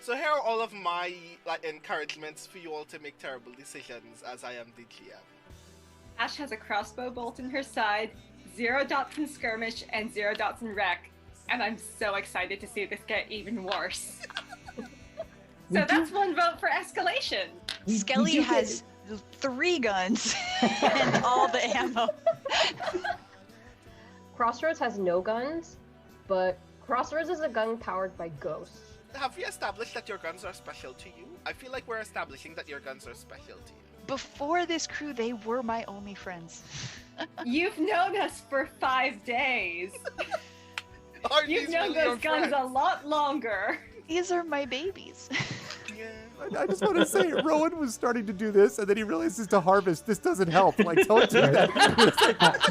So here are all of my encouragements for you all to make terrible decisions, as I am the GM. Ash has a crossbow bolt in her side, 0 dots in skirmish, and 0 dots in wreck. And I'm so excited to see this get even worse. So that's one vote for escalation. Skelly has 3 guns and all the ammo. Crossroads has no guns, but Crossroads is a gun powered by ghosts. Have we established that your guns are special to you? I feel like we're establishing that your guns are special to you. Before this crew, they were my only friends. You've known us for 5 days. You've known those guns a lot longer. These are my babies. Yeah. I just want to say, Rowan was starting to do this, and then he realizes to harvest. This doesn't help. Like, don't do that.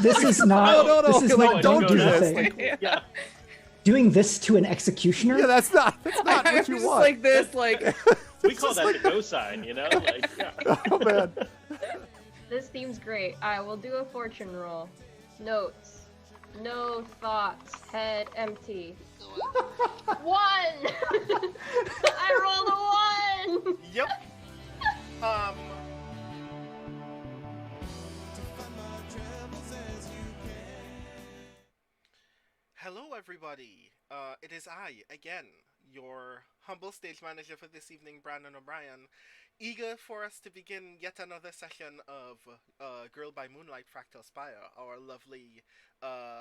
This is not. No. This is Like, not don't do your this. thing. Like, Yeah. Doing this to an executioner? yeah, that's not what you just want. like this, like We call that the go sign, you know? Like, yeah. Oh man. This theme's great. I will do a fortune roll. Notes. No thoughts. Head empty. 1! I rolled a 1! Yep. Hello, everybody. It is I, again, your humble stage manager for this evening, Brandon O'Brien, eager for us to begin yet another session of Girl by Moonlight Fractal Spire, our lovely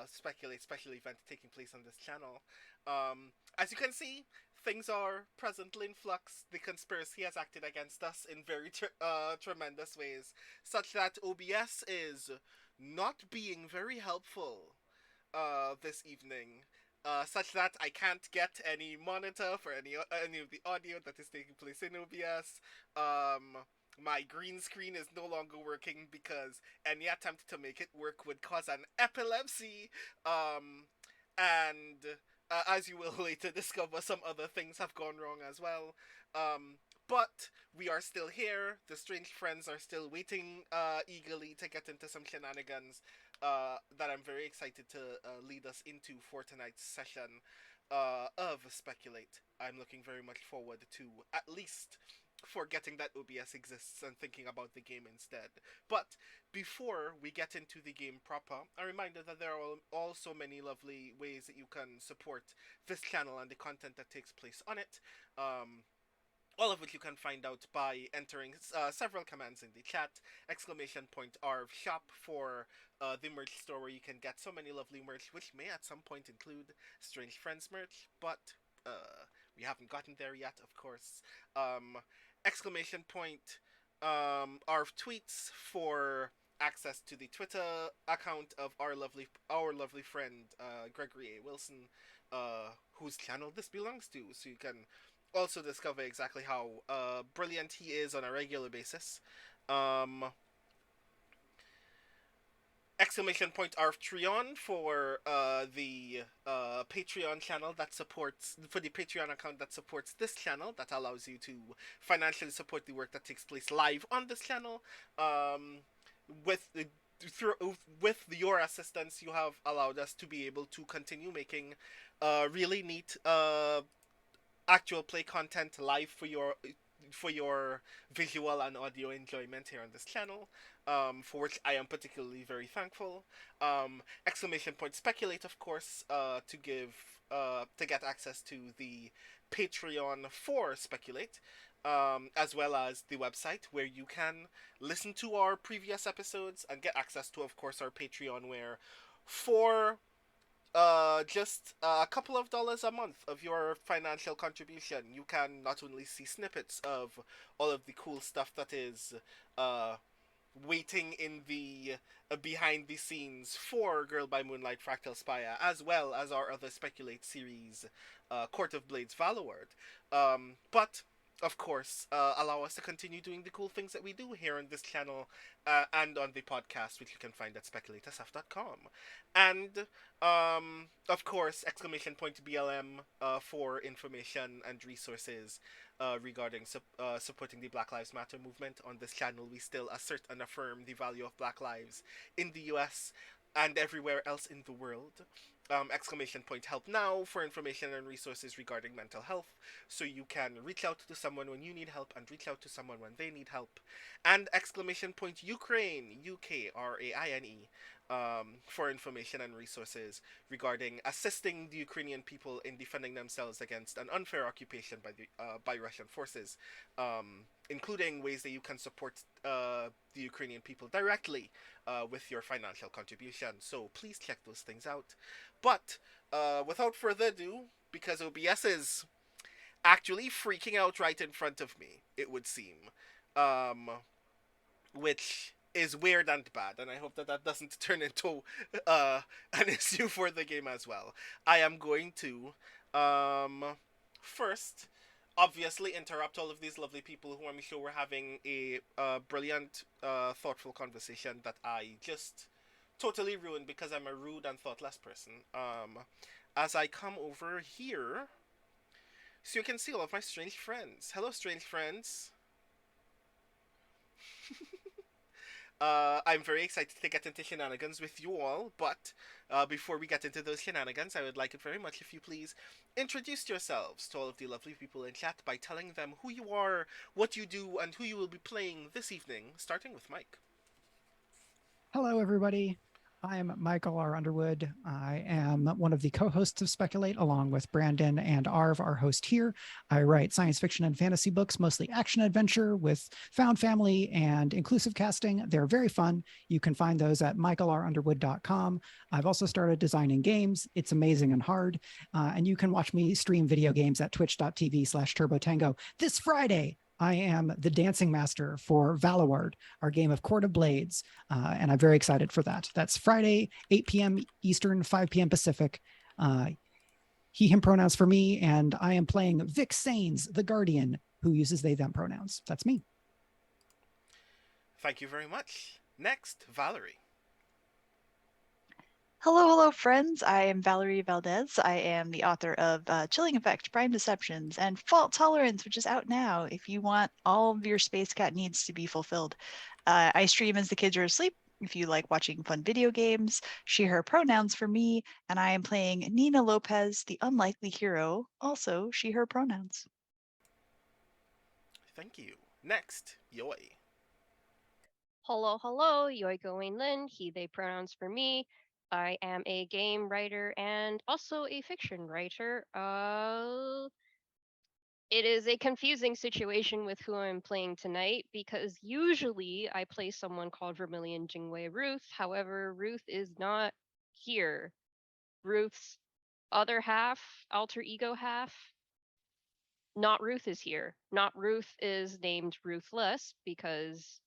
Speculate special event taking place on this channel. As you can see, things are presently in flux. The conspiracy has acted against us in very tremendous ways, such that OBS is not being very helpful this evening. Such that I can't get any monitor for any of the audio that is taking place in OBS. My green screen is no longer working because any attempt to make it work would cause an epilepsy. And as you will later discover, some other things have gone wrong as well. But we are still here. The strange friends are still waiting eagerly to get into some shenanigans that I'm very excited to lead us into for tonight's session of Speculate. I'm looking very much forward to at least forgetting that OBS exists and thinking about the game instead. But before we get into the game proper, a reminder that there are also many lovely ways that you can support this channel and the content that takes place on it. All of which you can find out by entering several commands in the chat. !ARV shop for the merch store where you can get so many lovely merch, which may at some point include Strange Friends merch, but we haven't gotten there yet, of course. !ARV tweets for access to the Twitter account of our lovely friend Gregory A. Wilson, whose channel this belongs to, so you can also discover exactly how brilliant he is on a regular basis. !ARV Trion for the Patreon channel that supports, for the Patreon account that supports this channel, that allows you to financially support the work that takes place live on this channel. With your assistance, you have allowed us to be able to continue making really neat actual play content live for your visual and audio enjoyment here on this channel, for which I am particularly very thankful. !Speculate, of course, to get access to the Patreon for Speculate, as well as the website where you can listen to our previous episodes and get access to, of course, our Patreon, where for just a couple of dollars a month of your financial contribution, you can not only see snippets of all of the cool stuff that is waiting in the behind the scenes for Girl by Moonlight Fractal Spire, as well as our other Speculate series, Court of Blades Valorward, but of course, allow us to continue doing the cool things that we do here on this channel and on the podcast, which you can find at speculateSF.com. And, of course, !BLM for information and resources regarding supporting the Black Lives Matter movement. On this channel, we still assert and affirm the value of Black lives in the US and everywhere else in the world. exclamation point help now for information and resources regarding mental health, so you can reach out to someone when you need help and reach out to someone when they need help. And exclamation point Ukraine, Ukraine, for information and resources regarding assisting the Ukrainian people in defending themselves against an unfair occupation by Russian forces, including ways that you can support the Ukrainian people directly with your financial contribution. So please check those things out. But without further ado, because OBS is actually freaking out right in front of me, it would seem, which is weird and bad, and I hope that that doesn't turn into an issue for the game as well. I am going to first obviously interrupt all of these lovely people who I'm sure were having a brilliant, thoughtful conversation that I just totally ruined because I'm a rude and thoughtless person. As I come over here, so you can see all of my strange friends. Hello, strange friends. I'm very excited to get into shenanigans with you all, but before we get into those shenanigans, I would like it very much if you please introduce yourselves to all of the lovely people in chat by telling them who you are, what you do, and who you will be playing this evening, starting with Mike. Hello, everybody. I'm Michael R. Underwood. I am one of the co-hosts of Speculate, along with Brandon and Arv, our host here. I write science fiction and fantasy books, mostly action adventure with found family and inclusive casting. They're very fun. You can find those at michaelrunderwood.com. I've also started designing games. It's amazing and hard. And you can watch me stream video games at twitch.tv/turbotango this Friday. I am the dancing master for Valaward, our game of Court of Blades, and I'm very excited for that. That's Friday, 8 p.m. Eastern, 5 p.m. Pacific. He, him pronouns for me, and I am playing Vic Sains, the Guardian, who uses they, them pronouns. That's me. Thank you very much. Next, Valerie. Hello, friends. I am Valerie Valdes. I am the author of Chilling Effect, Prime Deceptions, and Fault Tolerance, which is out now if you want all of your Space Cat needs to be fulfilled. I stream as the kids are asleep. If you like watching fun video games, she, her pronouns for me, and I am playing Nina Lopez, the unlikely hero, also she, her pronouns. Thank you. Next, Jeoi. Hello, Yoi Gawain Lin, he, they pronouns for me. I am a game writer and also a fiction writer. It is a confusing situation with who I'm playing tonight because usually I play someone called Vermilion Jingwei Ruth. However, Ruth is not here. Ruth's other half, alter ego half, not Ruth is here. Not Ruth is named Ruthless because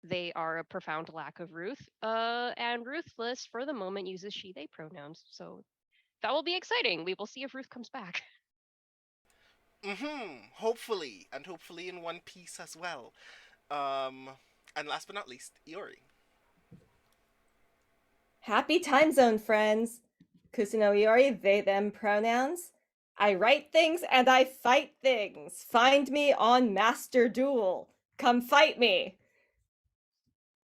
they are a profound lack of Ruth. And Ruthless, for the moment, uses she, they pronouns. So that will be exciting. We will see if Ruth comes back. Hopefully, and hopefully in one piece as well. And last but not least, Iori. Happy time zone, friends. Kusano Iori, they, them pronouns. I write things and I fight things. Find me on Master Duel. Come fight me.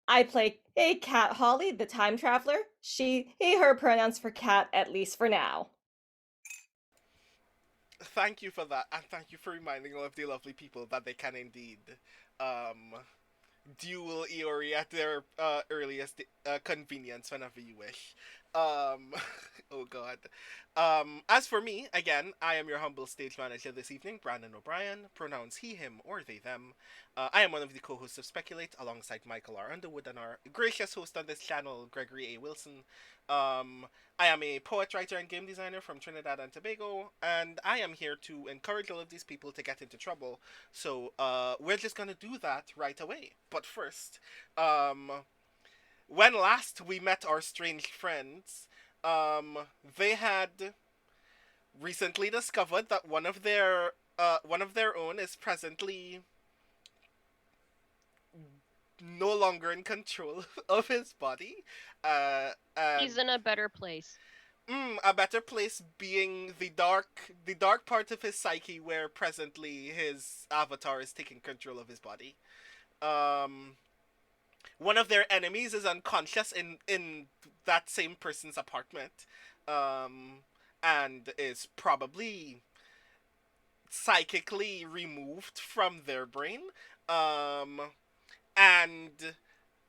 I play a Cat Holly, the time traveler. She, he, her pronouns for cat, at least for now. Thank you for that, and thank you for reminding all of the lovely people that they can indeed duel Iori at their earliest convenience whenever you wish. Oh god. As for me, again, I am your humble stage manager this evening, Brandon O'Brien, pronouns he, him, or they, them. I am one of the co-hosts of Speculate, alongside Michael R. Underwood and our gracious host on this channel, Gregory A. Wilson. I am a poet, writer, and game designer from Trinidad and Tobago, and I am here to encourage all of these people to get into trouble. So, we're just gonna do that right away. But first, when last we met our strange friends, they had recently discovered that one of their own is presently no longer in control of his body. He's in a better place. A better place being the dark part of his psyche where presently his avatar is taking control of his body. One of their enemies is unconscious in that same person's apartment. and is probably psychically removed from their brain. Um, and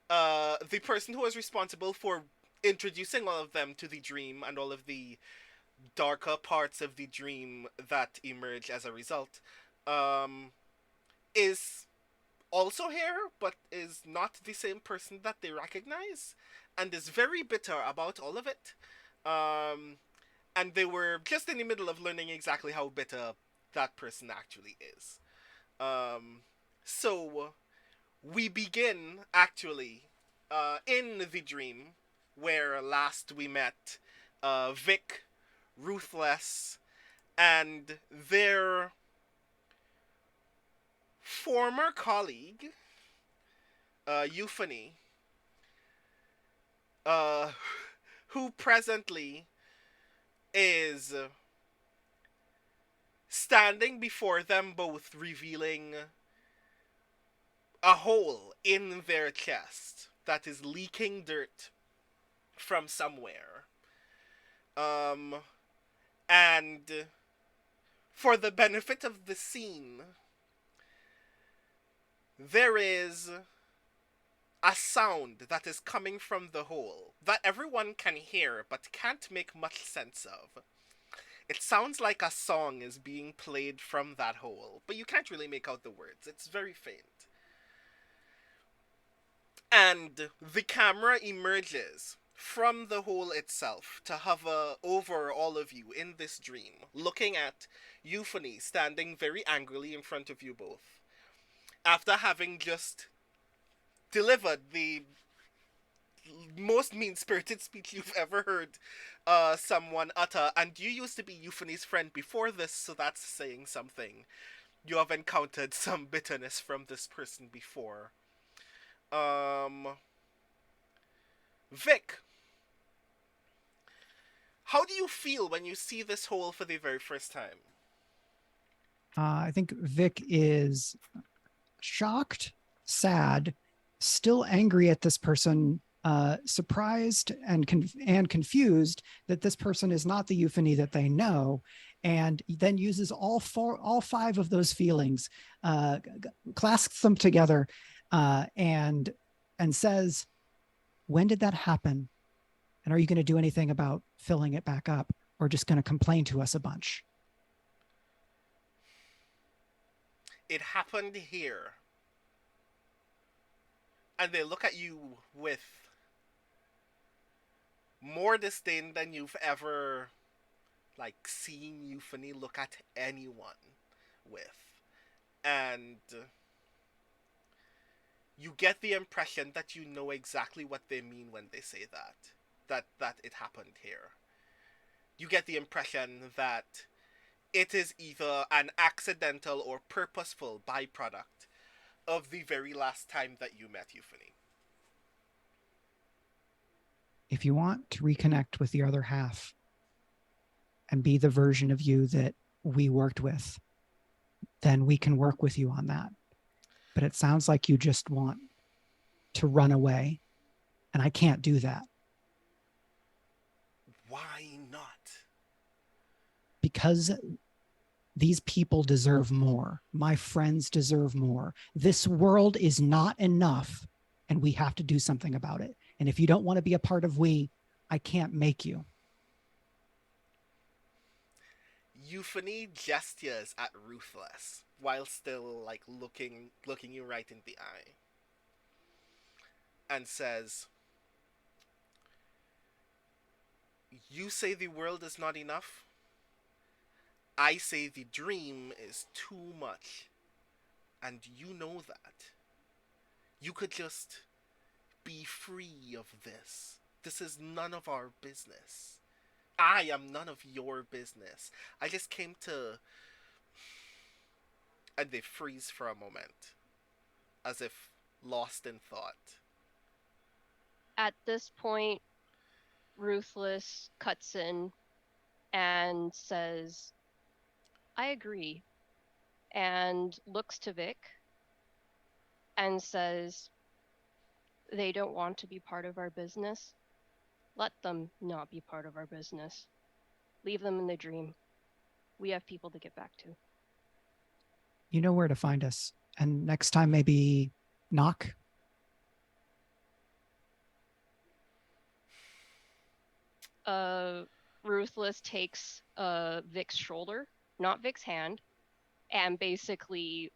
the person who is responsible for introducing all of them to the dream and all of the darker parts of the dream that emerge as a result, um, is also here, but is not the same person that they recognize, and is very bitter about all of it. Um, and they were just in the middle of learning exactly how bitter that person actually is. Um, so we begin actually in the dream where last we met Vic, Ruthless, and their former colleague, Euphony, uh, who presently is standing before them both, revealing a hole in their chest that is leaking dirt from somewhere. Um, and for the benefit of the scene, there is a sound that is coming from the hole that everyone can hear but can't make much sense of. It sounds like a song is being played from that hole, but you can't really make out the words. It's very faint. And the camera emerges from the hole itself to hover over all of you in this dream, looking at Euphony standing very angrily in front of you both, after having just delivered the most mean-spirited speech you've ever heard someone utter. And you used to be Euphony's friend before this, so that's saying something. You have encountered some bitterness from this person before. Vic, how do you feel when you see this hole for the very first time? I think Vic is shocked, sad, still angry at this person, surprised and confused that this person is not the Euphony that they know, and then uses all five of those feelings, clasps them together, and says, "When did that happen? And are you going to do anything about filling it back up, or just going to complain to us a bunch?" It happened here. And they look at you with more disdain than you've ever, like, seen Euphony look at anyone with. And you get the impression that you know exactly what they mean when they say that it happened here. You get the impression that it is either an accidental or purposeful byproduct of the very last time that you met Euphony. If you want to reconnect with the other half and be the version of you that we worked with, then we can work with you on that. But it sounds like you just want to run away, and I can't do that. Why not? Because these people deserve more. My friends deserve more. This world is not enough, and we have to do something about it. And if you don't want to be a part of we, I can't make you. Euphony gestures at Ruthless while still, like, looking you right in the eye, and says, "You say the world is not enough. I say the dream is too much, and you know that. You could just be free of this. This is none of our business. I am none of your business. I just came to..." And they freeze for a moment, as if lost in thought. At this point, Ruthless cuts in and says, "I agree," and looks to Vic and says, "They don't want to be part of our business. Let them not be part of our business. Leave them in the dream. We have people to get back to. You know where to find us. And next time, maybe knock. Ruthless takes Vic's shoulder, not Vic's hand, and basically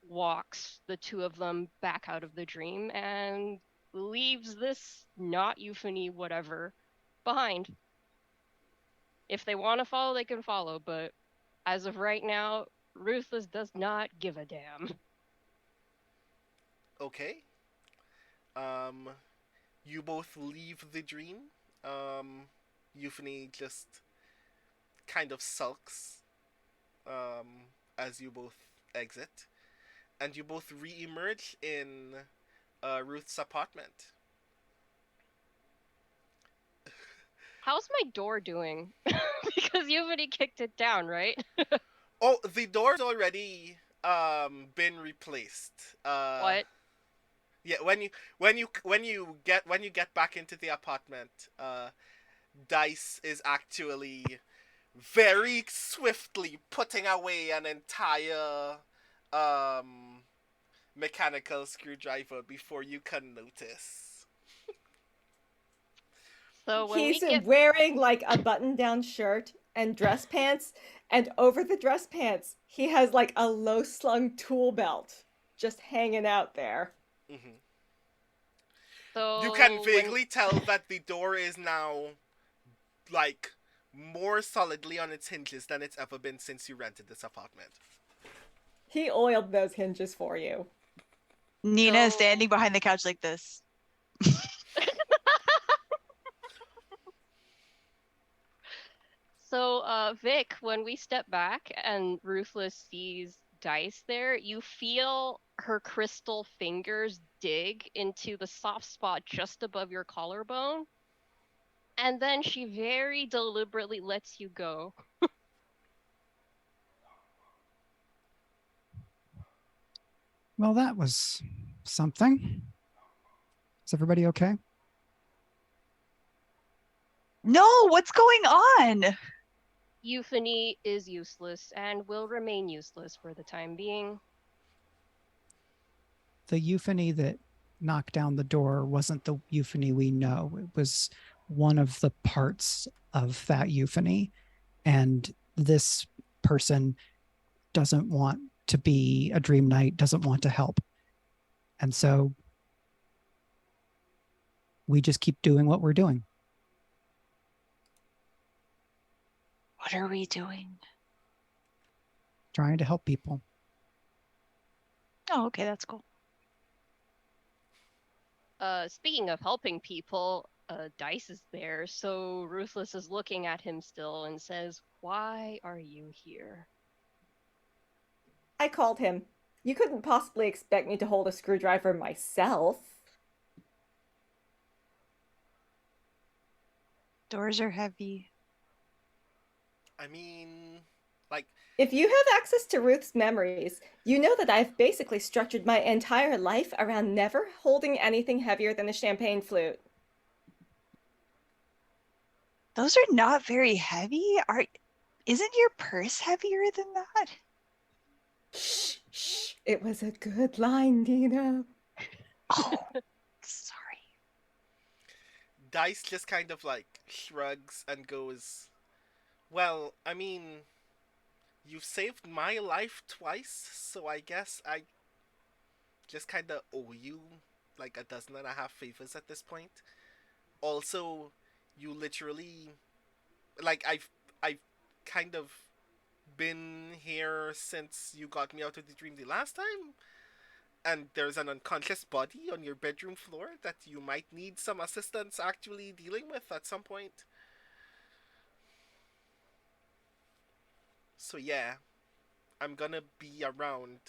walks the two of them back out of the dream and leaves this not euphony whatever behind. If they want to follow, they can follow, but as of right now, Ruthless does not give a damn. Okay. You both leave the dream. Euphony just kind of sulks as you both exit, and you both re-emerge in Ruth's apartment. How's my door doing? Because Euphony kicked it down, right? Oh, the door's already been replaced. What? Yeah, when you get back into the apartment, Dice is actually very swiftly putting away an entire mechanical screwdriver before you can notice. So when He's we get wearing like a button-down shirt and dress pants, and over the dress pants, he has like a low-slung tool belt just hanging out there. Mm-hmm. so You can when- vaguely tell that the door is now like more solidly on its hinges than it's ever been since you rented this apartment. He oiled those hinges for you. Nina is So- standing behind the couch like this. So, Vic, when we step back and Ruthless sees Dice there, you feel her crystal fingers dig into the soft spot just above your collarbone. And then she very deliberately lets you go. Well, that was something. Is everybody okay? No, what's going on? Euphony is useless and will remain useless for the time being. The euphony that knocked down the door wasn't the euphony we know. It was one of the parts of that euphony. And this person doesn't want to be a dream knight, doesn't want to help. And so we just keep doing what we're doing. What are we doing? Trying to help people. Oh, okay, that's cool. Speaking of helping people, Dice is there, so Ruthless is looking at him still and says, "Why are you here?" I called him. You couldn't possibly expect me to hold a screwdriver myself. Doors are heavy. I mean, like, If you have access to Ruth's memories, you know that I've basically structured my entire life around never holding anything heavier than a champagne flute. Those are not very heavy. Isn't your purse heavier than that? Shh, shh. It was a good line, Dina. Oh, sorry. Dice just kind of like shrugs and goes, "Well, I mean, you've saved my life twice, so I guess I just kind of owe you like 12.5 favors at this point. Also, you literally, like, I've kind of been here since you got me out of the dream the last time, and there's an unconscious body on your bedroom floor that you might need some assistance actually dealing with at some point. So yeah, I'm gonna be around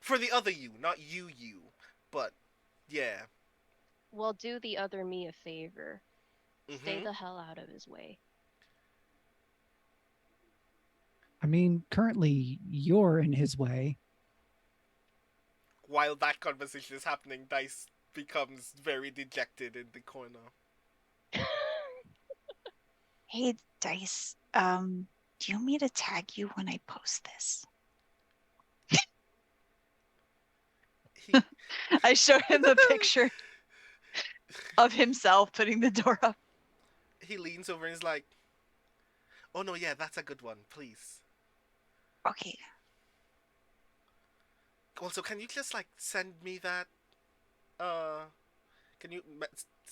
for the other you, not you, but yeah." Well, do the other me a favor. Stay Mhm. the hell out of his way. I mean, currently you're in his way. While that conversation is happening, Dice becomes very dejected in the corner. Hey, Dice. Do you want me to tag you when I post this? He I showed him the picture of himself putting the door up. he leans over and is like, "Oh no, yeah, that's a good one. Please. Okay. Also, can you just like send me that? Uh, can you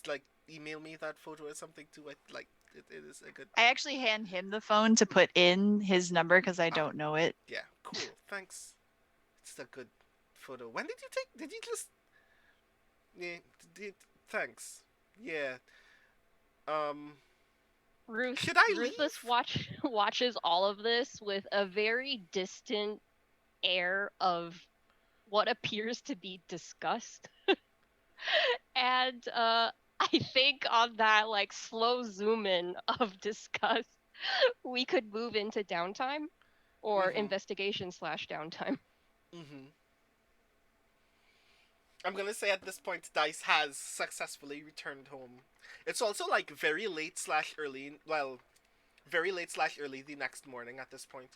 like email me that photo or something too? It is a good. I actually hand him the phone to put in his number because I don't know it. Yeah, cool. Thanks. It's a good photo. When did you take? Did you just? Yeah. Thanks. Yeah. Should I leave? Ruthless watches all of this with a very distant air of what appears to be disgust. And I think on that like slow zoom in of disgust, we could move into downtime or investigation / downtime. I'm gonna say at this point, Dice has successfully returned home. It's also like very late / early. Well, very late / early the next morning at this point.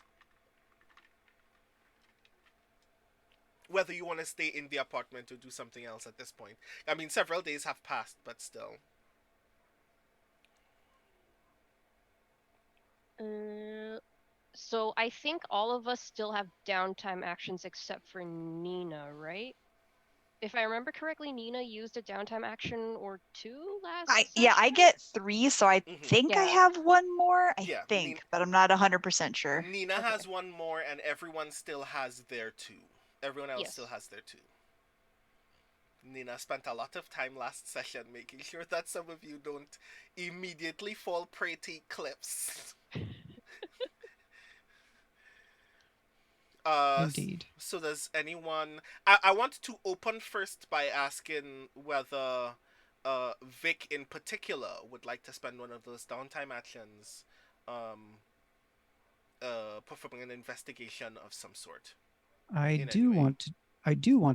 Whether you want to stay in the apartment or do something else at this point. I mean, several days have passed, but still. So I think all of us still have downtime actions except for Nina, right? If I remember correctly, Nina used a downtime action or two last session? I get 3, so I think I have one more. I think, but I'm not 100% sure. Nina has one more, and everyone still has their 2. Everyone else still has their 2. Nina spent a lot of time last session making sure that some of you don't immediately fall prey to clips. Indeed. So does anyone... I want to open first by asking whether Vic in particular would like to spend one of those downtime actions performing an investigation of some sort. I do want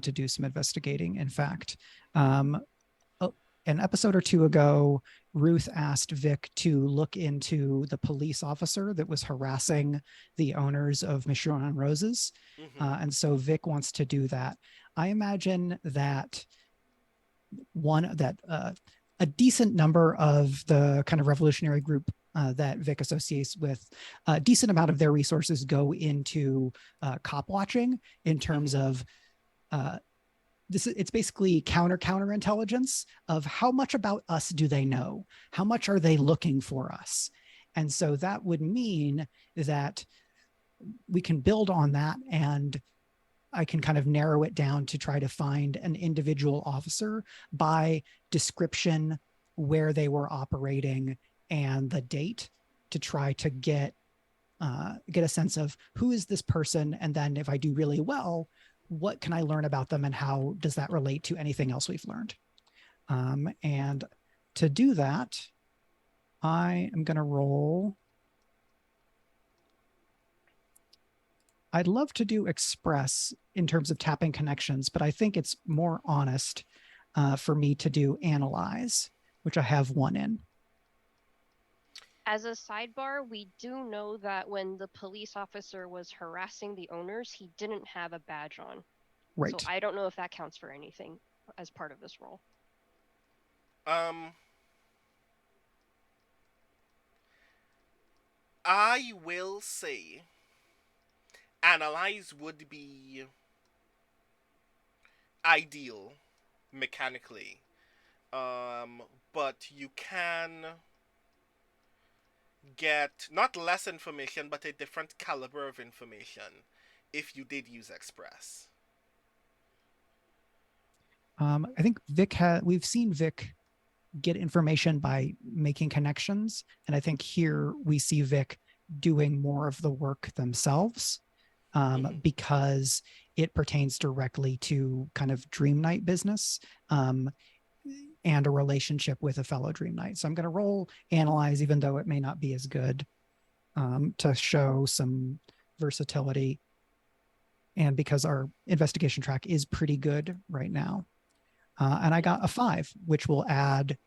to do some investigating. In fact, an episode or 2 ago, Ruth asked Vic to look into the police officer that was harassing the owners of Michonne and Roses. And so Vic wants to do that. I imagine that a decent number of the kind of revolutionary group that Vic associates with, a decent amount of their resources go into cop watching in terms of it's basically counter intelligence of how much about us do they know? How much are they looking for us? And so that would mean that we can build on that, and I can kind of narrow it down to try to find an individual officer by description, where they were operating, and the date, to try to get a sense of who is this person, and then if I do really well, what can I learn about them, and how does that relate to anything else we've learned? And to do that, I am going to roll. I'd love to do Express in terms of tapping connections, but I think it's more honest for me to do Analyze, which I have 1 in. As a sidebar, we do know that when the police officer was harassing the owners, he didn't have a badge on. Right. So I don't know if that counts for anything as part of this role. I will say Analyze would be ideal mechanically. But you can get not less information, but a different caliber of information if you did use Express. I think we've seen Vic get information by making connections, and I think here we see Vic doing more of the work themselves, because it pertains directly to kind of Dream Knight business and a relationship with a fellow Dream Knight. So I'm going to roll Analyze, even though it may not be as good, to show some versatility, and because our investigation track is pretty good right now. And I got a 5, which will add,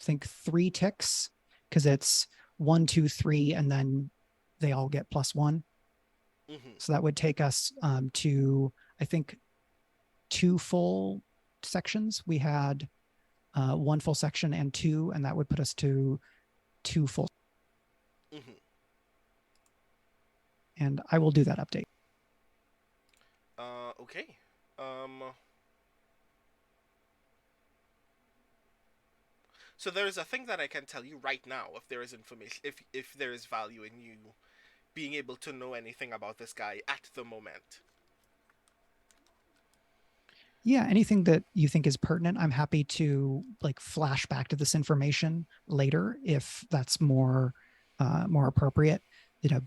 I think, 3 ticks because it's 1, 2, 3, and then they all get +1. So that would take us to, I think, 2 full sections. We had 1 full section and 2, and that would put us to 2 full. And I will do that update. Okay. So there is a thing that I can tell you right now, if there is information, if there is value in you being able to know anything about this guy at the moment. Yeah, anything that you think is pertinent, I'm happy to like flash back to this information later if that's more appropriate. You know,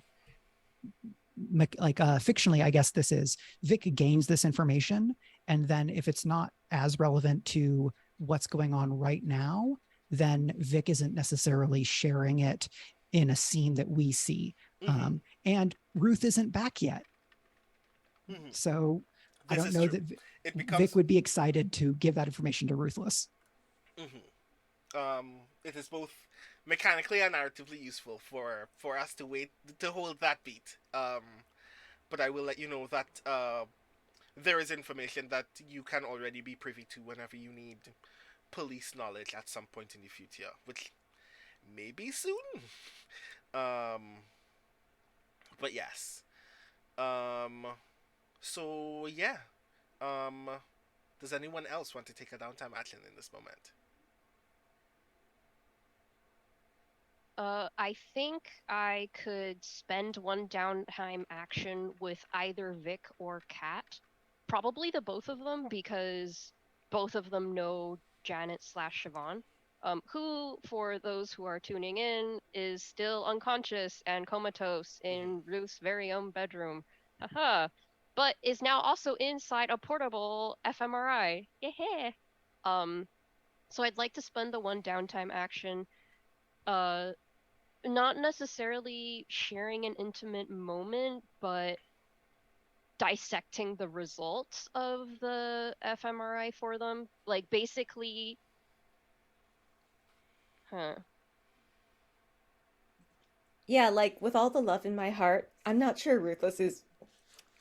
like fictionally, I guess this is Vic gains this information, and then if it's not as relevant to what's going on right now, then Vic isn't necessarily sharing it in a scene that we see. And Ruth isn't back yet, so I don't know that Vic would be excited to give that information to Ruthless. It is both mechanically and narratively useful for us to wait to hold that beat. But I will let you know that there is information that you can already be privy to whenever you need police knowledge at some point in the future, which may be soon. But yes. So yeah. Does anyone else want to take a downtime action in this moment? I think I could spend 1 downtime action with either Vic or Kat. Probably the both of them, because both of them know Janet/Siobhan, who, for those who are tuning in, is still unconscious and comatose in Ruth's very own bedroom. Haha. But is now also inside a portable fMRI. Yeah. So I'd like to spend the 1 downtime action not necessarily sharing an intimate moment, but dissecting the results of the fMRI for them. Like, basically... Yeah, like, with all the love in my heart, I'm not sure Ruthless is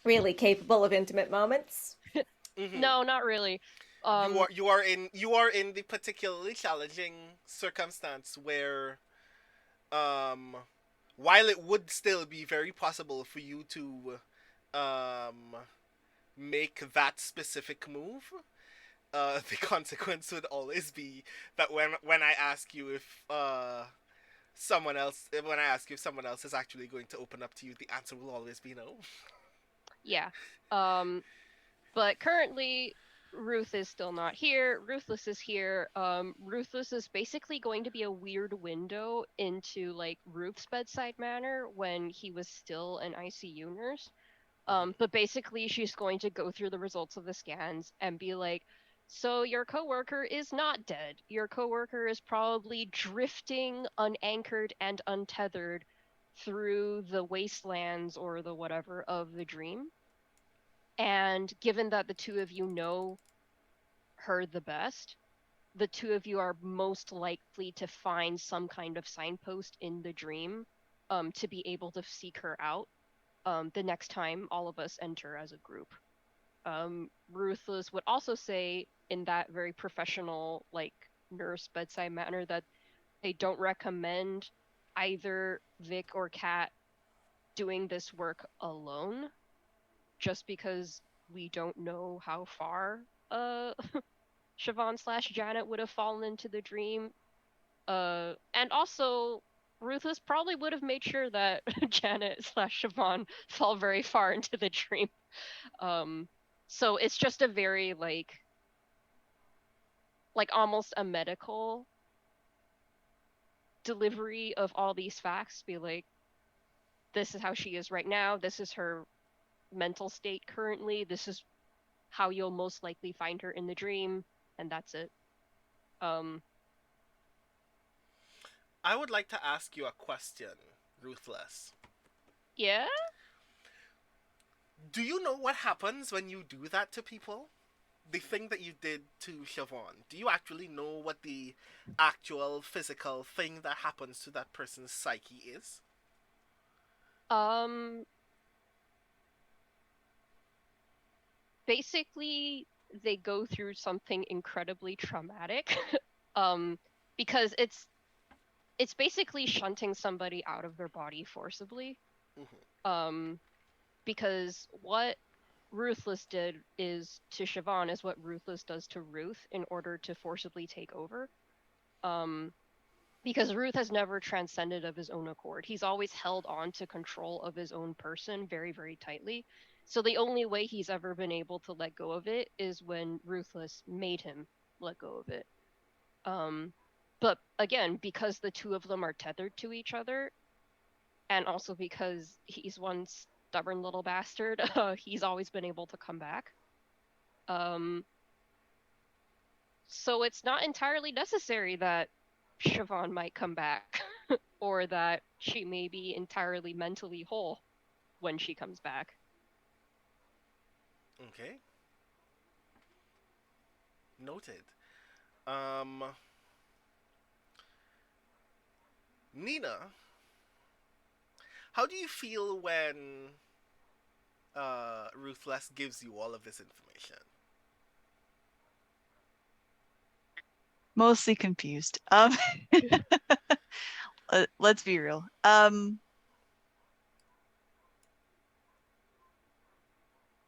really capable of intimate moments. No, not really. You are in the particularly challenging circumstance where while it would still be very possible for you to make that specific move, the consequence would always be that when I ask you if someone else is actually going to open up to you, the answer will always be no. Yeah. But currently Ruth is still not here. Ruthless is here. Ruthless is basically going to be a weird window into like Ruth's bedside manner when he was still an ICU nurse. But basically she's going to go through the results of the scans and be like, so your coworker is not dead. Your coworker is probably drifting unanchored and untethered through the wastelands or the whatever of the dream. And given that the two of you know her the best, the two of you are most likely to find some kind of signpost in the dream to be able to seek her out the next time all of us enter as a group. Ruthless would also say, in that very professional, like, nurse bedside manner, that they don't recommend either Vic or Kat doing this work alone, just because we don't know how far Siobhan/Janet would have fallen into the dream. And also, Ruthless probably would have made sure that Janet/Siobhan fall very far into the dream. So it's just a very, like almost a medical delivery of all these facts. Be like, this is how she is right now. This is her mental state currently. This is how you'll most likely find her in the dream, and that's it. I would like to ask you a question, Ruthless. Yeah? Do you know what happens when you do that to people? the thing that you did to Siobhan, do you actually know what the actual physical thing that happens to that person's psyche is? Um, basically, they go through something incredibly traumatic. Because it's basically shunting somebody out of their body forcibly. Mm-hmm. Because what Ruthless did is to Siobhan is what Ruthless does to Ruth in order to forcibly take over. Because Ruth has never transcended of his own accord. He's always held on to control of his own person very, very tightly. So the only way he's ever been able to let go of it is when Ruthless made him let go of it. But again, because the two of them are tethered to each other, and also because he's one stubborn little bastard, he's always been able to come back. So it's not entirely necessary that Siobhan might come back, or that she may be entirely mentally whole when she comes back. Okay. Noted. Um, Nina, how do you feel when Ruthless gives you all of this information? Mostly confused. Let's be real.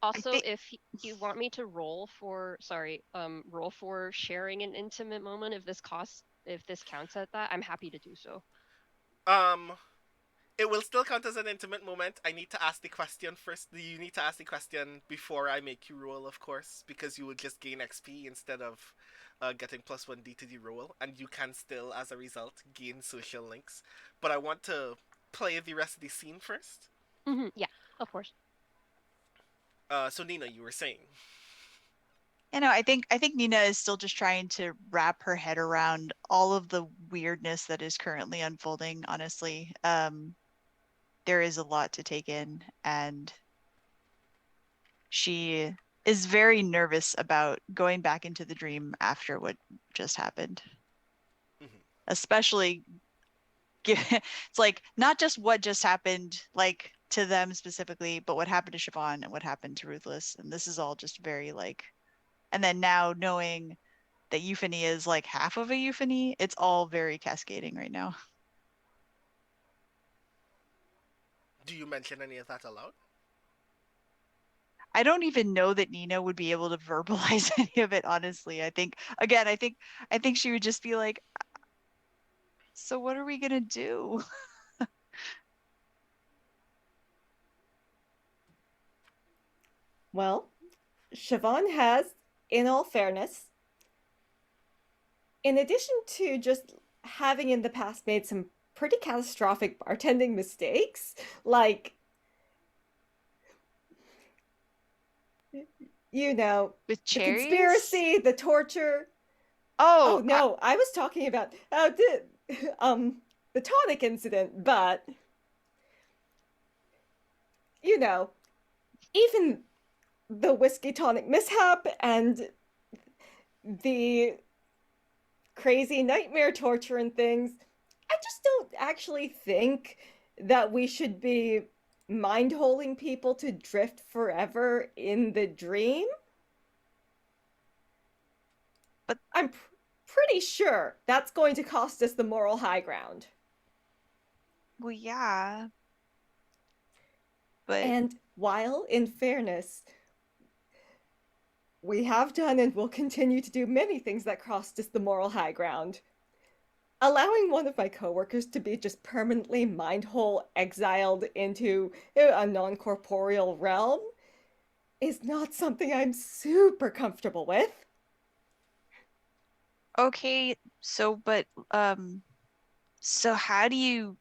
Also, if you want me to roll for sharing an intimate moment, if this counts at that, I'm happy to do so. It will still count as an intimate moment. I need to ask the question first. You need to ask the question before I make you roll, of course, because you would just gain XP instead of getting plus 1d to the roll, and you can still, as a result, gain social links. But I want to play the rest of the scene first. Mm-hmm, yeah, of course. So Nina, you were saying. I think Nina is still just trying to wrap her head around all of the weirdness that is currently unfolding, honestly. There is a lot to take in, and she is very nervous about going back into the dream after what just happened. Mm-hmm. Especially it's like not just what just happened, like to them specifically, but what happened to Siobhan and what happened to Ruthless. And this is all just very like, and then now knowing that euphony is like half of a euphony, it's all very cascading right now. Do you mention any of that aloud? I don't even know that Nina would be able to verbalize any of it, honestly. I think she would just be like, so what are we gonna do? Well, Siobhan has, in all fairness, in addition to just having in the past made some pretty catastrophic bartending mistakes, like, you know, with the cherries? conspiracy, the torture. Oh no, I was talking about the tonic incident, but you know, even the whiskey tonic mishap and the crazy nightmare torture and things, I just don't actually think that we should be mind holding people to drift forever in the dream. But I'm pretty sure that's going to cost us the moral high ground. Well, yeah. But and while, in fairness, we have done and will continue to do many things that cost us the moral high ground, allowing one of my coworkers to be just permanently mind-hole exiled into a non-corporeal realm is not something I'm super comfortable with. Okay, so so how do you,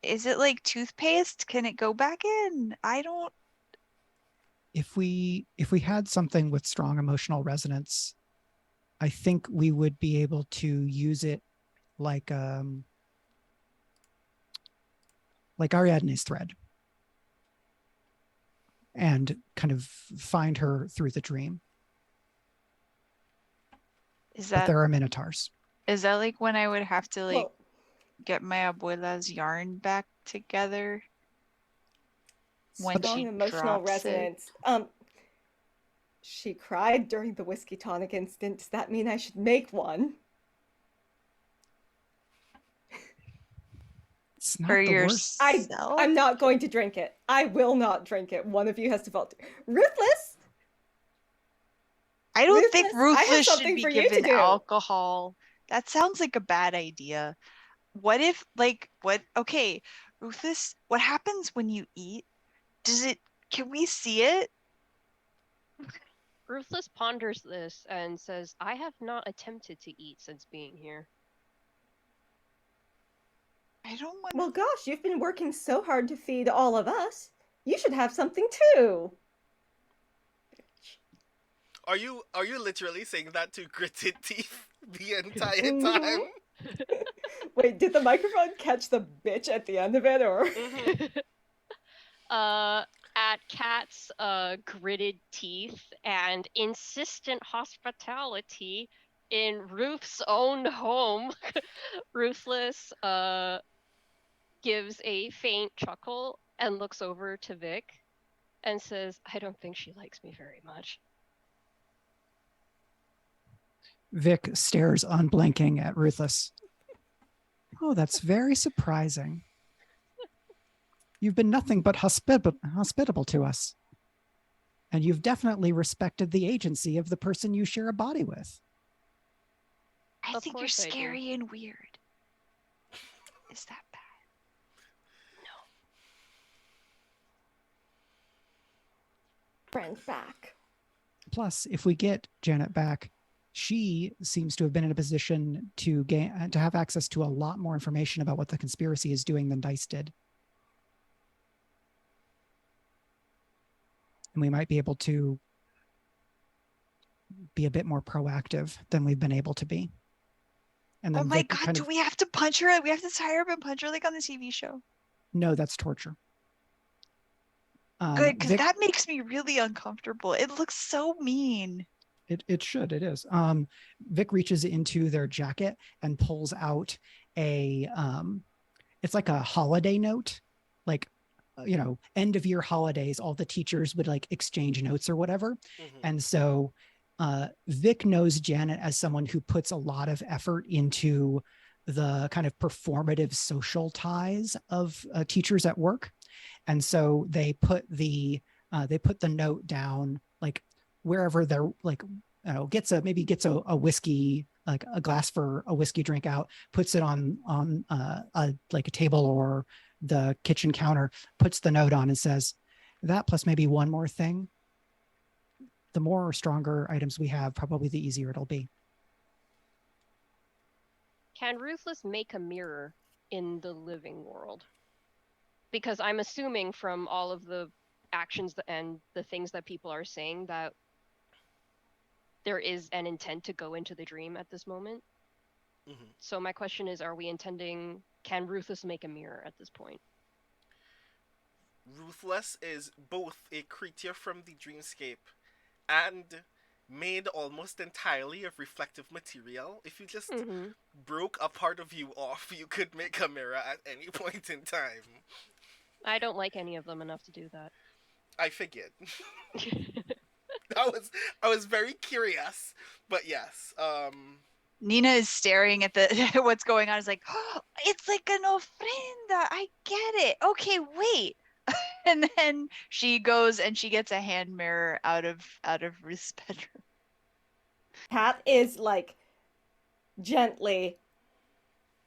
is it like toothpaste? Can it go back in? I don't. If we had something with strong emotional resonance, I think we would be able to use it like Ariadne's thread. and kind of find her through the dream. But there are minotaurs. Is that like when I would have to like Well, get my abuela's yarn back together? When strong she emotional drops it? resonance. She cried during the whiskey tonic incident. Does that mean I should make one? It's not For the worst. yourself? I'm not going to drink it. I will not drink it. One of you has to vote. Ruthless? I don't think I have Ruthless should something be for you to given do. alcohol. That sounds like a bad idea. What if, okay, Ruthless, what happens when you eat? Can we see it? Ruthless ponders this and says, I have not attempted to eat since being here. I don't want. Well, gosh, you've been working so hard to feed all of us. You should have something too. Are you literally saying that to gritted teeth the entire time? Wait, did the microphone catch the bitch at the end of it, or? At Cat's gritted teeth and insistent hospitality in Ruth's own home, Ruthless gives a faint chuckle and looks over to Vic and says, I don't think she likes me very much. Vic stares unblinking at Ruthless. Oh, that's very surprising. You've been nothing but hospitable to us. And you've definitely respected the agency of the person you share a body with. I think you're scary and weird. Is that bad? Friend back. Plus, if we get Janet back, she seems to have been in a position to have access to a lot more information about what the conspiracy is doing than Dice did. And we might be able to be a bit more proactive than we've been able to be. And then oh my God, do we have to punch her? We have to tie her up and punch her like on the TV show? No, that's torture. Good, because that makes me really uncomfortable. It looks so mean. It should, it is. Vic reaches into their jacket and pulls out it's like a holiday note, like, end of year holidays, all the teachers would like exchange notes or whatever. And so Vic knows Janet as someone who puts a lot of effort into the kind of performative social ties of teachers at work. And so they put the note down, like wherever they're like, gets a whiskey, like a glass for a whiskey drink out, puts it on like a table or the kitchen counter, puts the note on and says, that plus maybe one more thing. The more stronger items we have, probably the easier it'll be. Can Ruthless make a mirror in the living world? Because I'm assuming from all of the actions and the things that people are saying that there is an intent to go into the dream at this moment. So my question is, can Ruthless make a mirror at this point? Ruthless is both a creature from the dreamscape and made almost entirely of reflective material. If you just broke a part of you off, you could make a mirror at any point in time. I don't like any of them enough to do that. I figured. I was very curious, but yes. Nina is staring at the what's going on. Is like, oh, it's like an ofrenda. I get it. Okay, wait. And then she goes and she gets a hand mirror out of Ruth's bedroom. Kat is like gently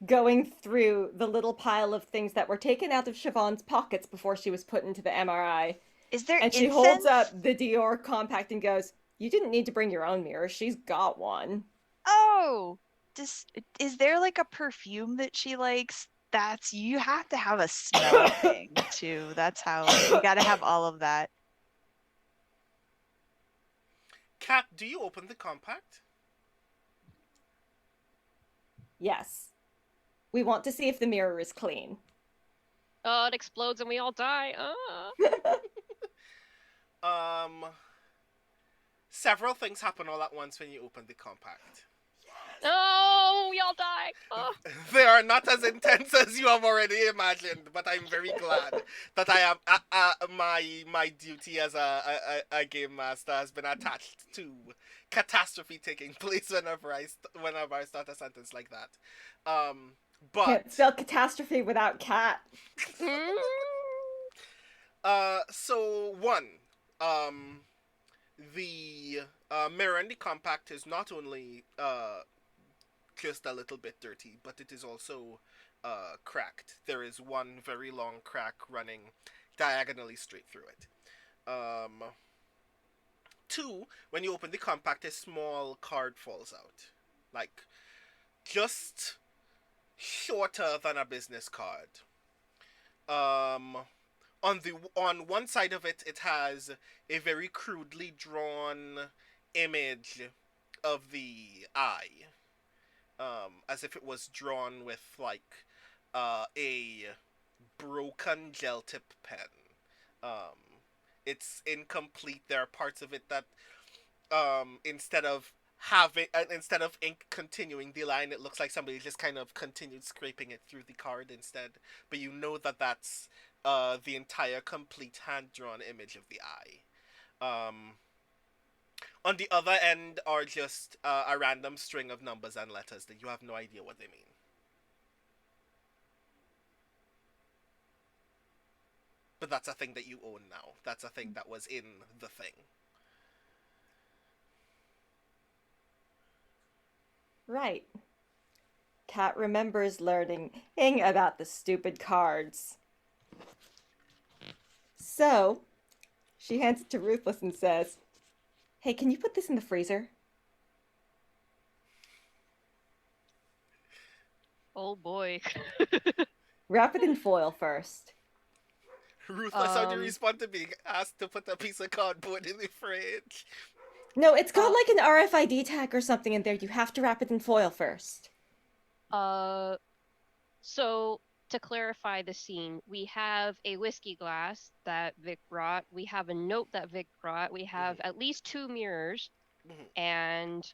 going through the little pile of things that were taken out of Siobhan's pockets before she was put into the MRI. Is there And she holds up the Dior compact and goes, you didn't need to bring your own mirror. She's got one. Oh, is there like a perfume that she likes? You have to have a smell thing too. That's how you got to have all of that. Kat, do you open the compact? Yes. We want to see if the mirror is clean. Oh, it explodes and we all die. Um, several things happen all at once when you open the compact. Oh, we all die. Oh. They are not as intense as you have already imagined, but I'm very glad that I am my duty as a game master has been attached to catastrophe taking place whenever I start a sentence like that. But Can't spell catastrophe without cat. Mm. So one, the mirror in the compact is not only just a little bit dirty, but it is also cracked. There is one very long crack running diagonally straight through it. Two, when you open the compact, a small card falls out, like just shorter than a business card. On one side of it, it has a very crudely drawn image of the eye, as if it was drawn with like a broken gel tip pen. It's incomplete. There are parts of it that instead of ink continuing the line, it looks like somebody just kind of continued scraping it through the card instead. But you know that that's the entire complete hand-drawn image of the eye. On the other end are just a random string of numbers and letters that you have no idea what they mean. But that's a thing that you own now. That's a thing that was in the thing. Right. Cat remembers learning about the stupid cards. So, she hands it to Ruthless and says, "Hey, can you put this in the freezer?" Oh boy. Wrap it in foil first. Ruthless, how do you respond to being asked to put a piece of cardboard in the fridge? No, it's got like an RFID tag or something in there. You have to wrap it in foil first. So to clarify the scene, we have a whiskey glass that Vic brought. We have a note that Vic brought. We have at least 2 mirrors. And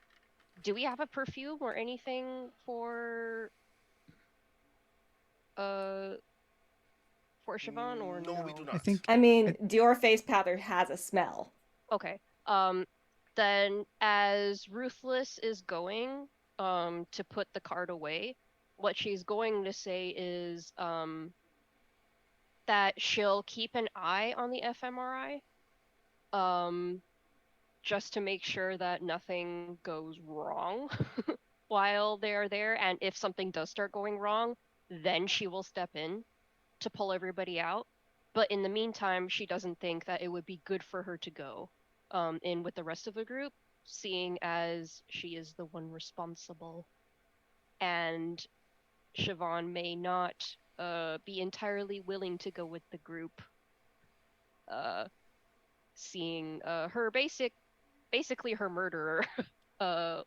do we have a perfume or anything for Siobhan or no? No, we do not. I mean, Dior face powder has a smell. Okay. Then as Ruthless is going to put the card away, what she's going to say is that she'll keep an eye on the fMRI just to make sure that nothing goes wrong while they're there, and if something does start going wrong, then she will step in to pull everybody out. But in the meantime, she doesn't think that it would be good for her to go in with the rest of the group, seeing as she is the one responsible. And Siobhan may not be entirely willing to go with the group, seeing her basically her murderer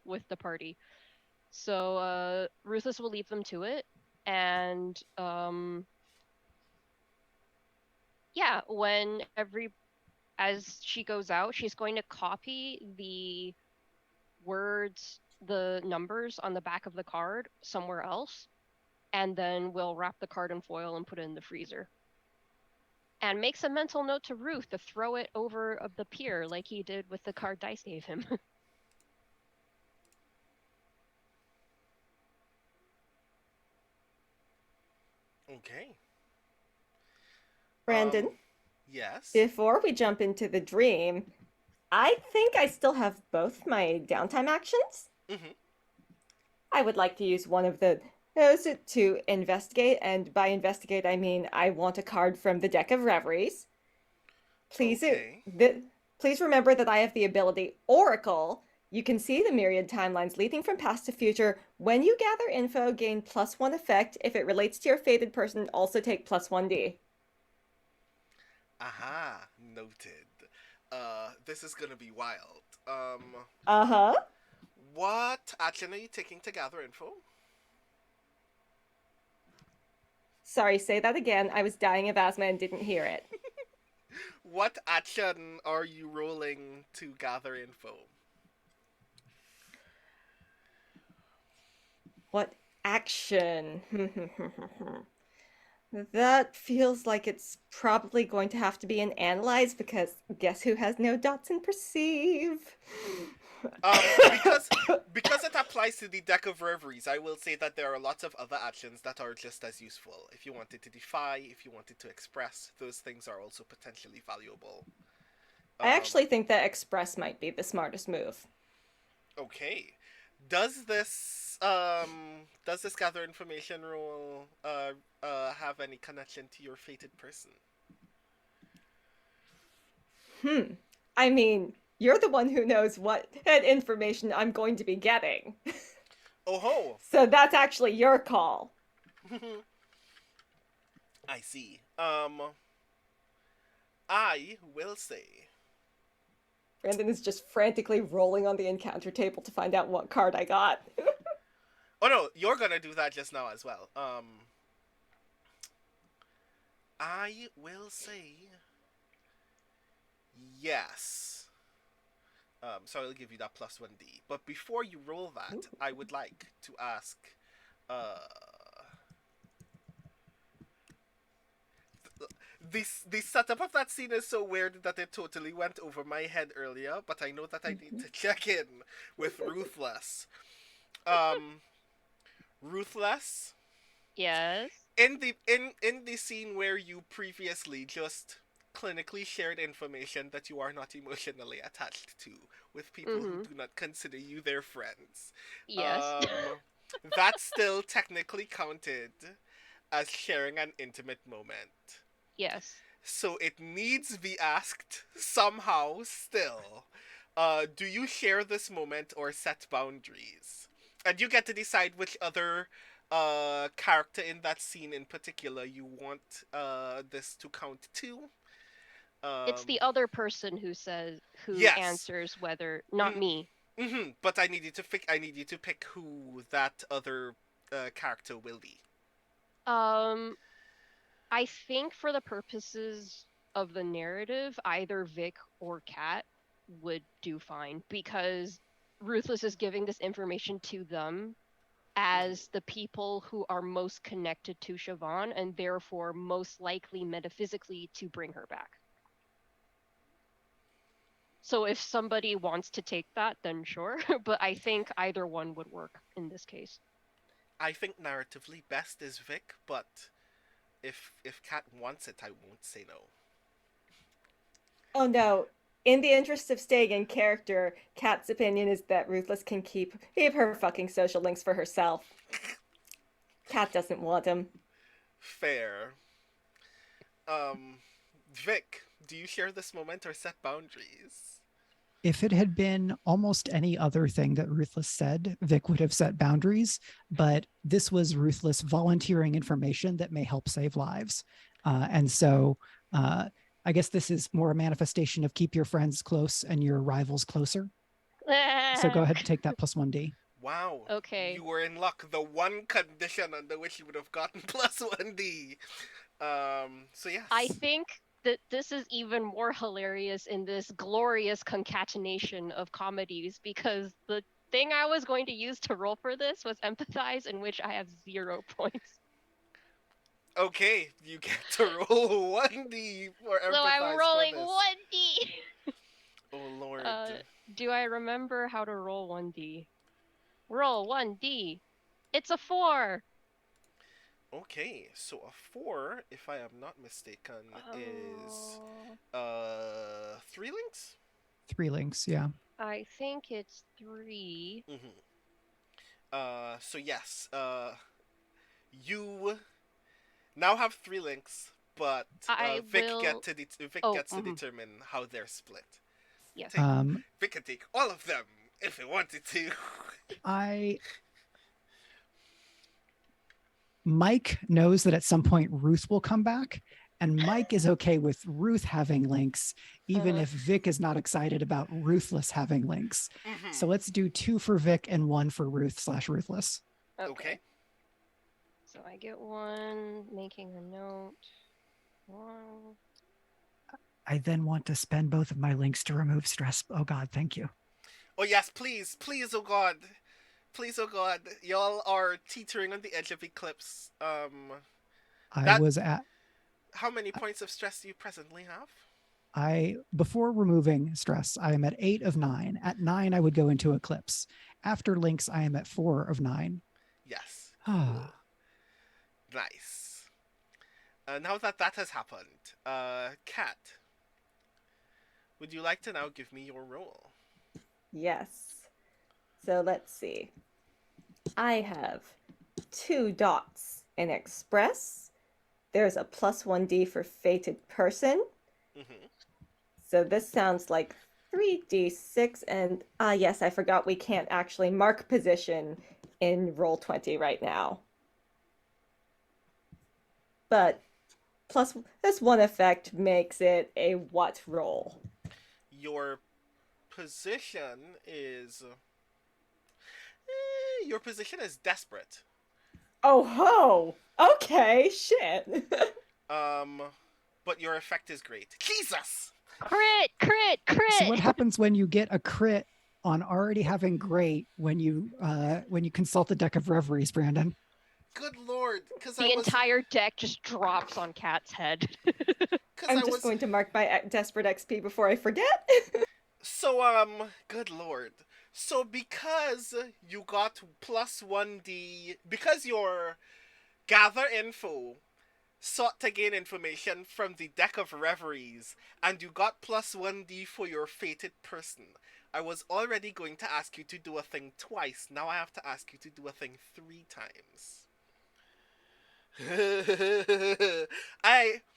with the party. So Ruthless will leave them to it, and yeah, as she goes out, she's going to copy the words, the numbers on the back of the card somewhere else, and then we'll wrap the card in foil and put it in the freezer. And makes a mental note to Ruth to throw it over the pier like he did with the card Dice gave him. Okay. Brandon? Yes? Before we jump into the dream, I think I still have both my downtime actions. I would like to use one of those to investigate, and by investigate I mean I want a card from the deck of reveries. Please, please remember that I have the ability Oracle. You can see the myriad timelines leading from past to future. When you gather info, gain +1 effect. If it relates to your fated person, also take +1d. Aha, noted. This is gonna be wild. What action are you taking to gather info? Sorry, say that again. I was dying of asthma and didn't hear it. What action are you rolling to gather info? What action? That feels like it's probably going to have to be an analyze because guess who has no dots in perceive? Because it applies to the deck of reveries, I will say that there are lots of other actions that are just as useful. If you wanted to defy, if you wanted to express, those things are also potentially valuable. I actually think that express might be the smartest move. Okay. Does this gather information roll have any connection to your fated person? I mean, you're the one who knows what information I'm going to be getting. Oh ho! So that's actually your call. I see. I will say. Brandon is just frantically rolling on the encounter table to find out what card I got. Oh no, you're gonna do that just now as well. I will say yes. So I'll give you that plus 1d. But before you roll that, Ooh. I would like to ask, the setup of that scene is so weird that it totally went over my head earlier. But I know that I need to check in with Ruthless. Ruthless. Yes. In the scene where you previously just clinically shared information that you are not emotionally attached to with people who do not consider you their friends. Yes. That still technically counted as sharing an intimate moment. Yes. So it needs be asked somehow still. Do you share this moment or set boundaries? And you get to decide which other character in that scene in particular you want this to count to. It's the other person who Yes. answers whether, not me. But I need you to pick who that other character will be. I think for the purposes of the narrative, either Vic or Kat would do fine because Ruthless is giving this information to them as the people who are most connected to Siobhan and therefore most likely metaphysically to bring her back. So if somebody wants to take that, then sure, but I think either one would work in this case. I think narratively best is Vic, but if Kat wants it, I won't say no. Oh no. In the interest of staying in character, Kat's opinion is that Ruthless can keep her fucking social links for herself. Kat doesn't want them. Fair. Vic, do you share this moment or set boundaries? If it had been almost any other thing that Ruthless said, Vic would have set boundaries, but this was Ruthless volunteering information that may help save lives. And so I guess this is more a manifestation of keep your friends close and your rivals closer. So go ahead and take that plus 1d. Wow. Okay. You were in luck. The one condition under which you would have gotten plus 1d. So yes. I think that this is even more hilarious in this glorious concatenation of comedies because the thing I was going to use to roll for this was empathize, in which I have 0 points. Okay, you get to roll 1d for empathize. So I'm rolling 1d. Oh lord. Do I remember how to roll 1d? Roll 1d. It's a 4. Okay, so a 4, if I am not mistaken, is 3 links? 3 links, yeah. I think it's 3. So yes, you now have 3 links, but Vic gets to determine how they're split. Yes. Vic can take all of them if he wanted to. Mike knows that at some point Ruth will come back, and Mike is okay with Ruth having links, even if Vic is not excited about Ruthless having links. So let's do 2 for Vic and 1 for Ruth/Ruthless. Okay. So I get 1, making a note. 1. I then want to spend both of my links to remove stress. Oh God, thank you. Oh yes, please, please, oh god. Please, oh god. Y'all are teetering on the edge of eclipse. I That was at how many points of stress do you presently have? before removing stress, I am at 8 of 9. At 9, I would go into eclipse. After links, I am at 4 of 9. Yes. Cool. Nice. Now that that has happened, Kat, would you like to now give me your roll? Yes. So let's see. I have 2 dots in Express. There's a +1d for Fated Person. Mm-hmm. So this sounds like 3d6, and yes, I forgot we can't actually mark position in Roll20 right now. But plus this one effect makes it a what roll? Your position is your position is desperate. Oh ho! Okay, shit. But your effect is great. Jesus! Crit, crit, crit. So what happens when you get a crit on already having great when you consult the deck of reveries, Brandon? Good lord, because The entire deck just drops on Cat's head. I'm just going to mark my desperate XP before I forget. So, good lord. So because you got +1d, because your gather info sought to gain information from the deck of reveries, and you got +1d for your fated person, I was already going to ask you to do a thing twice. Now I have to ask you to do a thing 3 times.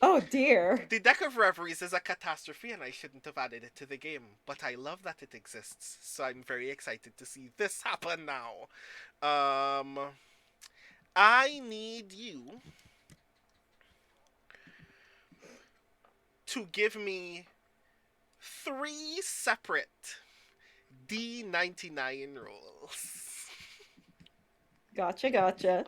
Oh dear. The deck of reveries is a catastrophe and I shouldn't have added it to the game, but I love that it exists, so I'm very excited to see this happen now. I need you to give me 3 separate D99 rolls. Gotcha.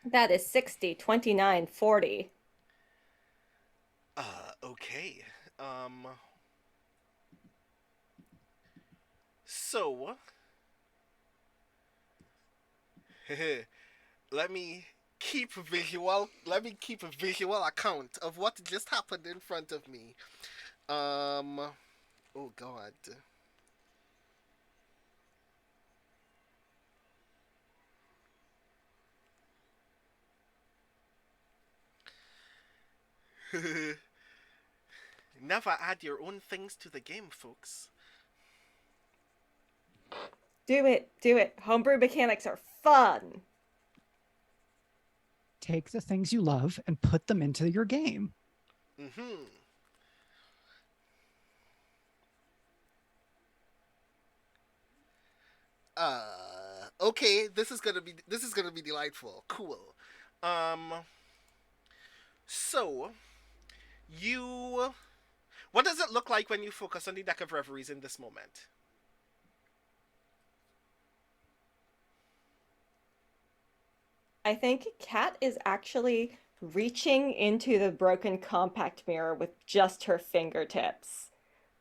That is 60, 29, 40. Okay. So let me keep a visual account of what just happened in front of me. Oh god. Never add your own things to the game, folks. Do it. Homebrew mechanics are fun. Take the things you love and put them into your game. Mm-hmm. Okay, this is gonna be delightful. Cool. So you what does it look like when you focus on the deck of reveries in this moment? I think Kat is actually reaching into the broken compact mirror with just her fingertips.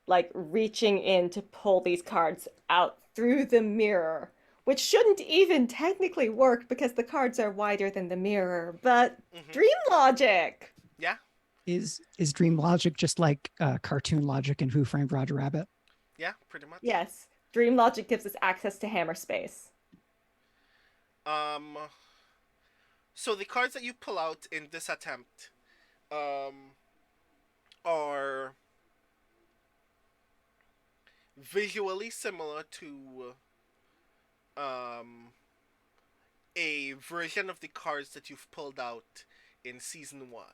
Like reaching in to pull these cards out through the mirror, which shouldn't even technically work because the cards are wider than the mirror, but dream logic. Yeah. Is dream logic just like cartoon logic in Who Framed Roger Rabbit? Yeah, pretty much. Yes. Dream logic gives us access to hammer space. So the cards that you pull out in this attempt are visually similar to a version of the cards that you've pulled out in season 1.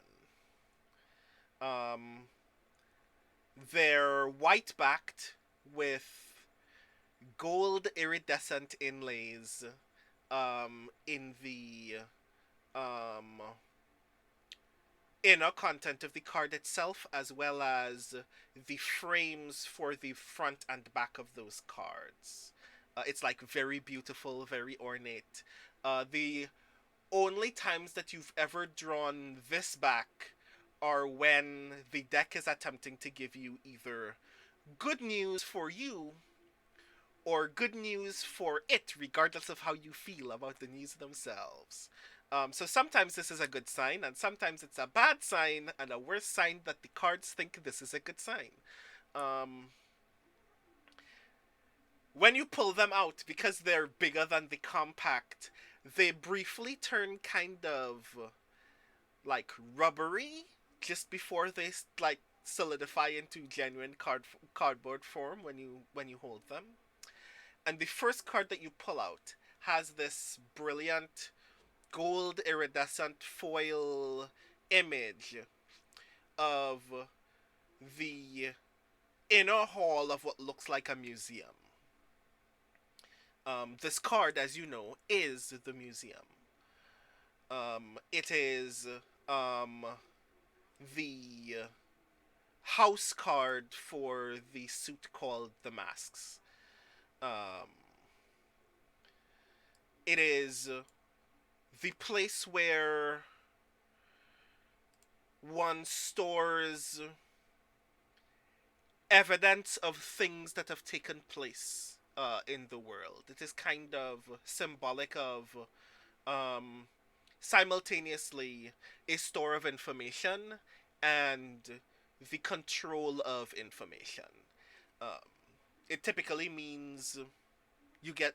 They're white backed with gold iridescent inlays in the inner content of the card itself, as well as the frames for the front and back of those cards. It's like very beautiful, very ornate. The only times that you've ever drawn this back are when the deck is attempting to give you either good news for you or good news for it, regardless of how you feel about the news themselves. So sometimes this is a good sign, and sometimes it's a bad sign, and a worse sign that the cards think this is a good sign. When you pull them out, because they're bigger than the compact, they briefly turn kind of like rubbery just before they like solidify into genuine cardboard form when you hold them. And the first card that you pull out has this brilliant gold iridescent foil image of the inner hall of what looks like a museum. This card, as you know, is the museum. It is the house card for the suit called the Masks. It is the place where one stores evidence of things that have taken place in the world. It is kind of symbolic of simultaneously a store of information and the control of information. It typically means you get,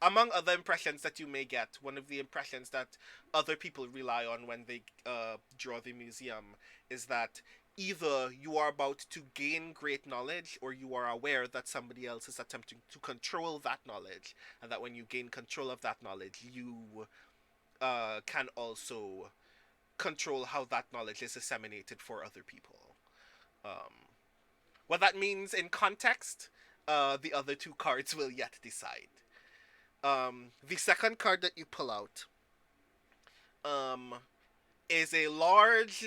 among other impressions that you may get, one of the impressions that other people rely on when they draw the museum is that either you are about to gain great knowledge or you are aware that somebody else is attempting to control that knowledge, and that when you gain control of that knowledge, you can also control how that knowledge is disseminated for other people. What that means in context, the other two cards will yet decide. The second card that you pull out is a large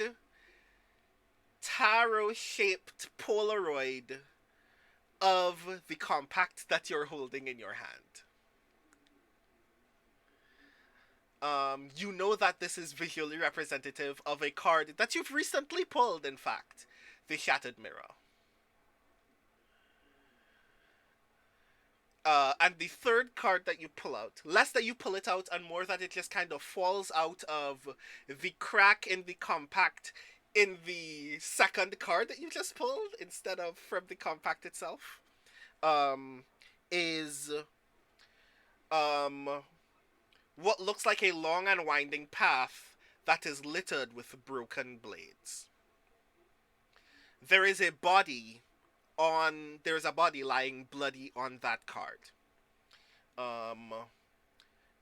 tarot-shaped Polaroid of the compact that you're holding in your hand. You know that this is visually representative of a card that you've recently pulled, in fact, the Shattered Mirror. And the third card that you pull out, less that you pull it out and more that it just kind of falls out of the crack in the compact in the second card that you just pulled instead of from the compact itself, is what looks like a long and winding path that is littered with broken blades. There is a body lying bloody on that card.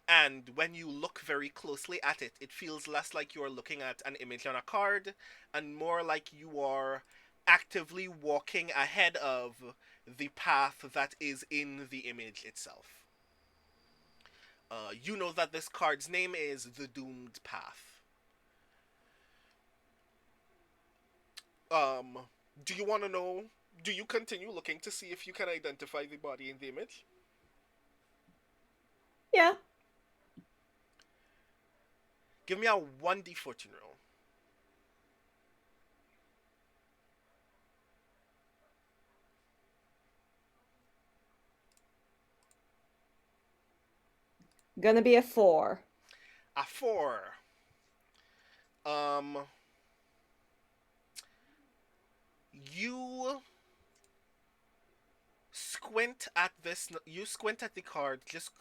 And when you look very closely at it, it feels less like you are looking at an image on a card and more like you are actively walking ahead of the path that is in the image itself. You know that this card's name is the Doomed Path. Do you want to know? Do you continue looking to see if you can identify the body in the image? Yeah. Give me a 1d fortune roll. Gonna be a 4. A 4. You squint at this. You squint at the card just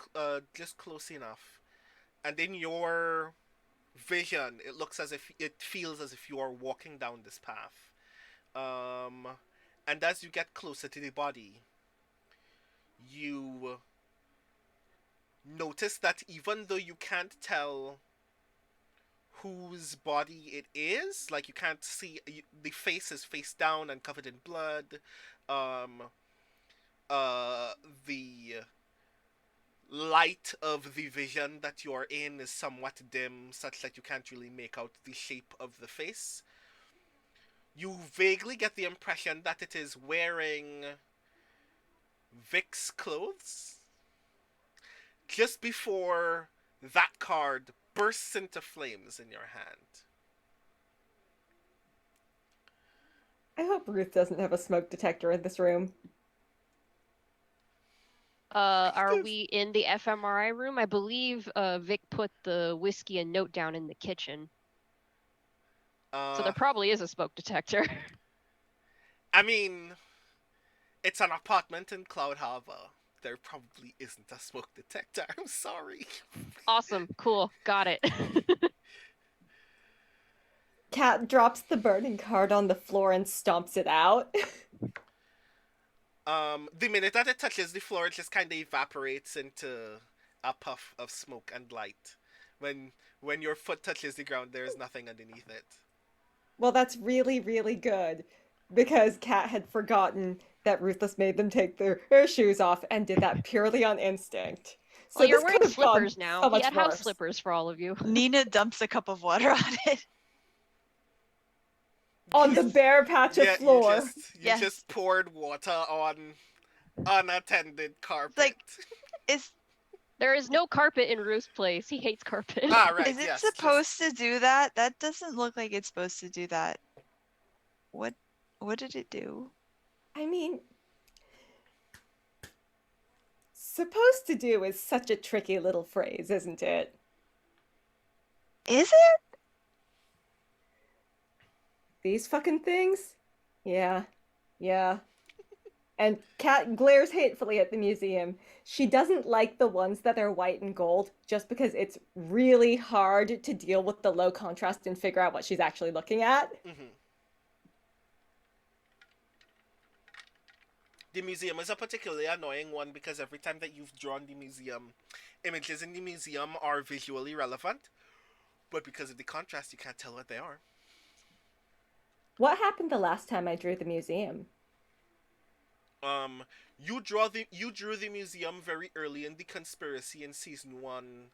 close enough, and in your vision, it feels as if you are walking down this path. And as you get closer to the body, you notice that even though you can't tell whose body it is, like you can't see, the face is face down and covered in blood. The light of the vision that you are in is somewhat dim, such that you can't really make out the shape of the face. You vaguely get the impression that it is wearing Vic's clothes just before that card bursts into flames in your hand. I hope Ruth doesn't have a smoke detector in this room. Are we in the fMRI room? I believe Vic put the whiskey and note down in the kitchen. So there probably is a smoke detector. I mean, it's an apartment in Cloud Harbor. There probably isn't a smoke detector. I'm sorry. Awesome. Cool. Got it. Cat drops the burning card on the floor and stomps it out. The minute that it touches the floor, it just kind of evaporates into a puff of smoke and light. When your foot touches the ground, there is nothing underneath it. Well, that's really, really good. Because Cat had forgotten that Ruthless made them take their shoes off and did that purely on instinct. So well, you're this wearing could have gone slippers now. so much He had house worse. slippers for all of you. Nina dumps a cup of water on it. On the bare patch of floor. You just poured water on unattended carpet. Like, there is no carpet in Ruth's place. He hates carpet. Ah, right. Is it supposed to do that? That doesn't look like it's supposed to do that. What did it do? I mean, supposed to do is such a tricky little phrase, isn't it? Is it? These fucking things? Yeah. And Kat glares hatefully at the museum. She doesn't like the ones that are white and gold just because it's really hard to deal with the low contrast and figure out what she's actually looking at. Mm-hmm. The museum is a particularly annoying one because every time that you've drawn the museum, images in the museum are visually relevant, but because of the contrast, you can't tell what they are. What happened the last time I drew the museum? You drew the museum very early in the conspiracy in season 1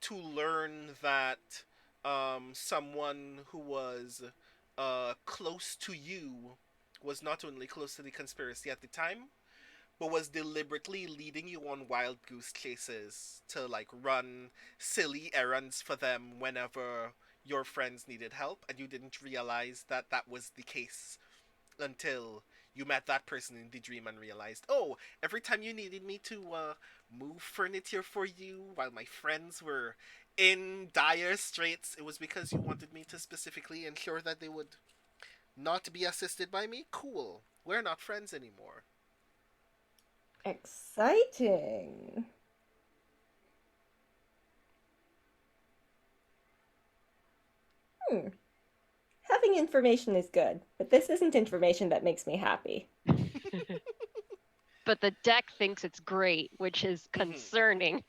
to learn that someone who was close to you was not only close to the conspiracy at the time, but was deliberately leading you on wild goose chases to like run silly errands for them whenever your friends needed help, and you didn't realize that that was the case until you met that person in the dream and realized, oh, every time you needed me to move furniture for you while my friends were in dire straits, it was because you wanted me to specifically ensure that they would not be assisted by me? Cool. We're not friends anymore. Exciting. Having information is good, but this isn't information that makes me happy. But the deck thinks it's great, which is concerning.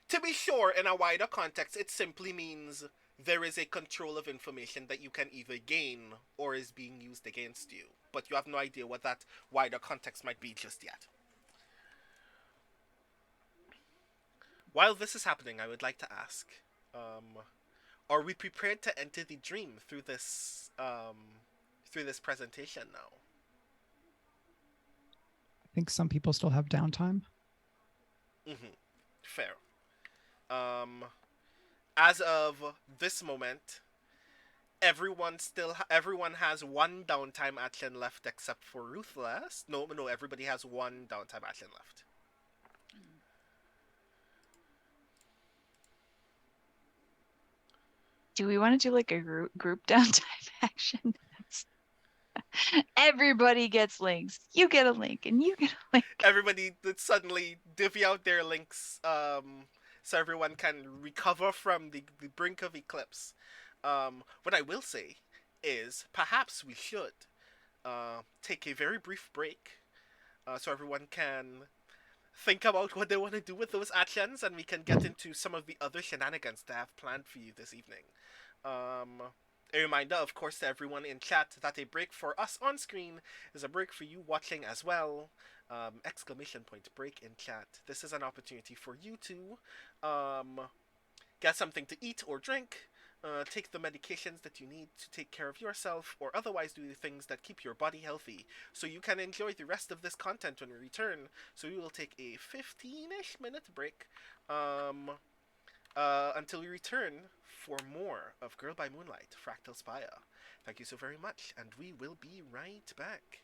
To be sure, in a wider context, it simply means there is a control of information that you can either gain or is being used against you. But you have no idea what that wider context might be just yet. While this is happening, I would like to ask, are we prepared to enter the dream through this presentation now? I think some people still have downtime. Fair. As of this moment, everyone has one downtime action left except for Ruthless. No, everybody has one downtime action left. Do we want to do like a group downtime action? Everybody gets links. You get a link, and you get a link. Everybody suddenly divvy out their links, so everyone can recover from the brink of eclipse. What I will say is, perhaps we should take a very brief break, so everyone can think about what they want to do with those actions, and we can get into some of the other shenanigans that I have planned for you this evening. A reminder, of course, to everyone in chat that a break for us on screen is a break for you watching as well. Exclamation point break in chat. This is an opportunity for you to get something to eat or drink, take the medications that you need to take care of yourself, or otherwise do the things that keep your body healthy so you can enjoy the rest of this content when we return. So we will take a 15-ish minute break until we return for more of Girl by Moonlight, Fractal Spire. Thank you so very much, and we will be right back.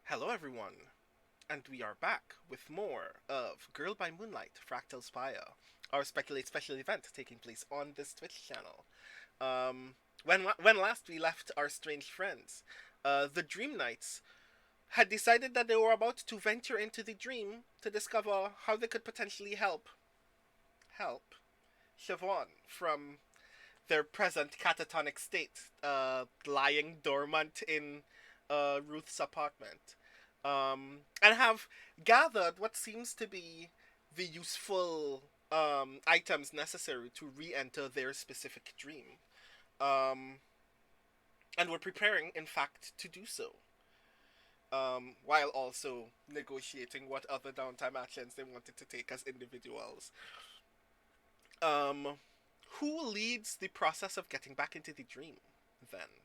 Hello, everyone, and we are back with more of Girl by Moonlight, Fractal Spire, our Speculate special event taking place on this Twitch channel. When last we left our strange friends, the Dream Knights had decided that they were about to venture into the dream to discover how they could potentially help Siobhan from their present catatonic state, lying dormant in Ruth's apartment, and have gathered what seems to be the useful items necessary to re-enter their specific dream, and were preparing, in fact, to do so, while also negotiating what other downtime actions they wanted to take as individuals. Who leads the process of getting back into the dream, then?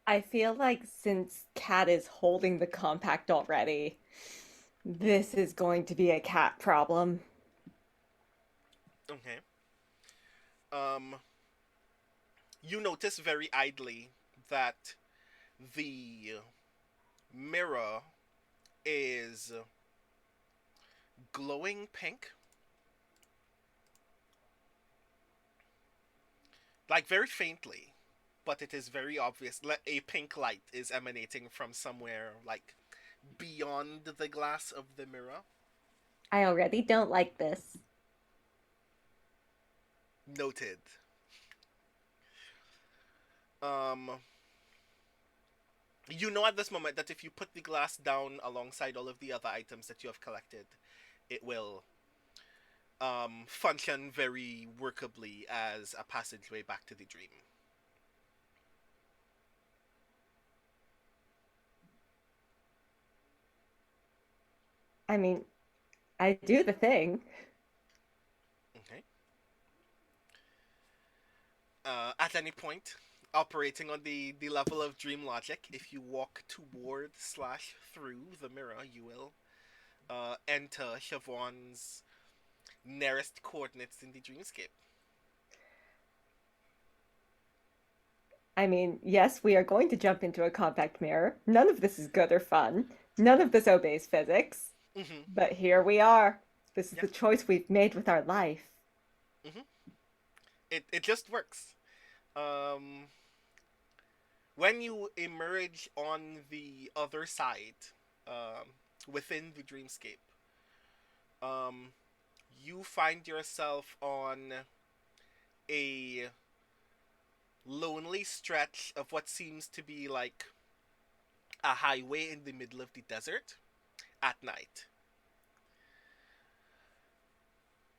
I feel like since Cat is holding the compact already, this is going to be a Cat problem. Okay. You notice very idly that the mirror is glowing pink. Like, very faintly, but it is very obvious. A pink light is emanating from somewhere, like, beyond the glass of the mirror. I already don't like this. Noted. You know at this moment that if you put the glass down alongside all of the other items that you have collected, it will function very workably as a passageway back to the dream. I mean, I do the thing. Okay. At any point, operating on the level of dream logic, if you walk toward / through the mirror, you will enter Siobhan's nearest coordinates in the dreamscape. I mean, yes, we are going to jump into a compact mirror. None of this is good or fun. None of this obeys physics. Mm-hmm. But here we are. This is Yeah. the choice we've made with our life. Mm-hmm. It just works. When you emerge on the other side, within the dreamscape, you find yourself on a lonely stretch of what seems to be like a highway in the middle of the desert at night.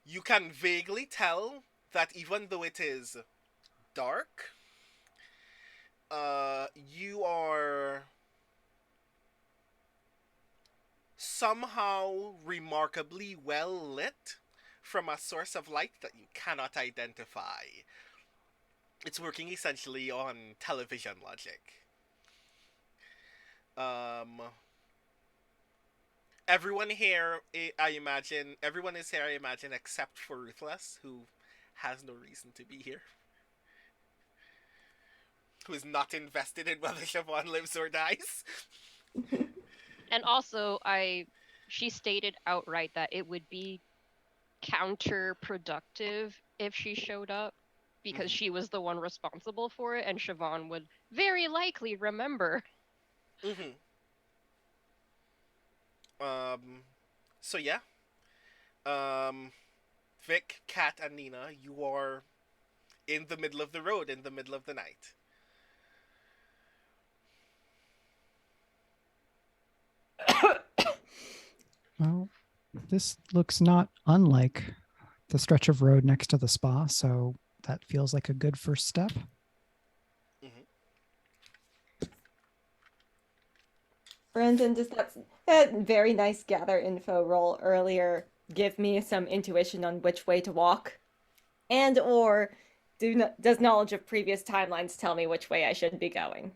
You can vaguely tell that even though it is dark, you are somehow remarkably well lit from a source of light that you cannot identify. It's working essentially on television logic. Everyone here, everyone is here, I imagine, except for Ruthless, who has no reason to be here. Who is not invested in whether Siobhan lives or dies. And also, she stated outright that it would be counterproductive if she showed up because she was the one responsible for it, and Siobhan would very likely remember. Mm-hmm. So yeah. Vic, Kat, and Nina, you are in the middle of the road in the middle of the night. Well, this looks not unlike the stretch of road next to the spa, so that feels like a good first step. Brandon, does that very nice gather info roll earlier give me some intuition on which way to walk? And or does knowledge of previous timelines tell me which way I should be going?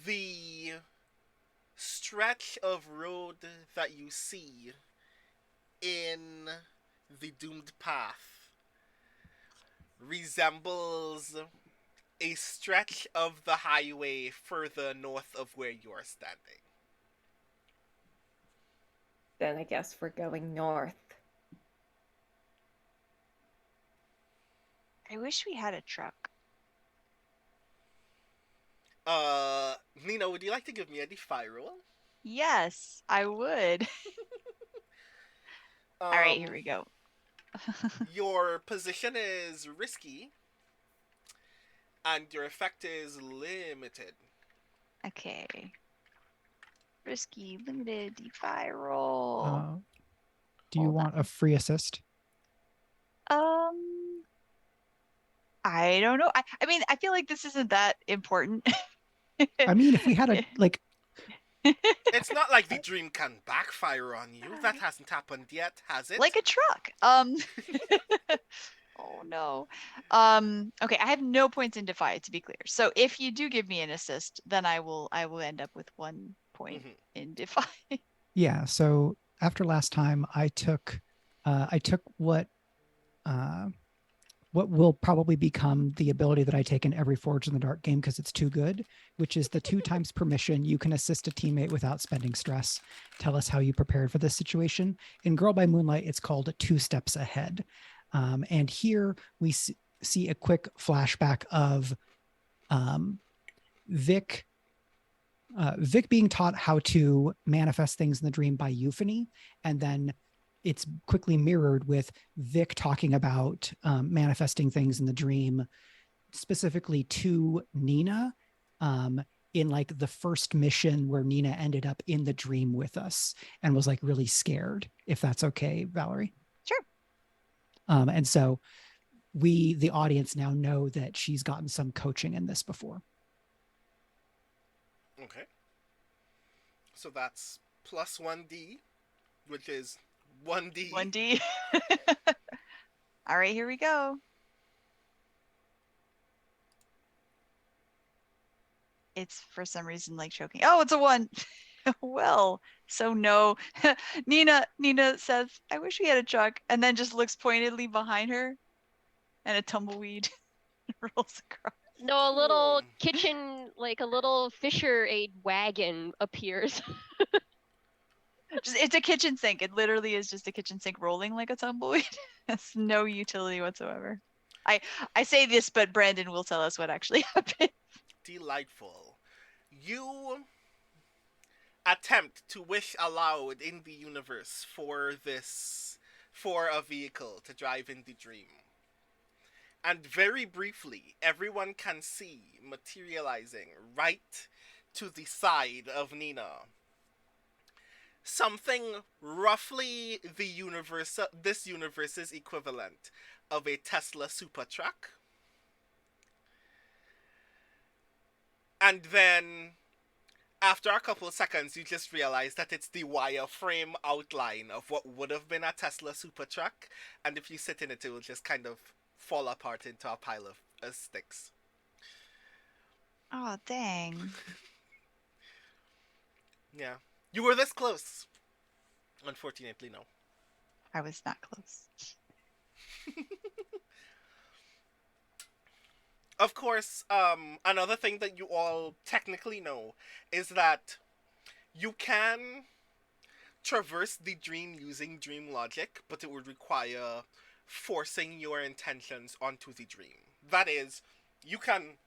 The stretch of road that you see in the doomed path resembles a stretch of the highway further north of where you are standing. Then I guess we're going north. I wish we had a truck. Nina, would you like to give me a defy roll? Yes, I would. All right, here we go. Your position is risky, and your effect is limited. Okay. Risky, limited, defy roll. Do you Hold want on. a free assist? I don't know. I mean, I feel like this isn't that important. I mean, if we had a like, It's not like the dream can backfire on you. That hasn't happened yet, has it? like a truck. Oh no. Okay, I have no points in defy, to be clear. So if you do give me an assist, then I will end up with 1 point in defy. yeah. So after last time, I took what will probably become the ability that I take in every Forge in the Dark game because it's too good, which is the 2 times permission. You can assist a teammate without spending stress. Tell us how you prepared for this situation. In Girl by Moonlight, it's called 2 steps ahead. And here we see a quick flashback of Vic being taught how to manifest things in the dream by Euphony, and then it's quickly mirrored with Vic talking about manifesting things in the dream, specifically to Nina, in like the first mission where Nina ended up in the dream with us and was like really scared, if that's okay, Valerie. Sure. And so we, the audience, now know that she's gotten some coaching in this before. Okay. So that's plus 1d, which is 1d. 1d. All right, here we go. It's for some reason like choking. Oh, it's a 1. Well, so no. Nina says, I wish we had a truck, and then just looks pointedly behind her, and a tumbleweed rolls across. No, a little kitchen, like a little Fisher aid wagon appears. It's a kitchen sink. It literally is just a kitchen sink rolling like a tumbleweed. Has no utility whatsoever. I say this, but Brandon will tell us what actually happened. Delightful. You attempt to wish aloud in the universe for a vehicle to drive in the dream. And very briefly, everyone can see materializing right to the side of Nina something roughly this universe's equivalent of a Tesla super truck. And then, after a couple of seconds, you just realize that it's the wireframe outline of what would have been a Tesla super truck, and if you sit in it, it will just kind of fall apart into a pile of sticks. Oh, dang. Yeah. You were this close. Unfortunately, no. I was not close. Of course, another thing that you all technically know is that you can traverse the dream using dream logic, but it would require forcing your intentions onto the dream. That is, you can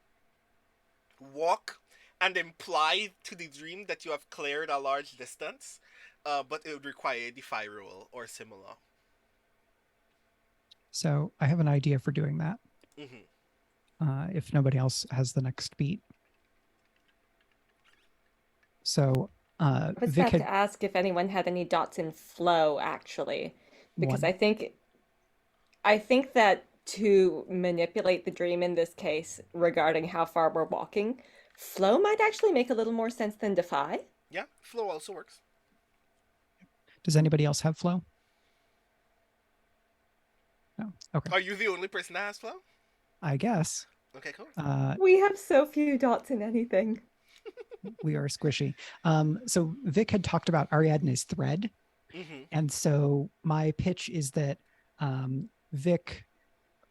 walk and imply to the dream that you have cleared a large distance, but it would require a defy roll or similar. So I have an idea for doing that. Mm-hmm. If nobody else has the next beat. So I was Vic about to ask if anyone had any dots in flow, actually, because 1. I think that to manipulate the dream in this case regarding how far we're walking, flow might actually make a little more sense than defy. Yeah, flow also works. Does anybody else have flow? No. Okay. Are you the only person that has flow? I guess. Okay, cool. We have so few dots in anything. We are squishy. So Vic had talked about Ariadne's thread. Mm-hmm. And so my pitch is that Vic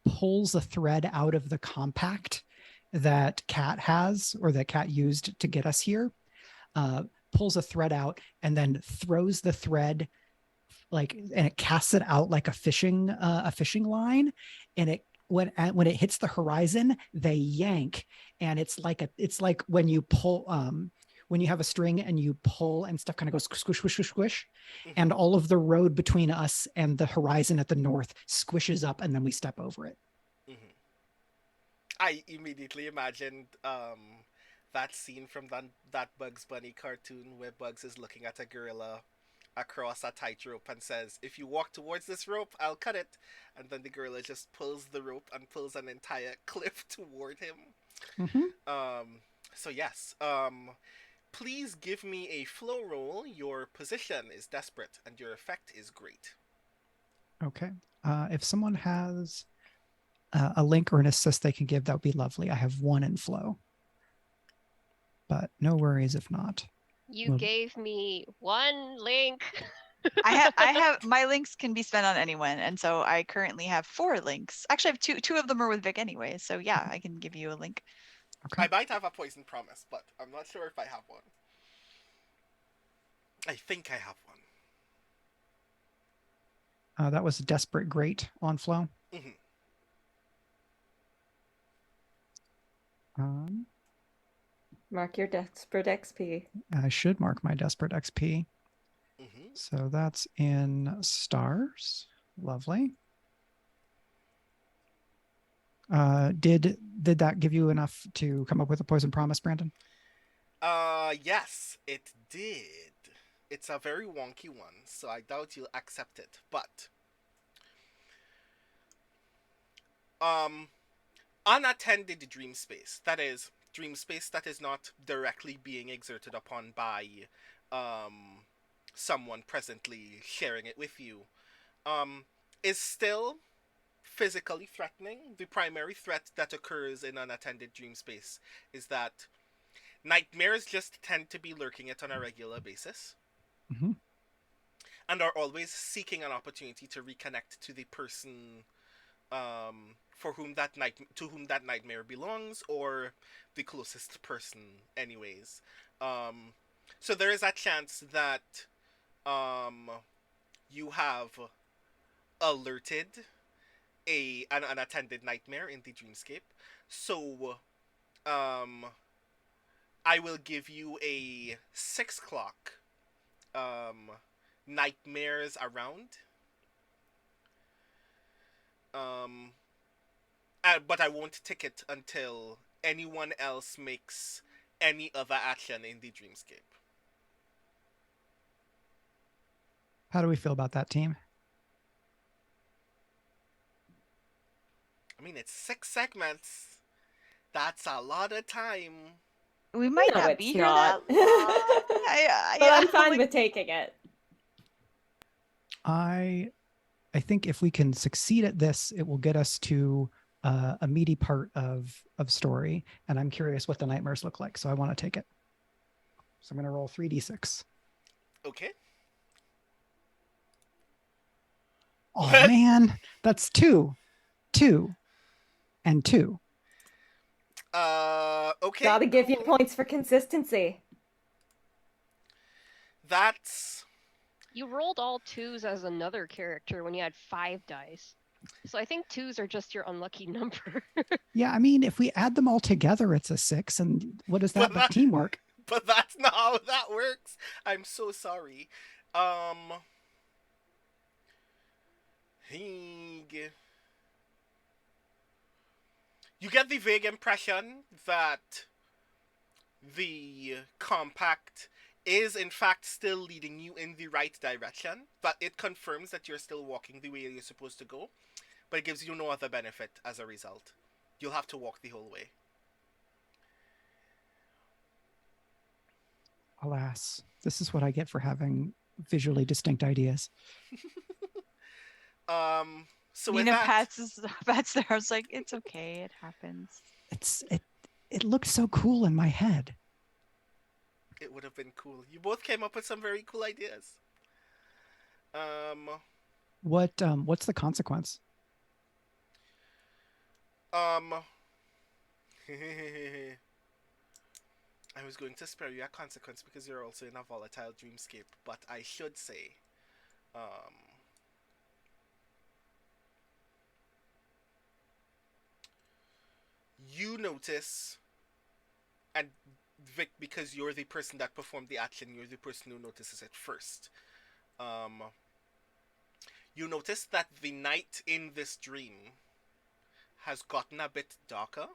pulls a thread out of the compact that Cat has, or that Cat used to get us here. Pulls a thread out and then throws the thread and it casts it out like a fishing line, and it when it hits the horizon, they yank, and it's like when you pull when you have a string and you pull and stuff kind of goes squish, squish, squish, squish, and all of the road between us and the horizon at the north squishes up, and then we step over it. Mm-hmm. I immediately imagined that scene from that Bugs Bunny cartoon where Bugs is looking at a gorilla across a tightrope and says, "If you walk towards this rope, I'll cut it." And then the gorilla just pulls the rope and pulls an entire cliff toward him. Mm-hmm. So yes. Please give me a flow roll. Your position is desperate and your effect is great. Okay. If someone has a link or an assist they can give, that would be lovely. I have 1 in flow, but no worries if not. You gave me 1 link. I have my links can be spent on anyone, and so I currently have 4 links. Actually, I have two of them are with Vic anyway, so yeah, I can give you a link. Okay. I might have a poison promise, but I'm not sure if I have one. I think I have one. That was Desperate Great on flow. Mm-hmm. Mark your Desperate XP. I should mark my Desperate XP. Mm-hmm. So that's in stars. Lovely. Did that give you enough to come up with a poison promise, Brandon? Yes, it did. It's a very wonky one, so I doubt you'll accept it. But unattended dream space, that is, dream space that is not directly being exerted upon by someone presently sharing it with you, is still physically threatening. The primary threat that occurs in unattended dream space is that nightmares just tend to be lurking it on a regular basis. Mm-hmm. And are always seeking an opportunity to reconnect to the person to whom that nightmare belongs, or the closest person anyways. So there is a chance that you have alerted an unattended nightmare in the dreamscape. So I will give you a 6 o'clock nightmares around. But I won't tick it until anyone else makes any other action in the dreamscape. How do we feel about that, team? I mean, it's 6 segments. That's a lot of time. We might No, not it's be here not. that long. But I'm fine with taking it. I think if we can succeed at this, it will get us to a meaty part of story, and I'm curious what the nightmares look like, so I want to take it. So I'm going to roll 3d6. Okay. Oh man, that's 2, 2, and 2. Okay. Gotta give you points for consistency. That's... You rolled all 2s as another character when you had 5 dice. So I think 2s are just your unlucky number. Yeah, I mean, if we add them all together, it's a 6, and what is that but teamwork? But that's not how that works. I'm so sorry. You get the vague impression that the compact is in fact still leading you in the right direction, but it confirms that you're still walking the way you're supposed to go, but it gives you no other benefit as a result. You'll have to walk the whole way. Alas, this is what I get for having visually distinct ideas. So Nina pats there. I was like, it's okay, it happens. It looked so cool in my head. It would have been cool. You both came up with some very cool ideas. What's the consequence? Um, I was going to spare you a consequence because you're also in a volatile dreamscape, but I should say, um, you notice, and Vic, because you're the person that performed the action, you're the person who notices it first. Um, you notice that the night in this dream has gotten a bit darker,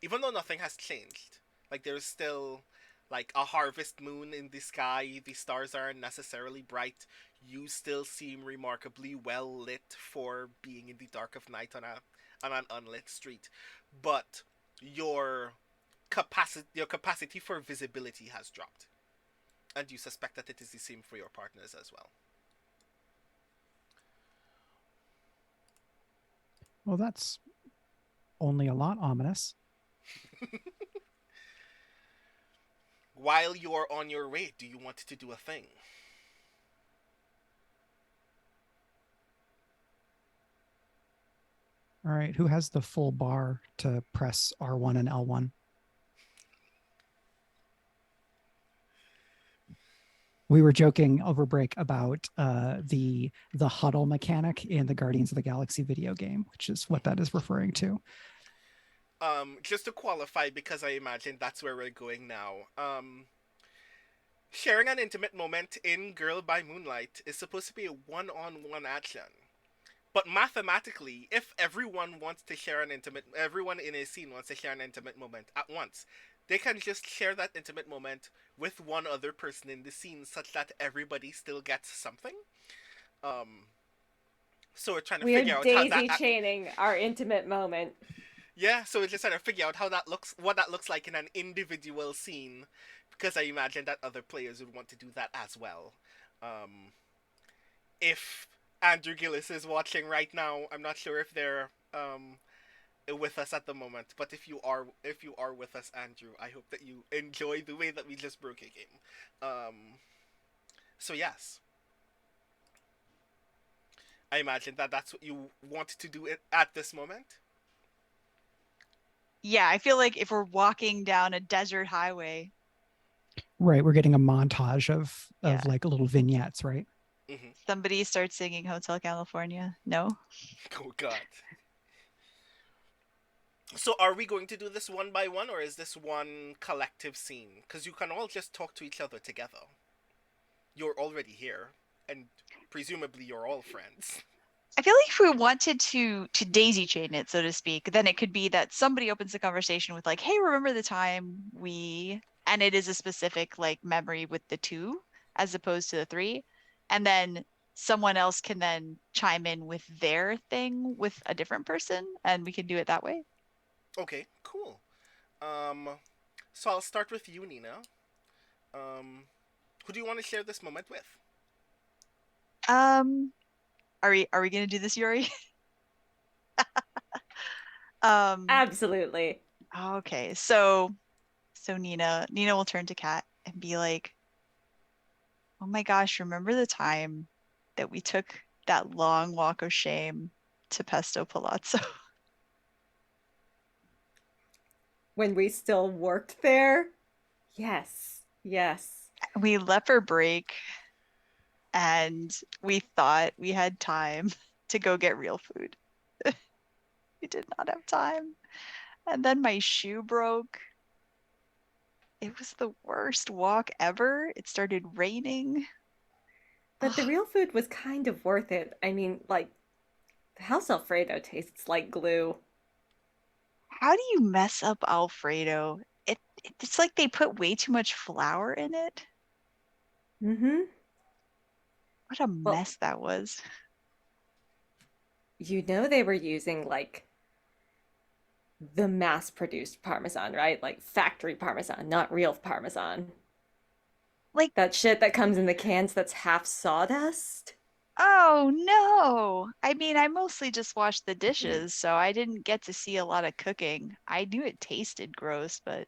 even though nothing has changed. Like there's still like a harvest moon in the sky. The stars aren't necessarily bright. You still seem remarkably well lit for being in the dark of night on an unlit street, but your capacity for visibility has dropped, and you suspect that it is the same for your partners as well. Well, that's only a lot ominous. While you're on your way, do you want to do a thing? All right, who has the full bar to press R1 and L1? We were joking over break about the huddle mechanic in the Guardians of the Galaxy video game, which is what that is referring to. Just to qualify, because I imagine that's where we're going now. Sharing an intimate moment in Girl by Moonlight is supposed to be a one-on-one action. But mathematically, if everyone in a scene wants to share an intimate moment at once, they can just share that intimate moment with one other person in the scene such that everybody still gets something. So we're trying to We are figure out how daisy that... chaining our intimate moment. Yeah, so we're just trying to figure out what that looks like in an individual scene, because I imagine that other players would want to do that as well. If Andrew Gillis is watching right now, I'm not sure if they're with us at the moment, but if you are with us, Andrew, I hope that you enjoy the way that we just broke a game. So yes, I imagine that that's what you want to do at this moment. Yeah, I feel like if we're walking down a desert highway. Right, we're getting a montage of Yeah. like little vignettes, right? Mm-hmm. Somebody starts singing Hotel California. No? Oh God. So are we going to do this one by one, or is this one collective scene? Because you can all just talk to each other together. You're already here, and presumably you're all friends. I feel like if we wanted to daisy chain it, so to speak, then it could be that somebody opens the conversation with like, hey, remember the time and it is a specific like memory with the two as opposed to the three. And then someone else can then chime in with their thing with a different person, and we can do it that way. Okay, cool. So I'll start with you, Nina. Who do you want to share this moment with? Are we gonna do this, Iori? Absolutely. Okay, so Nina will turn to Kat and be like, oh my gosh, remember the time that we took that long walk of shame to Pesto Palazzo? When we still worked there? Yes. Yes. We left for break and we thought we had time to go get real food. We did not have time. And then my shoe broke. It was the worst walk ever. It started raining. But the real food was kind of worth it. I mean, like, the House Alfredo tastes like glue. How do you mess up Alfredo? It's like they put way too much flour in it. Mm-hmm. What a mess that was. You know they were using, like, the mass-produced Parmesan, right? Like, factory Parmesan, not real Parmesan. Like that shit that comes in the cans that's half sawdust? Oh no. I mean, I mostly just washed the dishes, so I didn't get to see a lot of cooking. I knew it tasted gross, but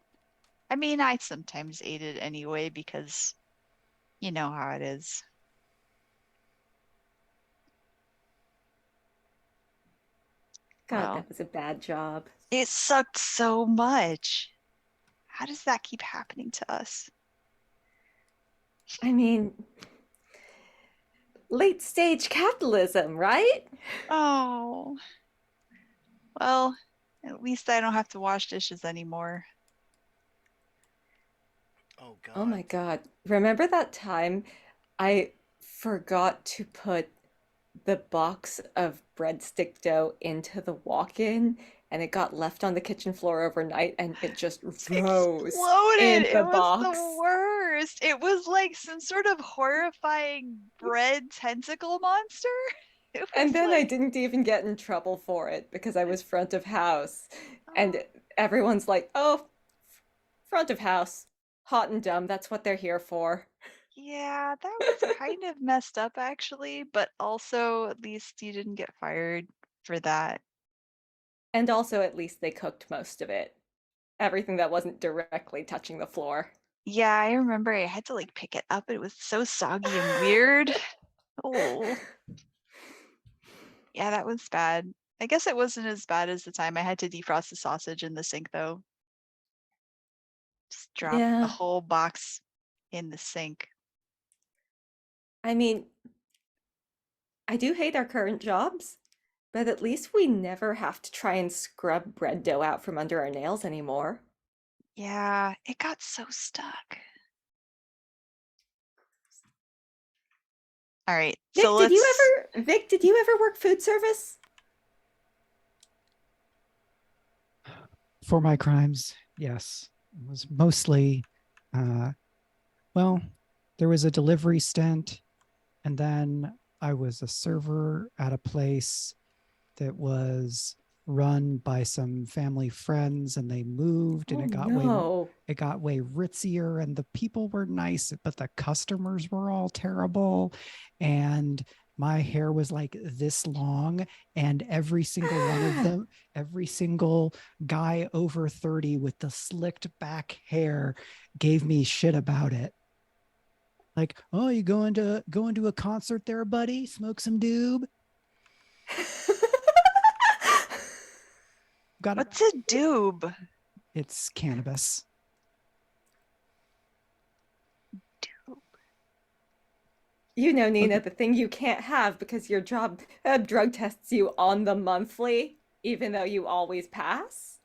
I mean, I sometimes ate it anyway because you know how it is. God, Wow. that was a bad job. It sucked so much. How does that keep happening to us? I mean, late stage capitalism, right? Oh. Well, at least I don't have to wash dishes anymore. Oh God. Oh my God. Remember that time I forgot to put the box of breadstick dough into the walk-in and it got left on the kitchen floor overnight and it just froze in Exploded. It the was box. the worst. It was like some sort of horrifying bread tentacle monster. It was And then I like, didn't even get in trouble for it because I was front of house. And everyone's like, oh, front of house, hot and dumb, that's what they're here for. yeah, that was kind of messed up actually, but also at least you didn't get fired for that. And also, at least they cooked most of it. Everything that wasn't directly touching the floor. Yeah, I remember I had to like pick it up. It was so soggy and weird. Oh, yeah, that was bad. I guess it wasn't as bad as the time I had to defrost the sausage in the sink though. Just drop a Yeah. whole box in the sink. I mean, I do hate our current jobs, but at least we never have to try and scrub bread dough out from under our nails anymore. Yeah, it got so stuck. All right, Vic, so let's. Vic, did you ever work food service? For my crimes, yes. It was mostly, well, there was a delivery stint, and then I was a server at a place that was run by some family friends, and they moved, and Oh it got way ritzier, and the people were nice, but the customers were all terrible, and my hair was like this long, and every single one of them, every single guy over 30 with the slicked back hair gave me shit about it. Like, oh, you going to a concert there, buddy? Smoke some doob? Got it. What's a doob? It's cannabis. You know, Nina, the thing you can't have because your job drug tests you on the monthly, even though you always pass.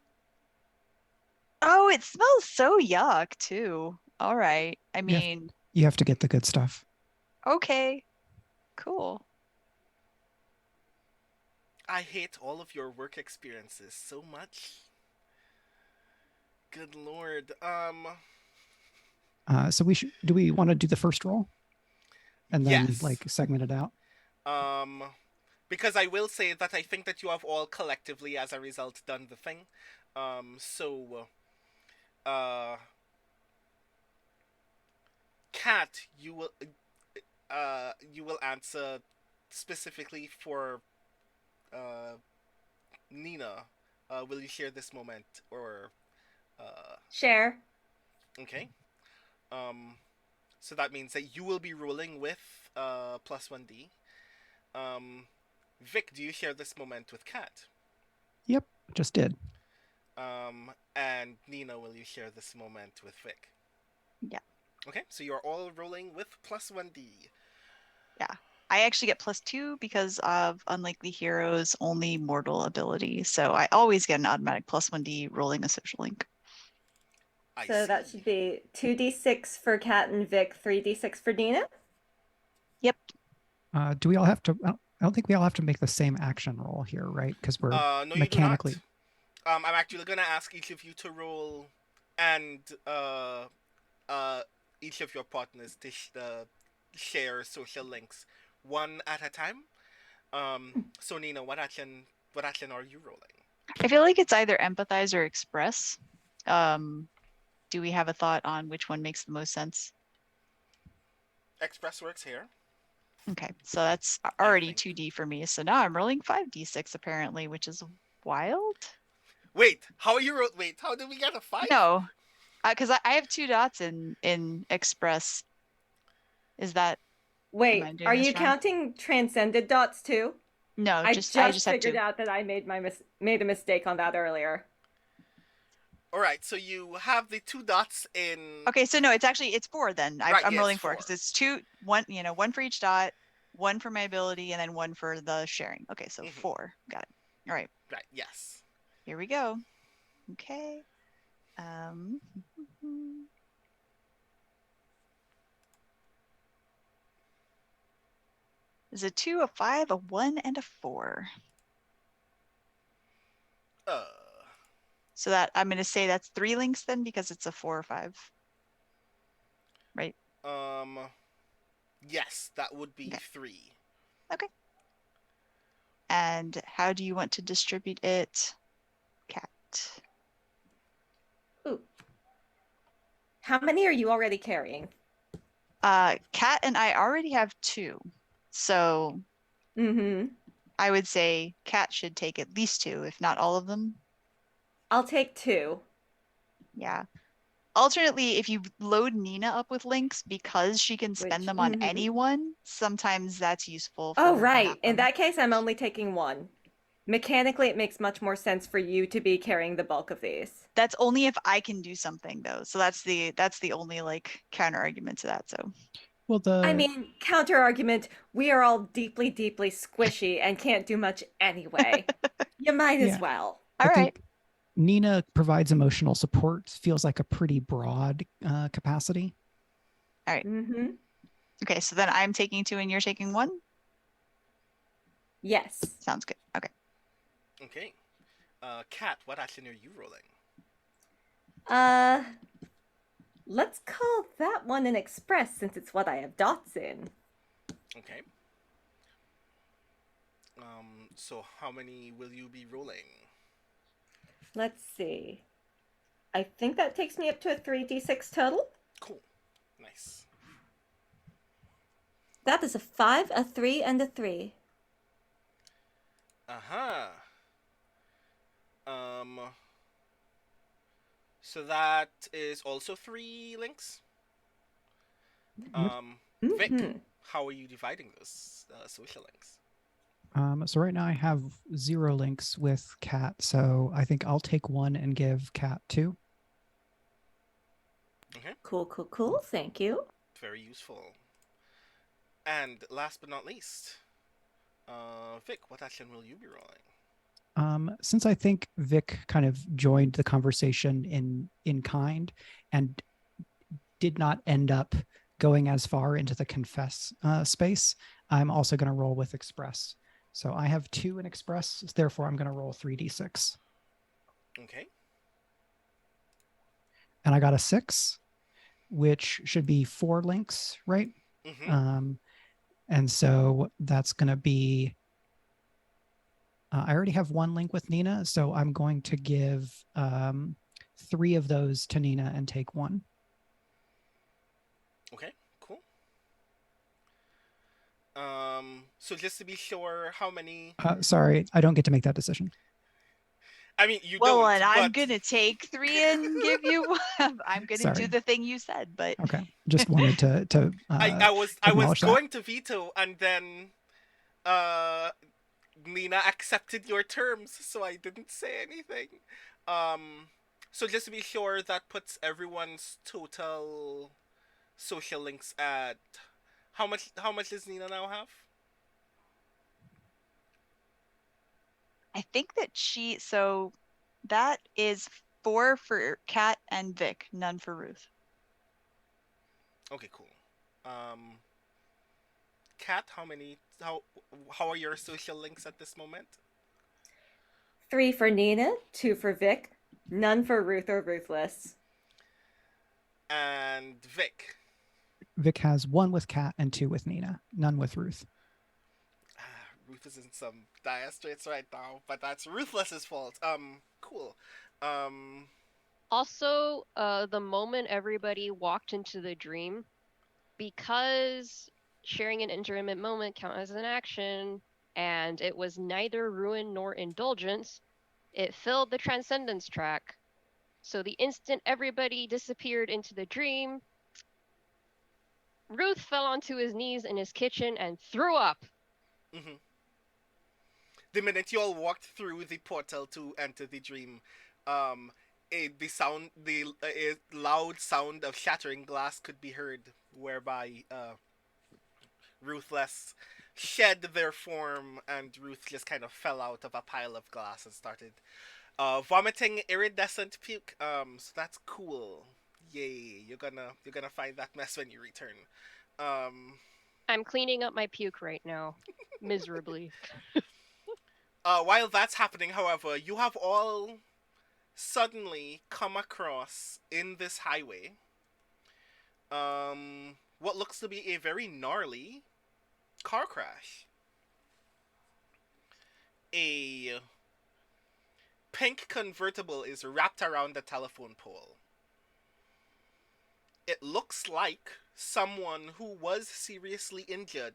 Oh, it smells so yuck too. All right. I Yeah. mean, You have to get the good stuff. okay, cool. I hate all of your work experiences so much. Good lord. So do we want to do the first roll? And then Yes. like segment it out? Because I will say that I think that you have all collectively, as a result, done the thing. Kat, you will answer specifically for Nina. Will you share this moment or Share. okay? So that means that you will be rolling with plus 1d. Vic, do you share this moment with Kat? Yep, just did. And Nina, will you share this moment with Vic? Yeah. Okay, so you're all rolling with plus 1d. Yeah. I actually get +2 because of Unlikely Hero's only mortal ability. So I always get an automatic +1d rolling a social link. So that should be 2d6 for Kat and Vic, 3d6 for Nina? Yep. Do we all have to? I don't think we all have to make the same action roll here, right? Because we're no, mechanically. You do not. I'm actually gonna ask each of you to roll, and each of your partners to share social links one at a time. So Nina, what action are you rolling? I feel like it's either empathize or express. Do we have a thought on which one makes the most sense? Express works here. Okay, so that's already 2d for me. So now I'm rolling 5d6 apparently, which is wild. Wait, how are you? Wait, how did we get a 5? No, because I have 2 dots in express. Is that? Wait, are you counting transcended dots too? No, I just just have figured two. out that I made a mistake on that earlier. All right, so you have the 2 dots in. Okay, so no, it's 4 then. Right, I'm yeah, rolling it's 4 because 4. it's 2, one for each dot, 1 for my ability, and then 1 for the sharing. Okay, so 4. Got it. All right, Right, yes. here we go. Okay. There's a 2, a 5, a 1, and a 4. So that I'm gonna say that's 3 links then because it's a 4 or 5. Right? Yes, that would be Okay. 3. Okay. And how do you want to distribute it? Cat. Ooh. How many are you already carrying? Cat and I already have 2. So I would say Cat should take at least 2, if not all of them. I'll take 2. Yeah. Alternately, if you load Nina up with links because she can spend them on anyone, sometimes that's useful for Oh, her to right. have In them. that case, I'm only taking 1. Mechanically, it makes much more sense for you to be carrying the bulk of these. That's only if I can do something though. So that's the only like counter argument to that. So Well, I mean, counter argument, we are all deeply, deeply squishy and can't do much anyway. You might as well. I think Nina provides emotional support, feels like a pretty broad capacity. All right. Okay, so then I'm taking 2 and you're taking 1? Yes. Sounds good. Okay. Okay. Kat, what action are you rolling? Let's call that one an express since it's what I have dots in. Okay. So how many will you be rolling? Let's see. I think that takes me up to a 3d6 total. Cool. Nice. That is a 5, a 3, and a 3. So that is also 3 links. Vic, how are you dividing those social links? So right now I have 0 links with Cat, so I think I'll take 1 and give Cat 2. Okay. Cool. Thank you. Very useful. And last but not least, Vic, what action will you be rolling? Since I think Vic kind of joined the conversation in kind and did not end up going as far into the confess space, I'm also going to roll with Express. So I have 2 in Express, therefore I'm going to roll 3d6. Okay. And I got a 6, which should be 4 links, right? And so that's going to be, I already have 1 link with Nina, so I'm going to give 3 of those to Nina and take 1. Okay, cool. So just to be sure, how many? Sorry, I don't get to make that decision. I mean, you well, don't. And I'm gonna take 3 and give you 1. I'm gonna do the thing you said, but okay. Just wanted to. I was going to veto, and then Nina accepted your terms, so I didn't say anything. So just to be sure, that puts everyone's total social links at how much? How much does Nina now have? I think that so that is 4 for Kat and Vic, none for Ruth. Okay, cool. Kat, how are your social links at this moment? 3 for Nina, 2 for Vic, none for Ruth or Ruthless. And Vic? Vic has 1 with Kat and 2 with Nina, none with Ruth. Ruth is in some dire straits right now, but that's Ruthless's fault. Cool. Also, the moment everybody walked into the dream, because sharing an intermittent moment counts as an action, and it was neither ruin nor indulgence, it filled the transcendence track. So the instant everybody disappeared into the dream, Ruth fell onto his knees in his kitchen and threw up. the minute you all walked through the portal to enter the dream, a loud sound of shattering glass could be heard, whereby Ruthless shed their form, and Ruth just kind of fell out of a pile of glass and started vomiting iridescent puke. So that's cool. Yay! You're gonna find that mess when you return. I'm cleaning up my puke right now, miserably. While that's happening, however, you have all suddenly come across in this highway what looks to be a very gnarly car crash. A pink convertible is wrapped around the telephone pole. It looks like someone who was seriously injured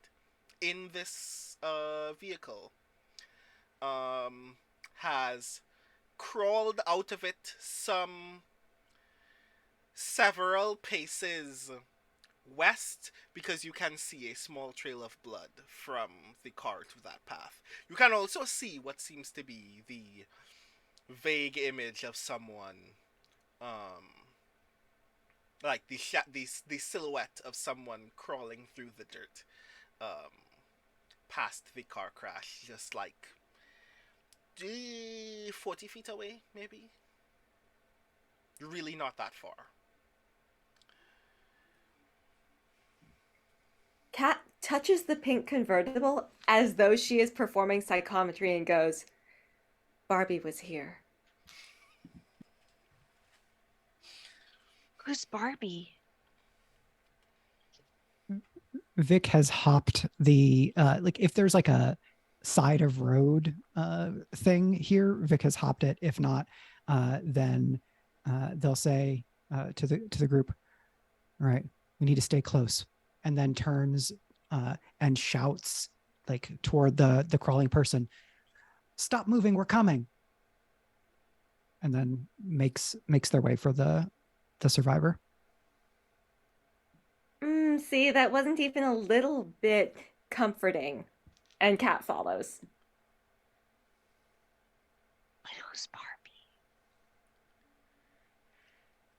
in this vehicle has crawled out of it several paces west, because you can see a small trail of blood from the car to that path. You can also see what seems to be the vague image of someone, like the silhouette of someone crawling through the dirt, past the car crash, just like 40 feet away, maybe. Really not that far. Kat touches the pink convertible as though she is performing psychometry and goes, Barbie was here. Who's Barbie? Vic has hopped the like if there's like a side of road thing here, Vic has hopped it. If not, then they'll say to the group, all right, we need to stay close, and then turns and shouts like toward the crawling person, stop moving, we're coming, and then makes their way for the survivor. See, that wasn't even a little bit comforting. And Kat follows. But who's Barbie?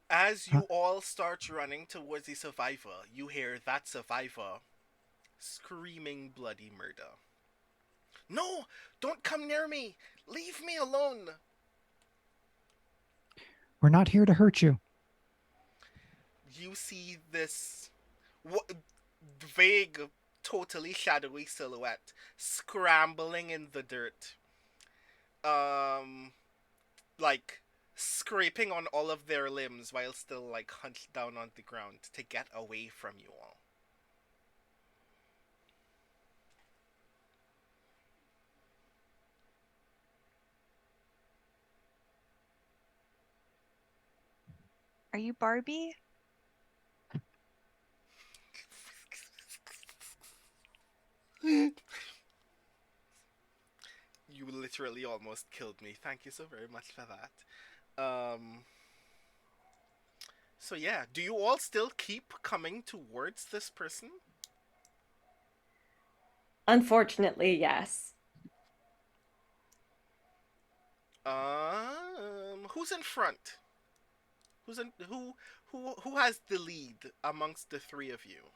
As you all start running towards the survivor, you hear that survivor screaming bloody murder. No! Don't come near me! Leave me alone! We're not here to hurt you. You see this vague, totally shadowy silhouette scrambling in the dirt. Like scraping on all of their limbs while still like hunched down on the ground to get away from you all. Are you Barbie? You literally almost killed me. Thank you so very much for that. So yeah, do you all still keep coming towards this person? Unfortunately, yes. Who's in front? Who has the lead amongst the three of you?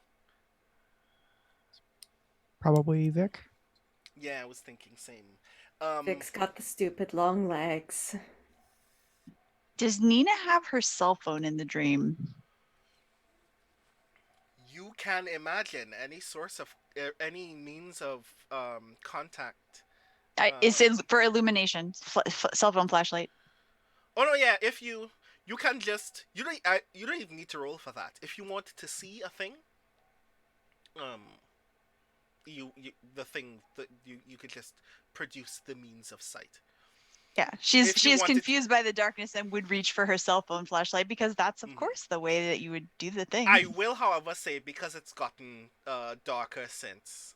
Probably Vic. Yeah, I was thinking same. Vic's got the stupid long legs. Does Nina have her cell phone in the dream? You can imagine any source of any means of contact. Is it for illumination? Cell phone flashlight. Oh no, yeah. If you can just you don't even need to roll for that. If you want to see a thing, you could just produce the means of sight. Yeah, she is confused by the darkness and would reach for her cell phone flashlight because that's of course the way that you would do the thing. I will, however, say because it's gotten darker since.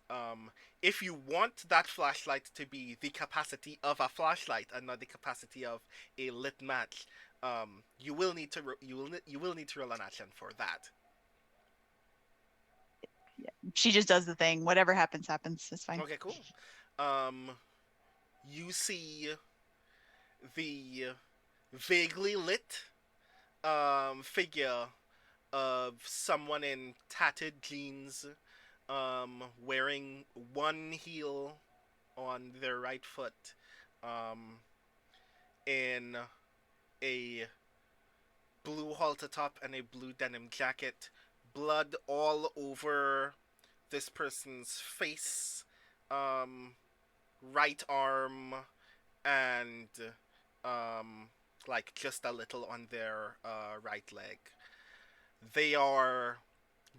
If you want that flashlight to be the capacity of a flashlight and not the capacity of a lit match, you will need to roll an action for that. Yeah, she just does the thing. Whatever happens, happens. It's fine. Okay, cool. you see the vaguely lit figure of someone in tattered jeans, wearing one heel on their right foot, um, in a blue halter top and a blue denim jacket, blood all over this person's face, um, right arm, and like just a little on their right leg. They are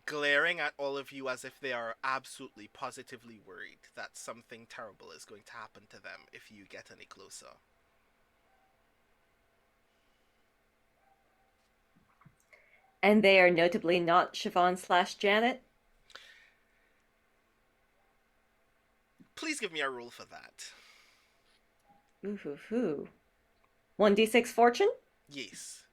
glaring at all of you as if they are absolutely positively worried that something terrible is going to happen to them if you get any closer. And they are notably not Siobhan/Janet. Please give me a roll for that. Ooh hoo hoo. 1d6 fortune? Yes.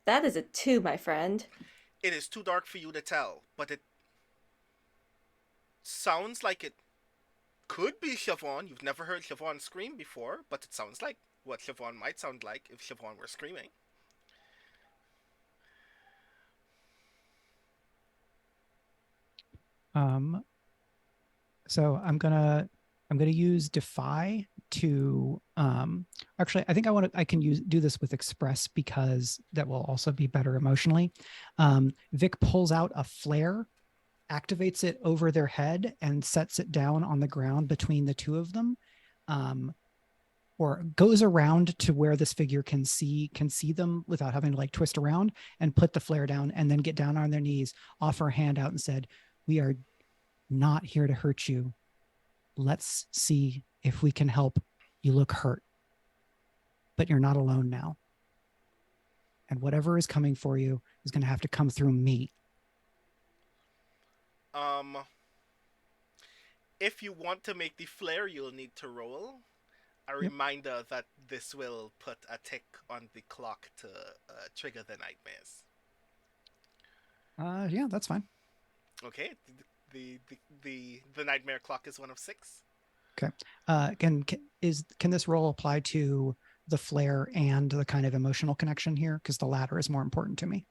That is a 2, my friend. It is too dark for you to tell, but it sounds like it could be Siobhan. You've never heard Siobhan scream before, but it sounds like what Siobhan might sound like if Siobhan were screaming. So I'm gonna use Defy to actually I think I can do this with Express because that will also be better emotionally. Vic pulls out a flare, activates it over their head, and sets it down on the ground between the two of them. Or goes around to where this figure can see them without having to like twist around, and put the flare down, and then get down on their knees, offer a hand out, and said, "We are not here to hurt you. Let's see if we can help. You look hurt, but you're not alone now. And whatever is coming for you is going to have to come through me." If you want to make the flare, you'll need to roll. A reminder that this will put a tick on the clock to trigger the nightmares. Yeah, that's fine. Okay, the nightmare clock is 1 of 6. Okay. Can this roll apply to the flare and the kind of emotional connection here? Because the latter is more important to me.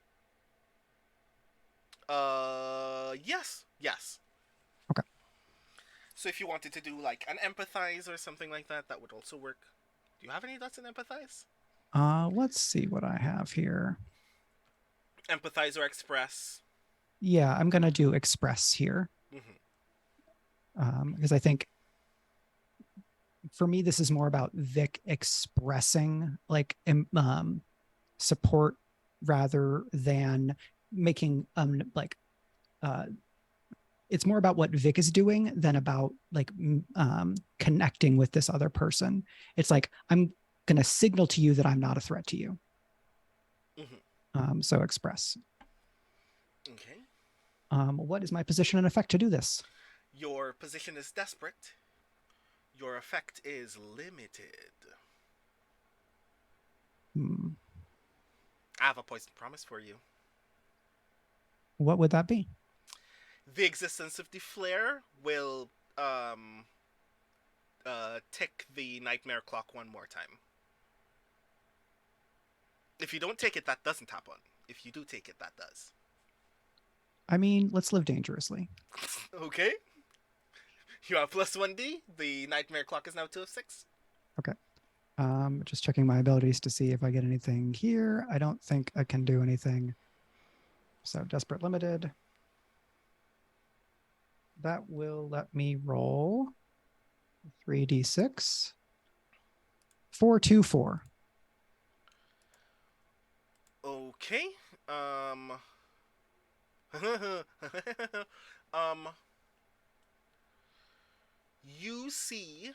Yes. Okay. So if you wanted to do like an empathize or something like that, that would also work. Do you have any dots in empathize? Let's see what I have here. Empathize or express? Yeah, I'm gonna do Express here. Because I think for me this is more about Vic expressing like support rather than making it's more about what Vic is doing than about like connecting with this other person. It's like, I'm going to signal to you that I'm not a threat to you. So Express. Okay. What is my position and effect to do this? Your position is desperate. Your effect is limited. I have a poison promise for you. What would that be? The existence of the flare will tick the nightmare clock one more time. If you don't take it, that doesn't happen. If you do take it, that does. I mean, let's live dangerously. Okay. You have plus 1d. The nightmare clock is now 2 of 6. Okay. Just checking my abilities to see if I get anything here. I don't think I can do anything. So Desperate Limited. That will let me roll 3d6. 4, 2, 4. Okay. You see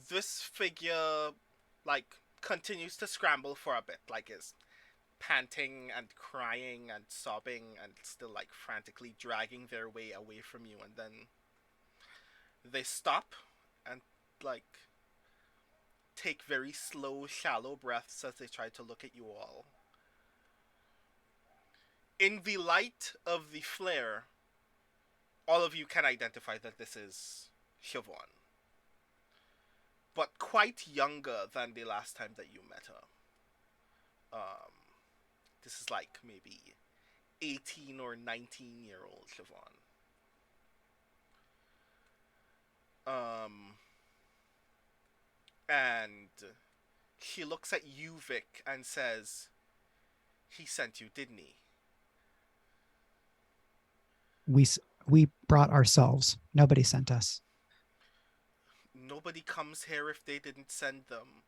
this figure like continues to scramble for a bit, like is panting and crying and sobbing and still like frantically dragging their way away from you, and then they stop and like take very slow, shallow breaths as they try to look at you all. In the light of the flare, all of you can identify that this is Siobhan. But quite younger than the last time that you met her. This is like maybe 18 or 19-year-old Siobhan. And she looks at you, Vic, and says, "He sent you, didn't he?" We brought ourselves. Nobody sent us. Nobody comes here if they didn't send them.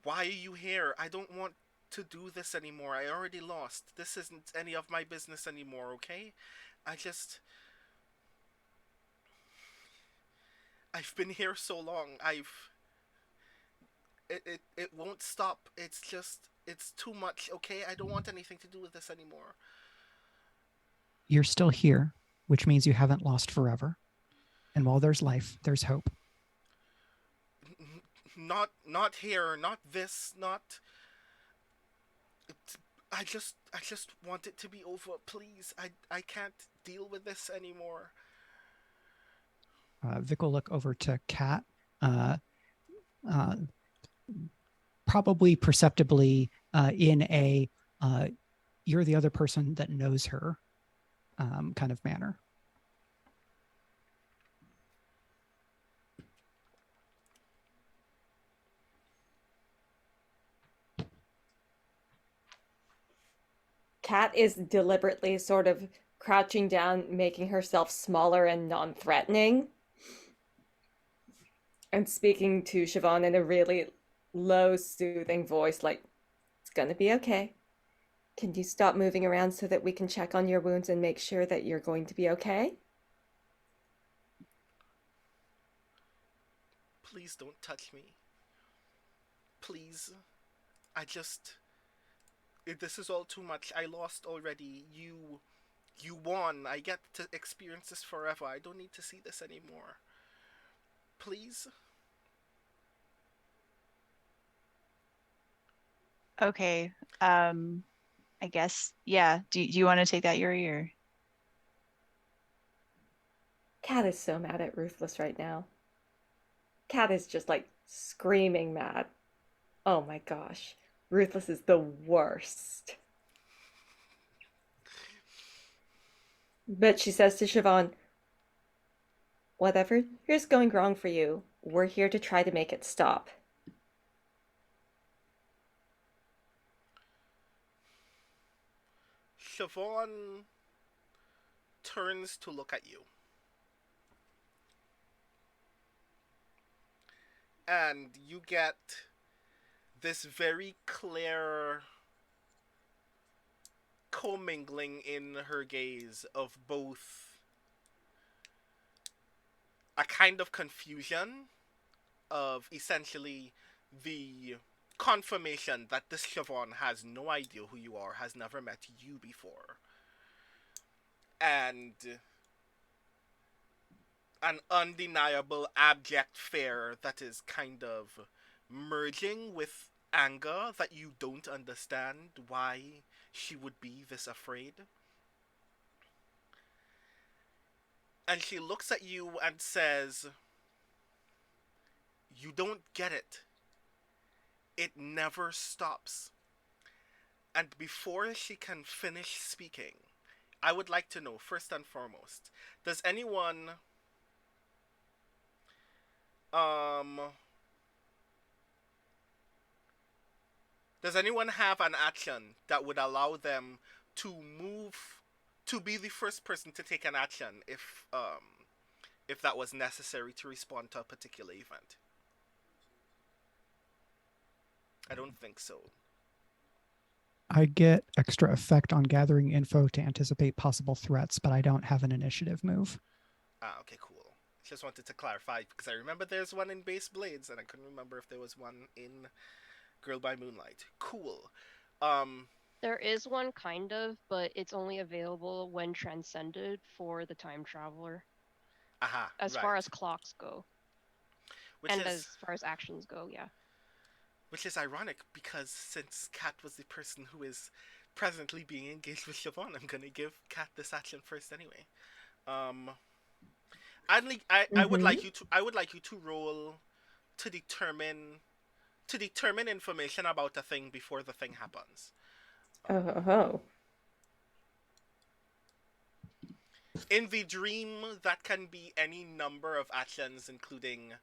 Why are you here? I don't want to do this anymore. I already lost. This isn't any of my business anymore, okay? I've been here so long. It won't stop. It's too much, okay? I don't want anything to do with this anymore. You're still here, which means you haven't lost forever. And while there's life, there's hope. Not here, not this, not... I just want it to be over, please. I can't deal with this anymore. Vic will look over to Kat, probably perceptibly in a you're the other person that knows her kind of manner. Kat is deliberately sort of crouching down, making herself smaller and non-threatening, and speaking to Siobhan in a really low, soothing voice, like, "It's gonna be okay. Can you stop moving around so that we can check on your wounds and make sure that you're going to be okay?" Please don't touch me. Please. This is all too much. I lost already. You won. I get to experience this forever. I don't need to see this anymore. Please? Okay. I guess, yeah. Do you want to take that, Iori, or? Kat is so mad at Ruthless right now. Kat is just like screaming mad. Oh my gosh. Ruthless is the worst. But she says to Siobhan, "Whatever is going wrong for you, we're here to try to make it stop." Siobhan turns to look at you. And you get this very clear commingling in her gaze of both a kind of confusion of essentially the confirmation that this Siobhan has no idea who you are, has never met you before, and an undeniable abject fear that is kind of merging with anger that you don't understand why she would be this afraid. And she looks at you and says, "You don't get it. It never stops." And before she can finish speaking, I would like to know, first and foremost, does anyone have an action that would allow them to move, to be the first person to take an action if that was necessary to respond to a particular event? I don't think so. I get extra effect on gathering info to anticipate possible threats, but I don't have an initiative move. Okay, cool. Just wanted to clarify because I remember there's one in Base Blades and I couldn't remember if there was one in Girl by Moonlight. Cool. There is one kind of, but it's only available when transcended for the time traveler. As far as clocks go. As far as actions go, yeah. Which is ironic because since Kat was the person who is presently being engaged with Siobhan, I'm gonna give Kat this action first anyway. Um, I would like you to roll to determine information about a thing before the thing happens. Oh. In the dream, that can be any number of actions, including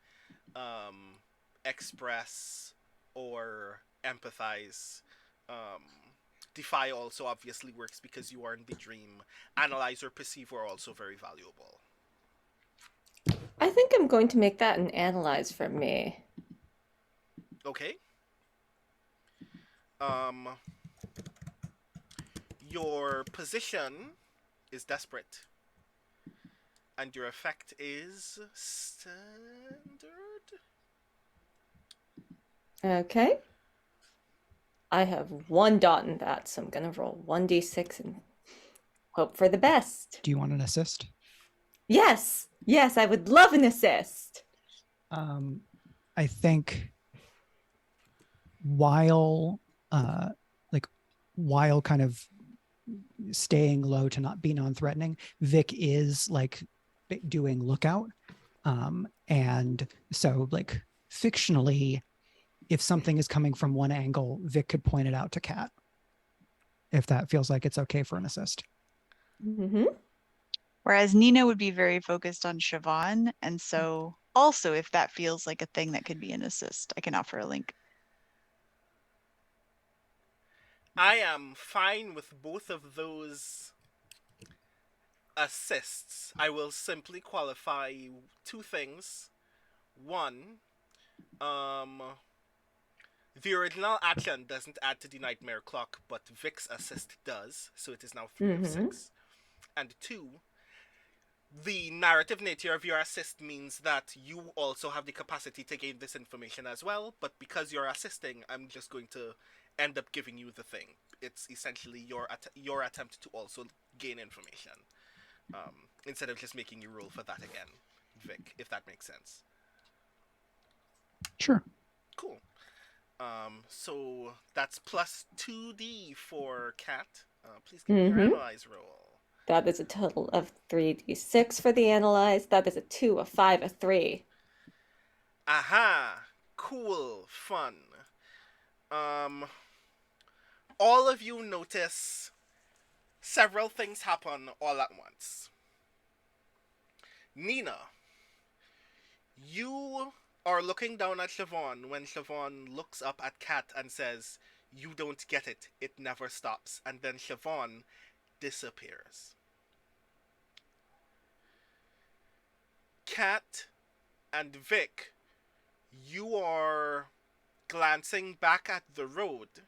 express or empathize. Defy also obviously works because you are in the dream. Analyze or perceive are also very valuable. I think I'm going to make that an analyze from me. Okay. Your position is desperate. And your effect is standard? Okay. I have 1 dot in that, so I'm gonna roll 1d6 and hope for the best. Do you want an assist? Yes! Yes, I would love an assist! I think while kind of staying low to not be non-threatening, Vic is like doing lookout. And so like fictionally, if something is coming from one angle, Vic could point it out to Kat, if that feels like it's okay for an assist. Mm-hmm. Whereas Nina would be very focused on Siobhan, and so also if that feels like a thing that could be an assist, I can offer a link. I am fine with both of those assists. I will simply qualify 2 things. 1, the original action doesn't add to the nightmare clock, but Vic's assist does, so it is now 3 of 6. And 2, the narrative nature of your assist means that you also have the capacity to gain this information as well, but because you're assisting, I'm just going to end up giving you the thing. It's essentially your attempt to also gain information, instead of just making you roll for that again, Vic, if that makes sense. Sure. Cool. So that's plus 2d for Kat. Please give me your analyze roll. That is a total of 3d6 for the analyze. That is a 2, a 5, a 3. Aha! Cool. Fun. All of you notice several things happen all at once. Nina, you are looking down at Siobhan when Siobhan looks up at Kat and says, "You don't get it. It never stops." And then Siobhan disappears. Kat and Vic, you are glancing back at the road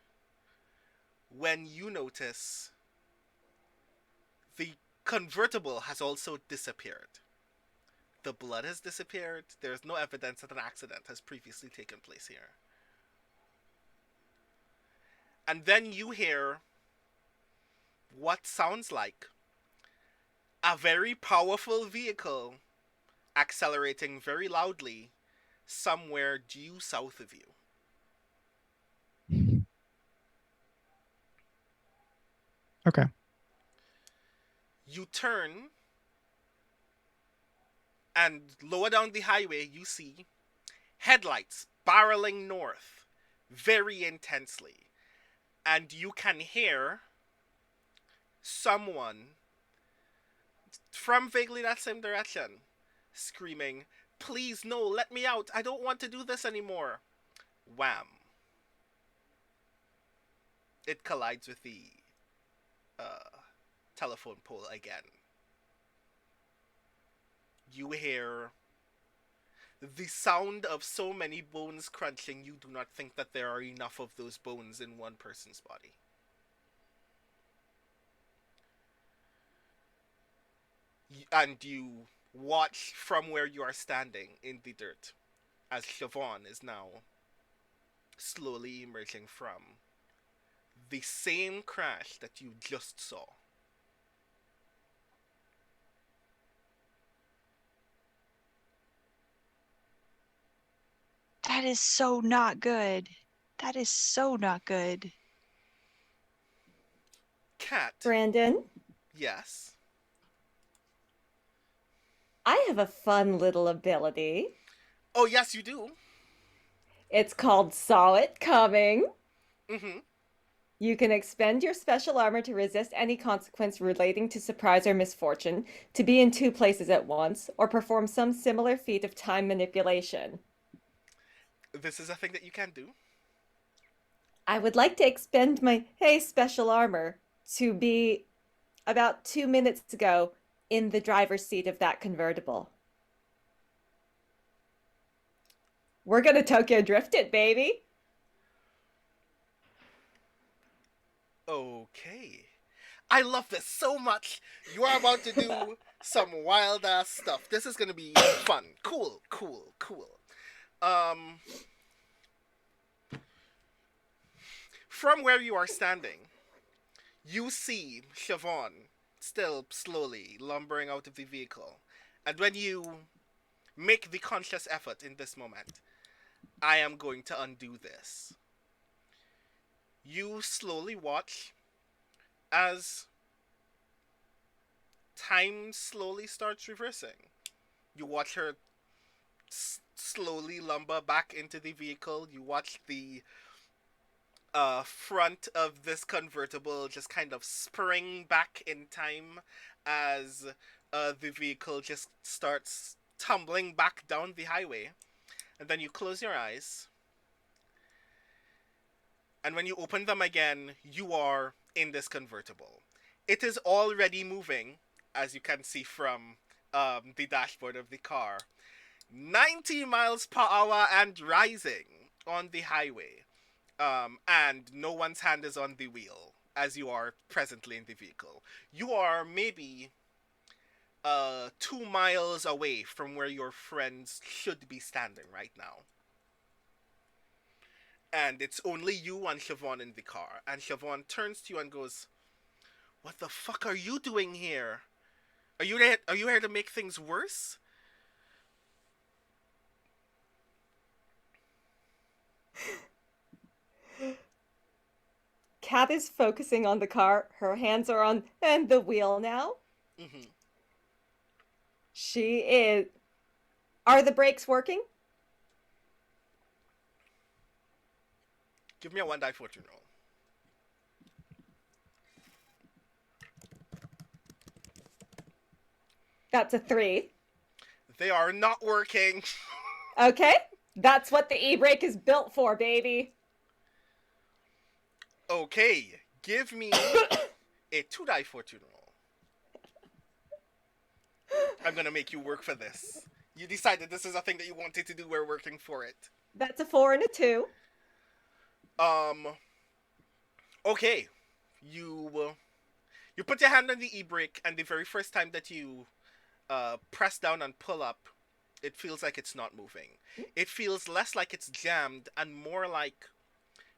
when you notice the convertible has also disappeared. The blood has disappeared. There's no evidence that an accident has previously taken place here. And then you hear what sounds like a very powerful vehicle accelerating very loudly somewhere due south of you. Okay. You turn, and lower down the highway you see headlights barreling north very intensely, and you can hear someone from vaguely that same direction screaming, "Please, no, let me out. I don't want to do this anymore." Wham. It collides with the telephone pole again. You hear the sound of so many bones crunching, you do not think that there are enough of those bones in one person's body. And you watch from where you are standing in the dirt as Siobhan is now slowly emerging from the same crash that you just saw. That is so not good. That is so not good. Cat. Brandon, Yes. I have a fun little ability. Oh, yes, you do. It's called Saw It Coming. Mm-hmm. You can expend your special armor to resist any consequence relating to surprise or misfortune, to be in 2 places at once, or perform some similar feat of time manipulation. This is a thing that you can do. I would like to expend my special armor to be about 2 minutes ago in the driver's seat of that convertible. We're gonna Tokyo Drift it, baby. Okay. I love this so much. You are about to do some wild ass stuff. This is gonna be fun. Cool. From where you are standing, you see Siobhan still slowly lumbering out of the vehicle. And when you make the conscious effort in this moment, I am going to undo this. You slowly watch as time slowly starts reversing. You watch her slowly lumber back into the vehicle. You watch the front of this convertible just kind of spring back in time as the vehicle just starts tumbling back down the highway. And then you close your eyes. And when you open them again, you are in this convertible. It is already moving, as you can see from the dashboard of the car. 90 miles per hour and rising on the highway. And no one's hand is on the wheel, as you are presently in the vehicle. You are maybe 2 miles away from where your friends should be standing right now. And it's only you and Siobhan in the car. And Siobhan turns to you and goes, "What the fuck are you doing here? Are you here to make things worse?" Kat is focusing on the car. Her hands are on the wheel now. Mm-hmm. She is. Are the brakes working? Give me a 1 die fortune roll. That's a 3. They are not working. Okay. That's what the e-brake is built for, baby. Okay, give me a 2 die fortune roll. I'm gonna make you work for this. You decided this is a thing that you wanted to do. We're working for it. That's a 4 and a 2. Okay. You put your hand on the e-brake, and the very first time that you press down and pull up, it feels like it's not moving. It feels less like it's jammed and more like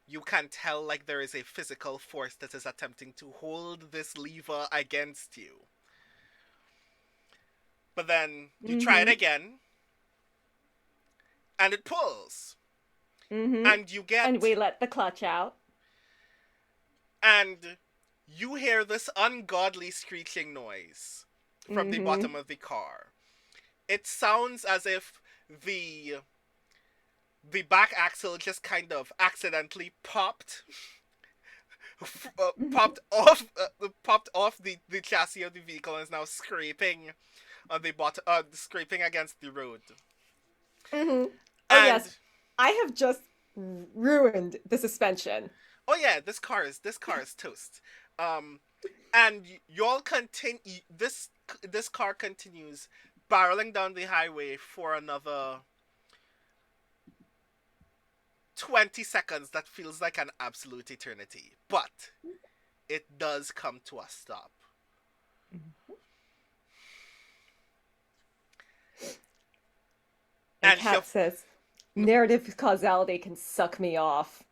you can tell like there is a physical force that is attempting to hold this lever against you. But then you try it again, and it pulls. Mm-hmm. And you get... And we let the clutch out. And you hear this ungodly screeching noise from the bottom of the car. It sounds as if the back axle just kind of accidentally popped popped off the chassis of the vehicle and is now scraping on the bottom, scraping against the road. Mm-hmm. Oh yes, I have just ruined the suspension. Oh yeah, this car is toast. And y'all continue. This car continues barreling down the highway for another 20 seconds. That feels like an absolute eternity, but it does come to a stop. And Kat says, "Narrative causality can suck me off."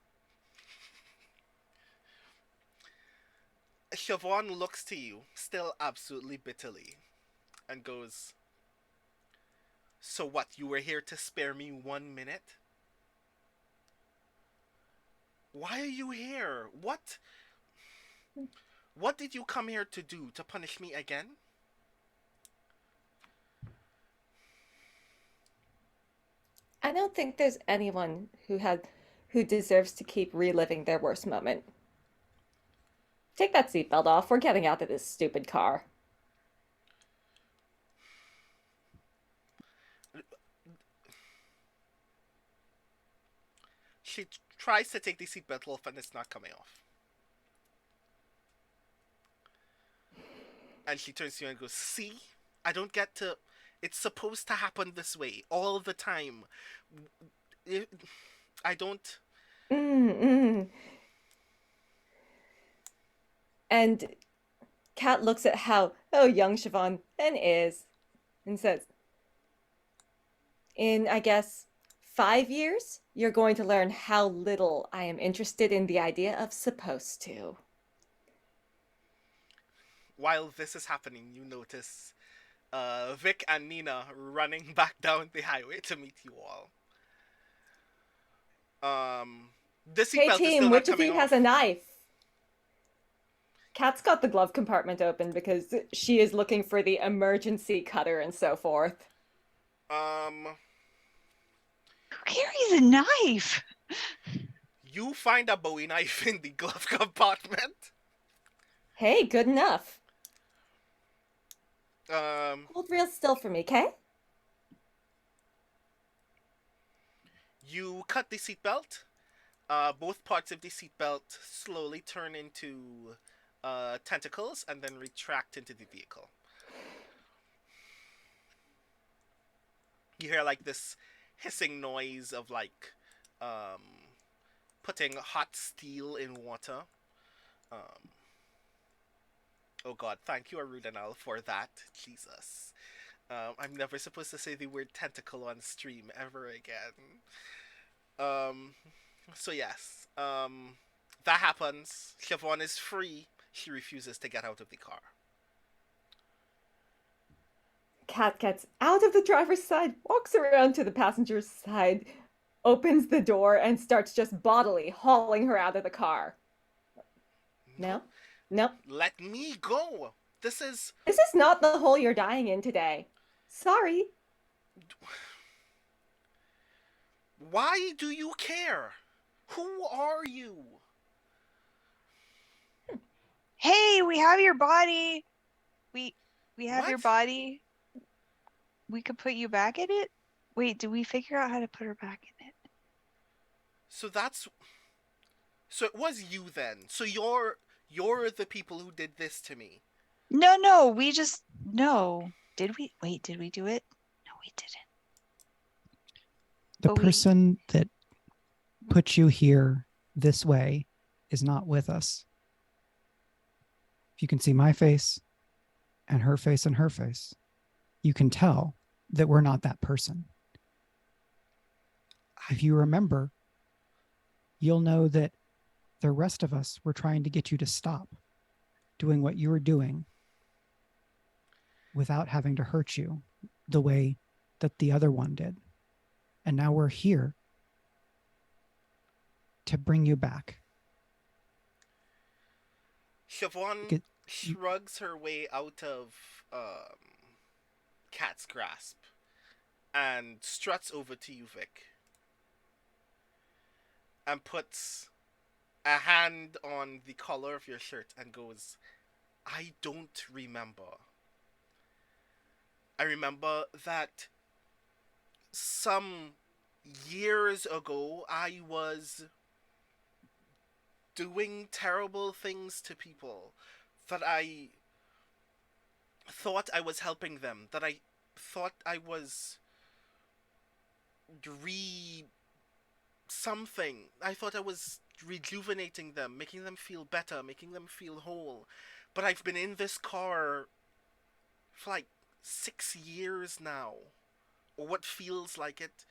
Siobhan looks to you, still absolutely bitterly, and goes, "So what, you were here to spare me 1 minute? Why are you here? What What did you come here to do? To punish me again? I don't think there's anyone who deserves to keep reliving their worst moment. Take that seatbelt off. We're getting out of this stupid car. She tries to take the seatbelt off and it's not coming off. And she turns to you and goes, see? I don't get to... It's supposed to happen this way all the time. I don't... Mm-mm. And Kat looks at how young Siobhan then is and says, in, I guess, 5 years, you're going to learn how little I am interested in the idea of supposed to. While this is happening, you notice Vic and Nina running back down the highway to meet you all. The Hey seatbelt is still team, not which of coming you off. has a knife? Kat's got the glove compartment open because she is looking for the emergency cutter and so forth. Who carries a knife? You find a Bowie knife in the glove compartment. Hey, good enough. Um, Hold real still for me, okay? you cut the seatbelt. Both parts of the seatbelt slowly turn into tentacles and then retract into the vehicle. You hear like this hissing noise of like putting hot steel in water. Oh god, thank you, Arudanel, for that. Jesus. I'm never supposed to say the word tentacle on stream ever again. So yes. That happens. Siobhan is free. She refuses to get out of the car. Kat gets out of the driver's side, walks around to the passenger's side, opens the door, and starts just bodily hauling her out of the car. No? Nope. Let me go. This is not the hole you're dying in today. Sorry. Why do you care? Who are you? Hey, we have your body. We have your What? body. We could put you back in it? Wait, did we figure out how to put her back in it? So it was you then. So you're the people who did this to me. No, no. Did we? Wait, did we do it? No, we didn't. The But we- person that put you here this way is not with us. If you can see my face and her face and her face, you can tell that we're not that person. If you remember, you'll know that the rest of us were trying to get you to stop doing what you were doing without having to hurt you the way that the other one did. And now we're here to bring you back. Siobhan shrugs her way out of Kat's grasp and struts over to you, Vic, and puts a hand on the collar of your shirt and goes, I don't remember. I remember that some years ago I was doing terrible things to people, that I thought I was helping them, that I thought I was something. I thought I was rejuvenating them, making them feel better, making them feel whole. But I've been in this car for like 6 years now, or what feels like it.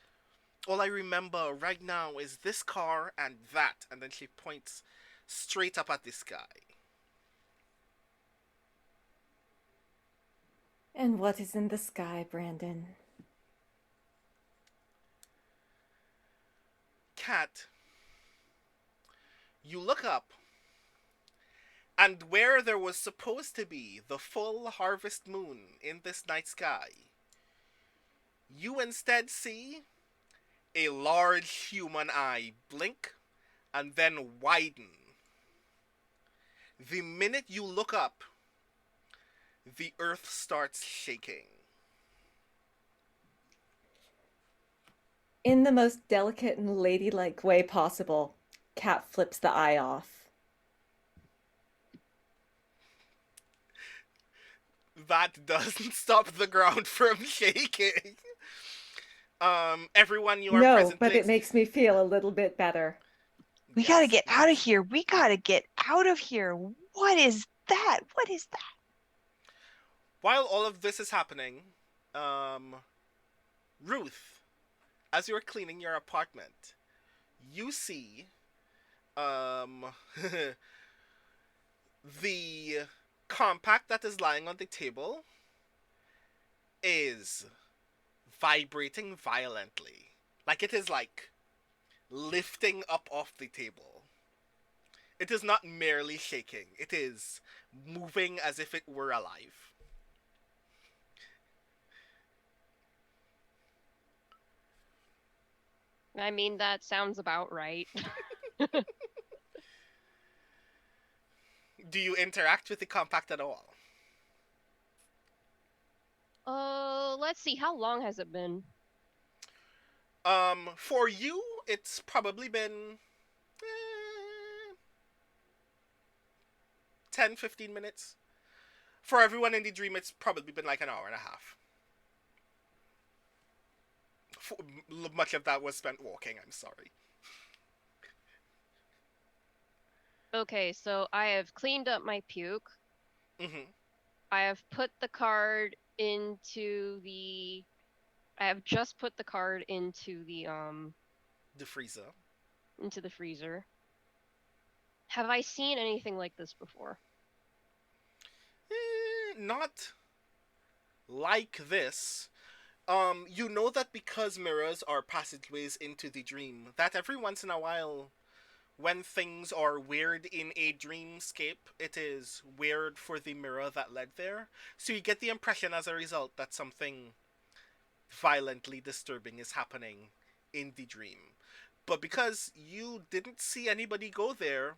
All I remember right now is this car and that, and then she points straight up at the sky. And what is in the sky, Brandon? Kat, you look up, And where there was supposed to be the full harvest moon in this night sky, you instead see a large human eye blink and then widen. The minute you look up, the earth starts shaking. In the most delicate and ladylike way possible, Cat flips the eye off. That doesn't stop the ground from shaking. Everyone, you are No, present. but it makes me feel a little bit better. We gotta get out of here. We gotta get out of here. What is that? What is that? While all of this is happening, Ruth, as you're cleaning your apartment, you see the compact that is lying on the table is vibrating violently. Like it is like lifting up off the table. It is not merely shaking. It is moving as if it were alive. I mean, that sounds about right. Do you interact with the compact at all? Let's see. How long has it been? For you, it's probably been 10, 15 minutes. For everyone in the dream, it's probably been like an hour and a half. Much of that was spent walking, I'm sorry. Okay, so I have cleaned up my puke. Mm-hmm. I have put the card into the... I have just put the card into the freezer. Into the freezer. Have I seen anything like this before? Not like this. You know that because mirrors are passageways into the dream, that every once in a while, when things are weird in a dreamscape, it is weird for the mirror that led there. So you get the impression as a result that something violently disturbing is happening in the dream. But because you didn't see anybody go there,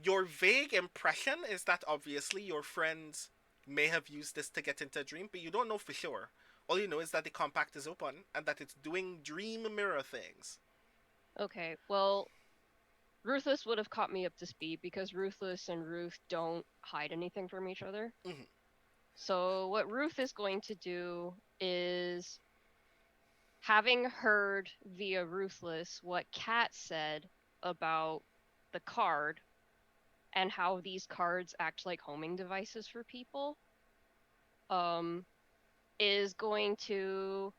your vague impression is that obviously your friends may have used this to get into a dream, but you don't know for sure. All you know is that the compact is open and that it's doing dream mirror things. Okay, well, Ruthless would have caught me up to speed because Ruthless and Ruth don't hide anything from each other. Mm-hmm. So what Ruth is going to do is, having heard via Ruthless what Kat said about the card and how these cards act like homing devices for people, is going to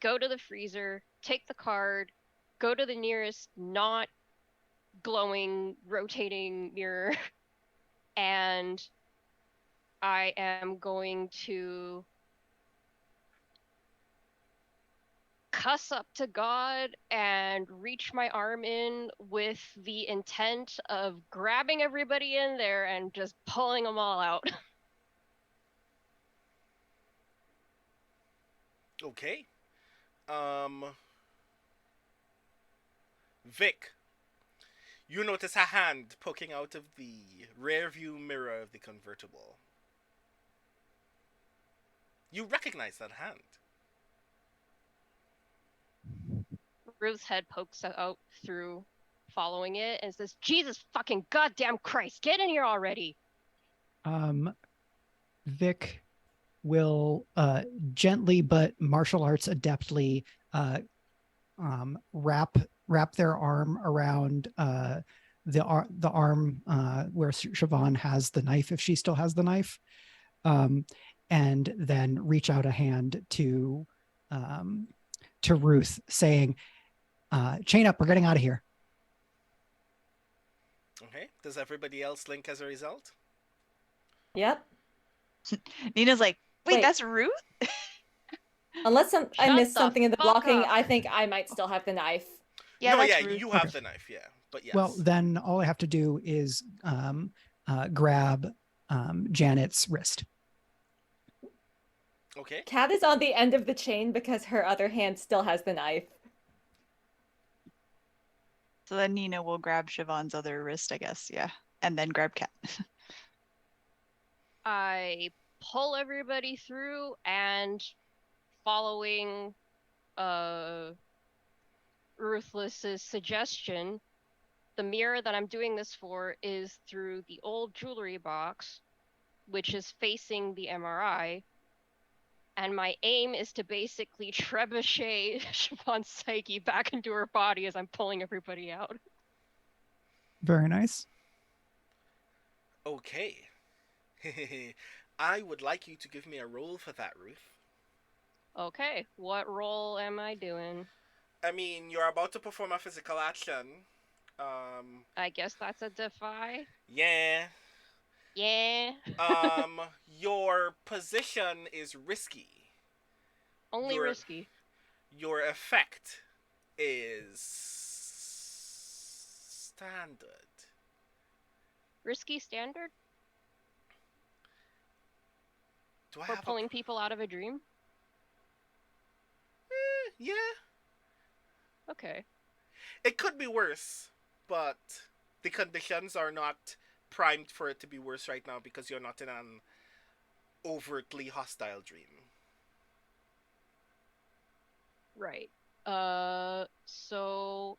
go to the freezer, take the card, go to the nearest not glowing, rotating mirror, and I am going to cuss up to God and reach my arm in with the intent of grabbing everybody in there and just pulling them all out. Okay. Vic, you notice a hand poking out of the rear view mirror of the convertible. You recognize that hand. Ruth's head pokes out through, following it, and says, Jesus fucking goddamn Christ, get in here already! Vic will gently but martial arts adeptly wrap their arm around the arm where Siobhan has the knife, if she still has the knife, and then reach out a hand to Ruth, saying, chain up, we're getting out of here. Okay. Does everybody else link as a result? Yep. Nina's like, wait, Wait. that's Ruth? Unless I missed the something in the fuck blocking, up. I think I might still have the knife. Yeah, no, that's yeah, Ruth. you have the knife, yeah. But yes. Well, then all I have to do is grab Janet's wrist. Okay. Kat is on the end of the chain because her other hand still has the knife. So then Nina will grab Siobhan's other wrist, I guess, yeah. And then grab Kat. I pull everybody through, and following Ruthless's suggestion, the mirror that I'm doing this for is through the old jewelry box, which is facing the MRI. And my aim is to basically trebuchet Siobhan's psyche back into her body as I'm pulling everybody out. Very nice. Okay. I would like you to give me a roll for that, Ruth. Okay, what roll am I doing? I mean, you're about to perform a physical action. I guess that's a defy. Yeah. Yeah. Your position is risky. Only risky. Your effect is standard. Risky standard? Do I For have pulling people out of a dream? Yeah. Okay. It could be worse, but the conditions are not primed for it to be worse right now because you're not in an overtly hostile dream. Right. So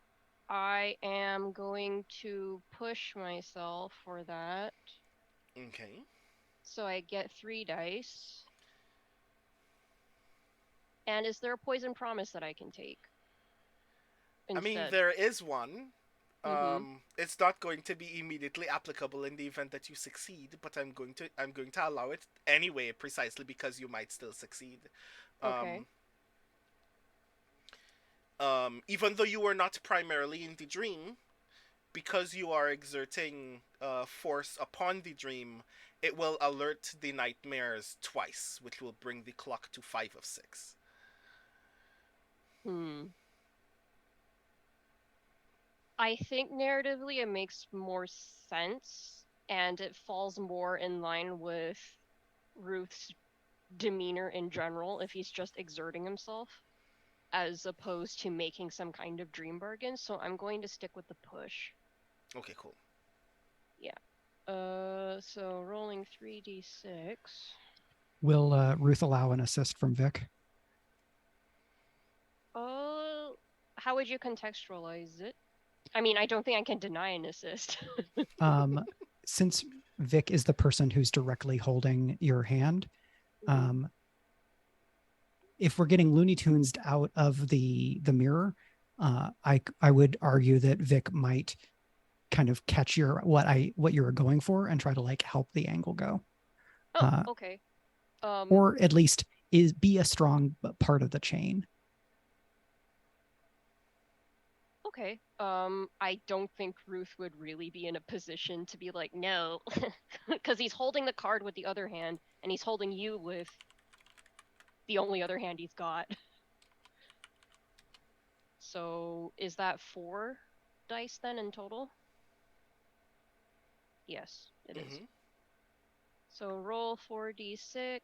I am going to push myself for that. Okay. So I get 3 dice. And is there a poison promise that I can take? I mean, Instead? there is one. Mhm. It's not going to be immediately applicable in the event that you succeed, but I'm going to allow it anyway, precisely because you might still succeed. Okay. Even though you were not primarily in the dream, because you are exerting force upon the dream, it will alert the nightmares twice, which will bring the clock to 5 of 6. I think narratively it makes more sense, and it falls more in line with Ruth's demeanor in general if he's just exerting himself, as opposed to making some kind of dream bargain. So I'm going to stick with the push. Okay, cool. Yeah. So rolling 3d6. Will Ruth allow an assist from Vic? How would you contextualize it? I mean, I don't think I can deny an assist. Since Vic is the person who's directly holding your hand, if we're getting Looney Tunes out of the mirror, I would argue that Vic might kind of catch what you were going for and try to like help the angle go. Oh, okay. Or at least be a strong part of the chain. Okay. I don't think Ruth would really be in a position to be like, no, because he's holding the card with the other hand, and he's holding you with the only other hand he's got. So is that 4 dice then in total? Yes, it is. So roll 4d6.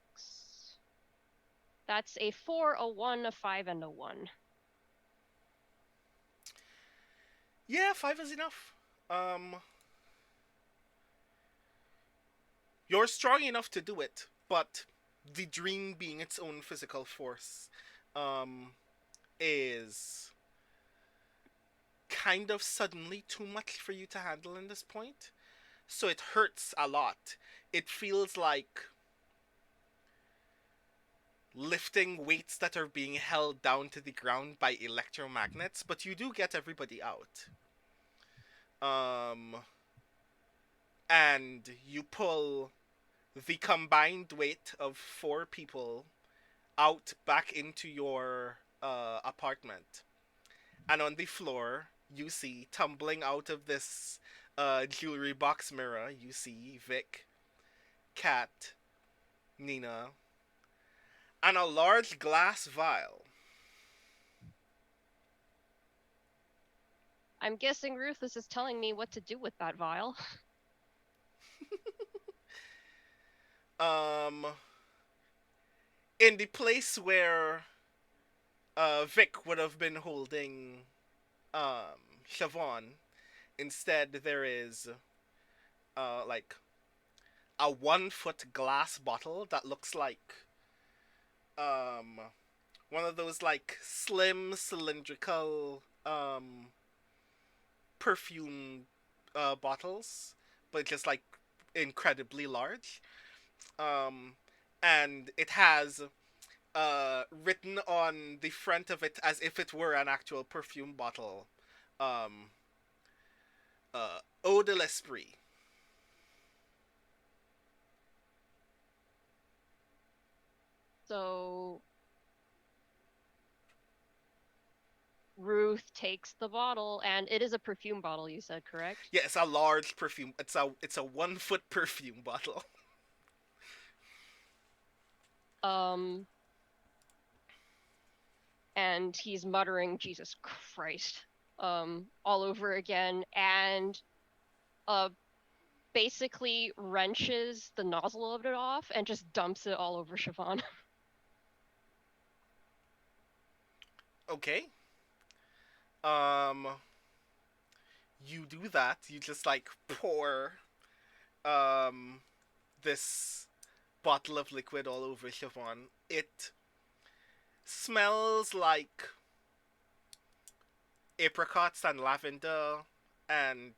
That's a 4, a 1, a 5, and a 1. Yeah, 5 is enough. You're strong enough to do it, but the dream being its own physical force is kind of suddenly too much for you to handle in this point. So it hurts a lot. It feels like lifting weights that are being held down to the ground by electromagnets, but you do get everybody out. And you pull the combined weight of 4 people out back into your apartment. And on the floor, you see, tumbling out of this jewelry box mirror, you see Vic, Kat, Nina, and a large glass vial. I'm guessing Rufus is telling me what to do with that vial. In the place where Vic would have been holding Siobhan, instead there is like a 1-foot glass bottle that looks like one of those like slim cylindrical perfume bottles, but just like incredibly large. And it has written on the front of it as if it were an actual perfume bottle, Eau de l'Esprit. So Ruth takes the bottle, and it is a perfume bottle, you said, correct? Yeah, it's a large perfume. It's a 1-foot perfume bottle. And he's muttering Jesus Christ all over again, and basically wrenches the nozzle of it off and just dumps it all over Siobhan. Okay. You do that. You just like pour this bottle of liquid all over Siobhan. It smells like apricots and lavender and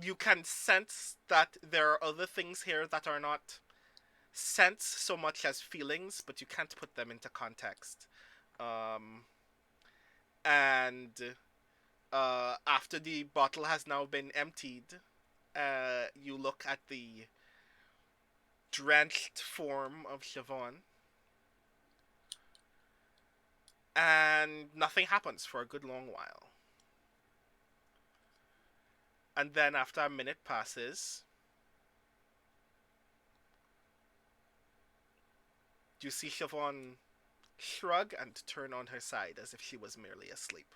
you can sense that there are other things here that are not scents so much as feelings, but you can't put them into context. And after the bottle has now been emptied, you look at the drenched form of Siobhan, and nothing happens for a good long while. And then after a minute passes, you see Siobhan shrug and turn on her side as if she was merely asleep.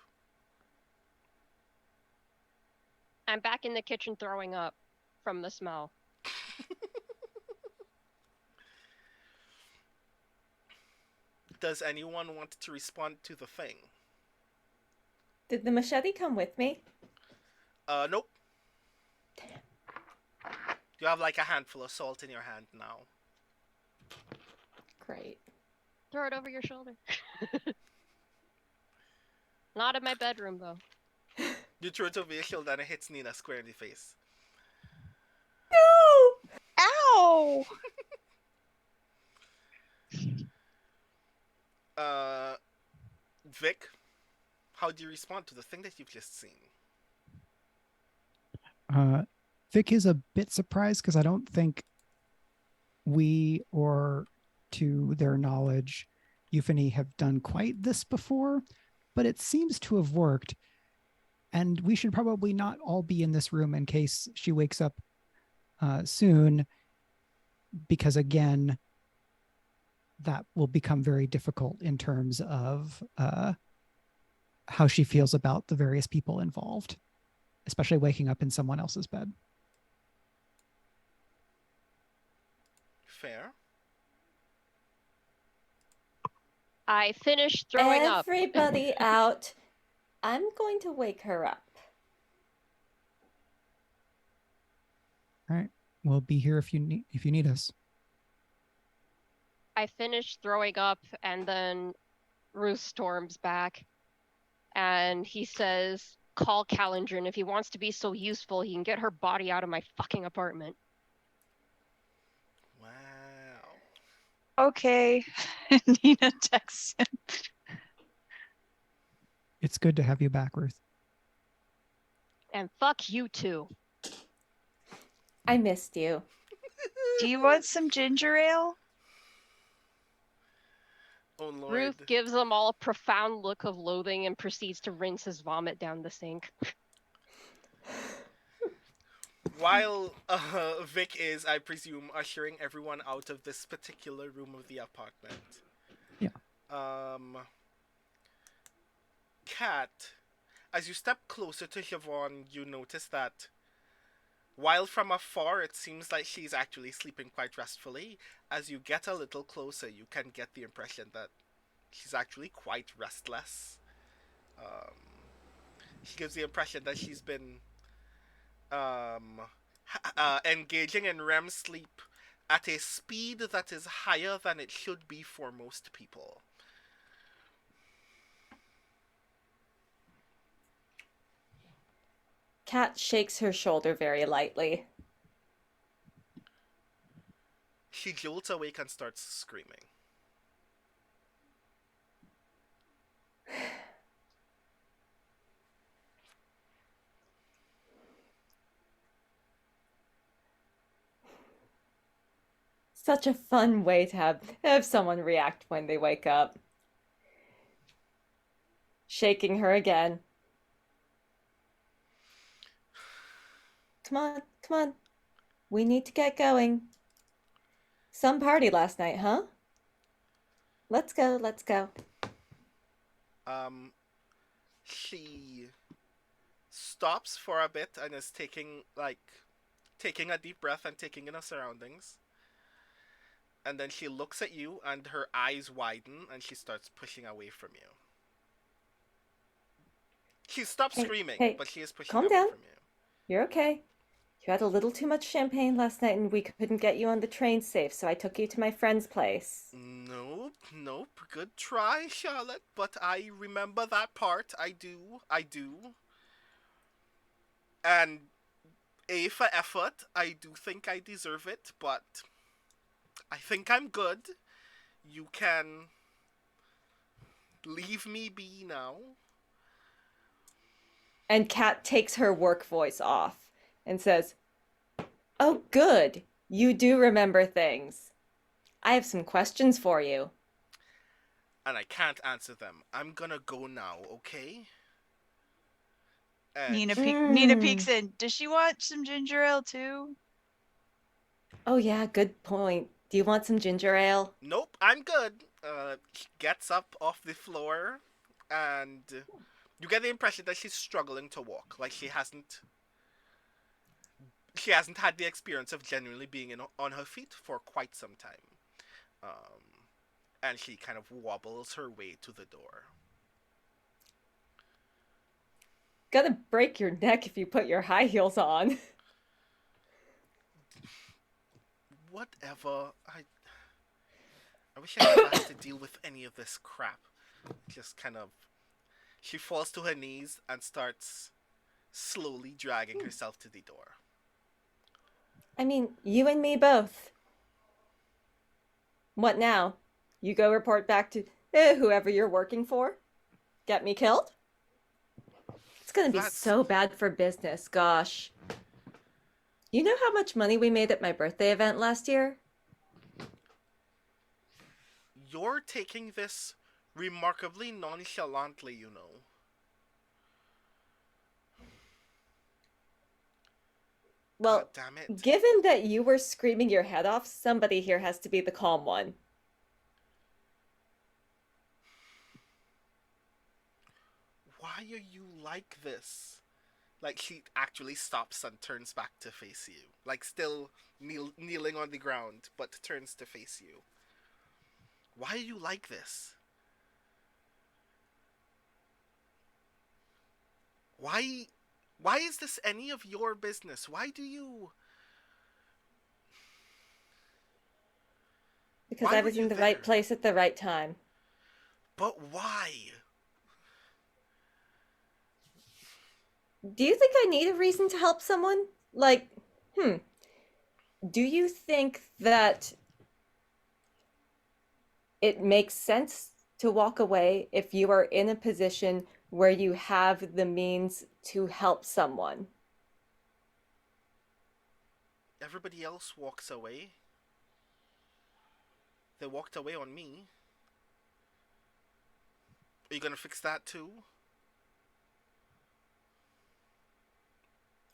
I'm back in the kitchen throwing up from the smell. Does anyone want to respond to the thing? Did the machete come with me? Nope. You have like a handful of salt in your hand now. Great. Throw it over your shoulder. Not in my bedroom, though. You throw it over your shoulder and it hits Nina square in the face. No! Ow! Vic, how do you respond to the thing that you've just seen? Vic is a bit surprised because I don't think we, or to their knowledge, Euphony have done quite this before, but it seems to have worked. And we should probably not all be in this room in case she wakes up soon, because again, that will become very difficult in terms of how she feels about the various people involved, especially waking up in someone else's bed. Fair. I finished throwing up. Everybody out. I'm going to wake her up. All right, we'll be here if you need us. I finished throwing up, and then Ruth storms back, and he says, call Calendrin. If he wants to be so useful, he can get her body out of my fucking apartment. Wow. Okay. Nina texts him. It's good to have you back, Ruth. And fuck you too. I missed you. Do you want some ginger ale? Oh Lord. Ruth gives them all a profound look of loathing and proceeds to rinse his vomit down the sink. While Vic is, I presume, ushering everyone out of this particular room of the apartment. Yeah. Cat, as you step closer to Siobhan, you notice that while from afar it seems like she's actually sleeping quite restfully, as you get a little closer, you can get the impression that she's actually quite restless. Um, she gives the impression that she's been engaging in REM sleep at a speed that is higher than it should be for most people. Cat shakes her shoulder very lightly. She jolts awake and starts screaming. Such a fun way to have someone react when they wake up. Shaking her again. Come on, come on. We need to get going. Some party last night, huh? Let's go, let's go. She stops for a bit and is taking a deep breath and taking in her surroundings. And then she looks at you and her eyes widen and she starts pushing away from you. She stopped screaming, but she is pushing away from you. You're okay. You had a little too much champagne last night and we couldn't get you on the train safe, so I took you to my friend's place. Nope. Good try, Charlotte, but I remember that part. I do. And A for effort, I do think I deserve it, but I think I'm good. You can leave me be now. And Kat takes her work voice off and says, "Oh, good. You do remember things. I have some questions for you." And I can't answer them. I'm gonna go now, okay? And Nina peeks in. Does she want some ginger ale too? Oh yeah, good point. Do you want some ginger ale? Nope, I'm good. She gets up off the floor, and you get the impression that she's struggling to walk. Like she hasn't had the experience of genuinely being on her feet for quite some time. And she kind of wobbles her way to the door. Gonna break your neck if you put your high heels on. Whatever. I wish I didn't have to deal with any of this crap. Just kind of... She falls to her knees and starts slowly dragging herself to the door. I mean, you and me both. What now? You go report back to whoever you're working for? Get me killed? It's gonna be so bad for business, gosh. You know how much money we made at my birthday event last year? You're taking this remarkably nonchalantly, you know. Well, God damn it. Given that you were screaming your head off, somebody here has to be the calm one. Why are you like this? Like, she actually stops and turns back to face you. Like, still kneeling on the ground, but turns to face you. Why are you like this? Why is this any of your business? Why do you... Because I was in the right place at the right time. But why? Do you think I need a reason to help someone? Like, do you think that it makes sense to walk away if you are in a position where you have the means to help someone? Everybody else walks away. They walked away on me. Are you gonna fix that too?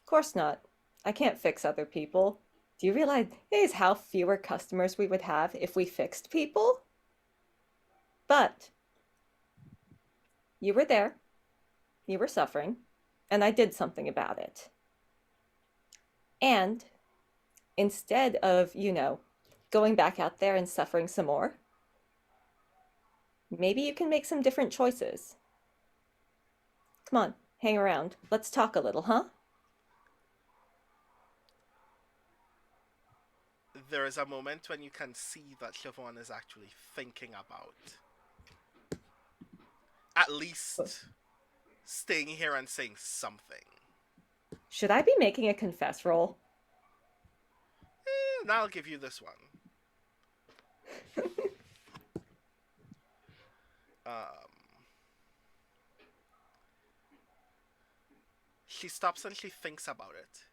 Of course not. I can't fix other people. Do you realize how fewer customers we would have if we fixed people? But you were there. you were suffering, and I did something about it. And instead of, going back out there and suffering some more, maybe you can make some different choices. Come on, hang around. Let's talk a little, huh? There is a moment when you can see that Siobhan is actually thinking about at least staying here and saying something. Should I be making a confess roll? And I'll give you this one. She stops and she thinks about it.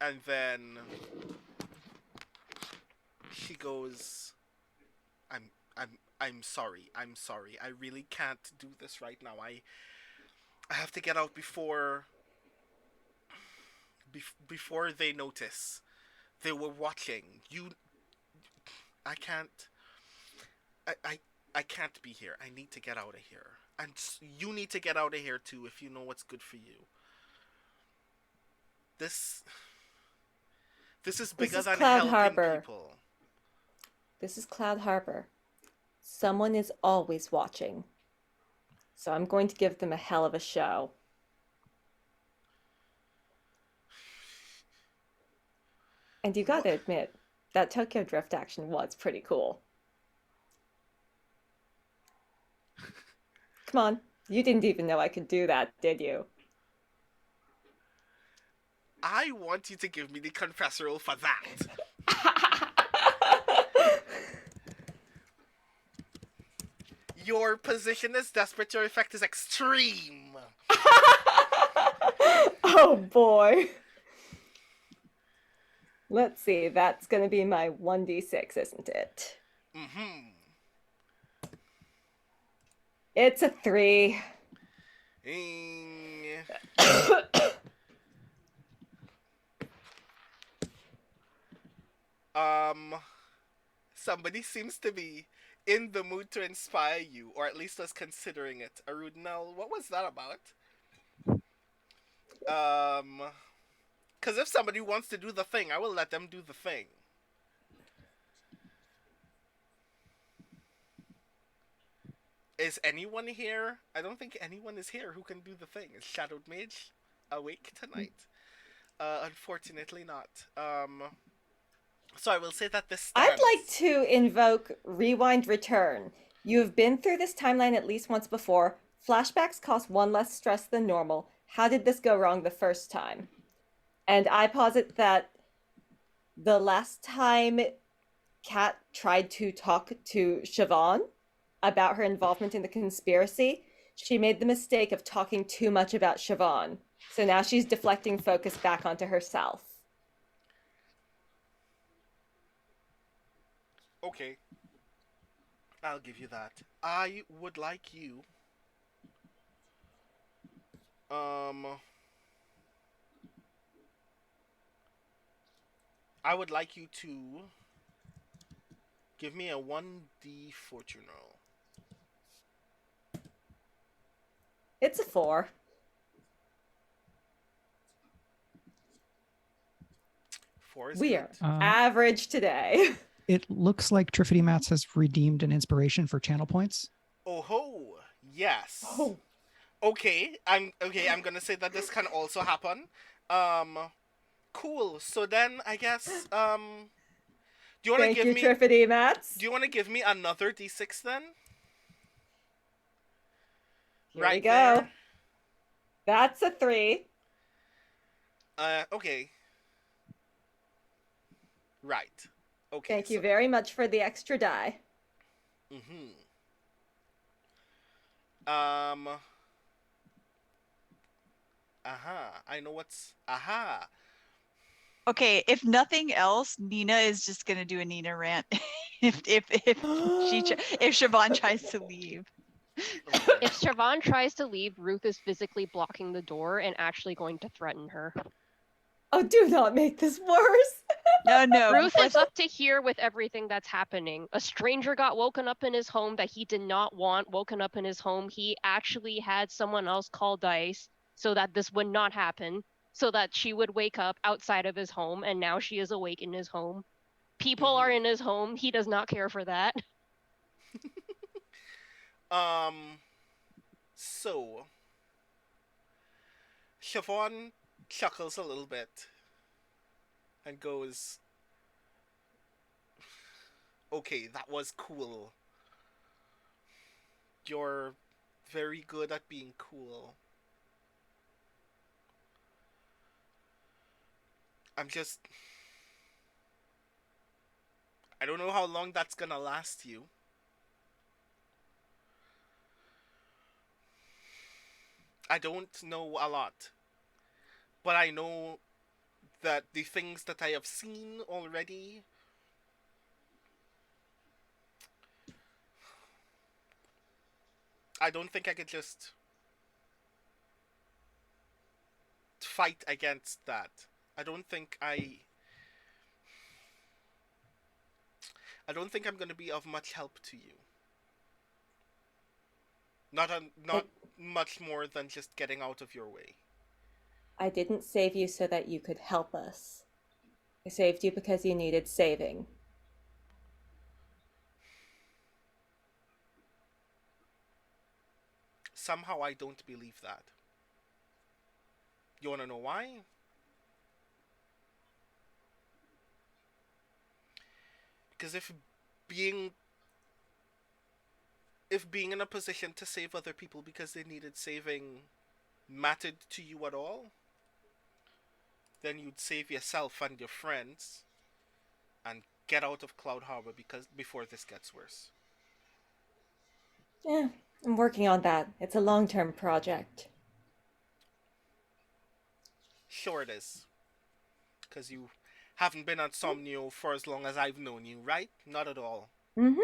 And then she goes, I'm sorry. I really can't do this right now. I have to get out before they notice. They were watching. I can't be here. I need to get out of here. And you need to get out of here too if you know what's good for you. This is bigger than Cloud helping Harbor. people. This is Cloud Harbor. Someone is always watching. So I'm going to give them a hell of a show. And you gotta admit, that Tokyo Drift action was pretty cool. Come on, you didn't even know I could do that, did you? I want you to give me the confess roll for that. Your position is desperate, your effect is extreme. Oh boy. Let's see, that's gonna be my 1d6, isn't it? Mm-hmm. It's a 3. Somebody seems to be in the mood to inspire you, or at least was considering it. Arudnell, what was that about? Because if somebody wants to do the thing, I will let them do the thing. Is anyone here? I don't think anyone is here who can do the thing. Is Shadowed Mage awake tonight? Unfortunately not. So I will say that this stands. I'd like to invoke Rewind Return. You have been through this timeline at least once before. Flashbacks cost 1 less stress than normal. How did this go wrong the first time? And I posit that the last time Kat tried to talk to Siobhan about her involvement in the conspiracy, she made the mistake of talking too much about Siobhan. So now she's deflecting focus back onto herself. Okay. I'll give you that. I would like you... I would like you to give me a 1d fortune roll. It's a 4. 4 is We good. are average today. It looks like Triffity Mats has redeemed an inspiration for channel points. Oh ho! Yes. Oh. Okay, I'm gonna say that this can also happen. Cool. So then I guess do you wanna Thank give you, me Triffity Mats. Do you wanna give me another D6 then? Here right we go. there. That's a 3. Okay. Right. Okay. Thank you very much for the extra die. Mm-hmm. I know what's... Aha! Okay, if nothing else, Nina is just gonna do a Nina rant. if Siobhan tries to leave. If Siobhan tries to leave, Ruth is physically blocking the door and actually going to threaten her. Oh, do not make this worse. No. Ruth before is up to here with everything that's happening. A stranger got woken up in his home that he did not want woken up in his home. He actually had someone else call dice so that this would not happen, so that she would wake up outside of his home, and now she is awake in his home. People are in his home. He does not care for that. So Siobhan chuckles a little bit and goes, "Okay, that was cool. You're very good at being cool. I don't know how long that's gonna last you. I don't know a lot, but I know that the things that I have seen already, I don't think I could just fight against that. I don't think I'm going to be of much help to you. Not much more than just getting out of your way. I didn't save you so that you could help us. I saved you because you needed saving. Somehow I don't believe that. You want to know why? Because if being in a position to save other people because they needed saving mattered to you at all, then you'd save yourself and your friends and get out of Cloud Harbor before this gets worse. Yeah, I'm working on that. It's a long-term project. Sure it is. Because you haven't been on Somnio for as long as I've known you, right? Not at all. Mm-hmm.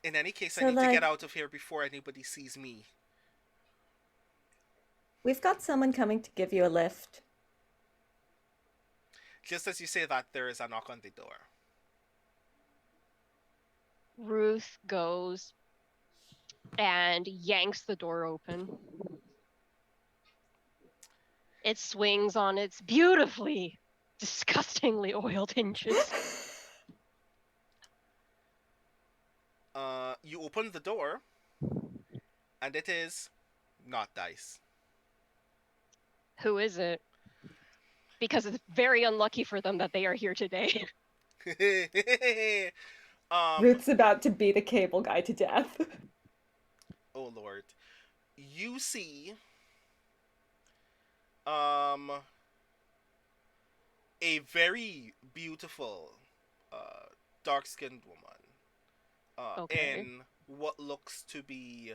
In any case, So, I need to get out of here before anybody sees me. We've got someone coming to give you a lift. Just as you say that, there is a knock on the door. Ruth goes and yanks the door open. It swings on its beautifully, disgustingly oiled hinges. You open the door, and it is not Dice. Who is it? Because it's very unlucky for them that they are here today. Ruth's about to beat a cable guy to death. Oh Lord. You see a very beautiful dark-skinned woman in what looks to be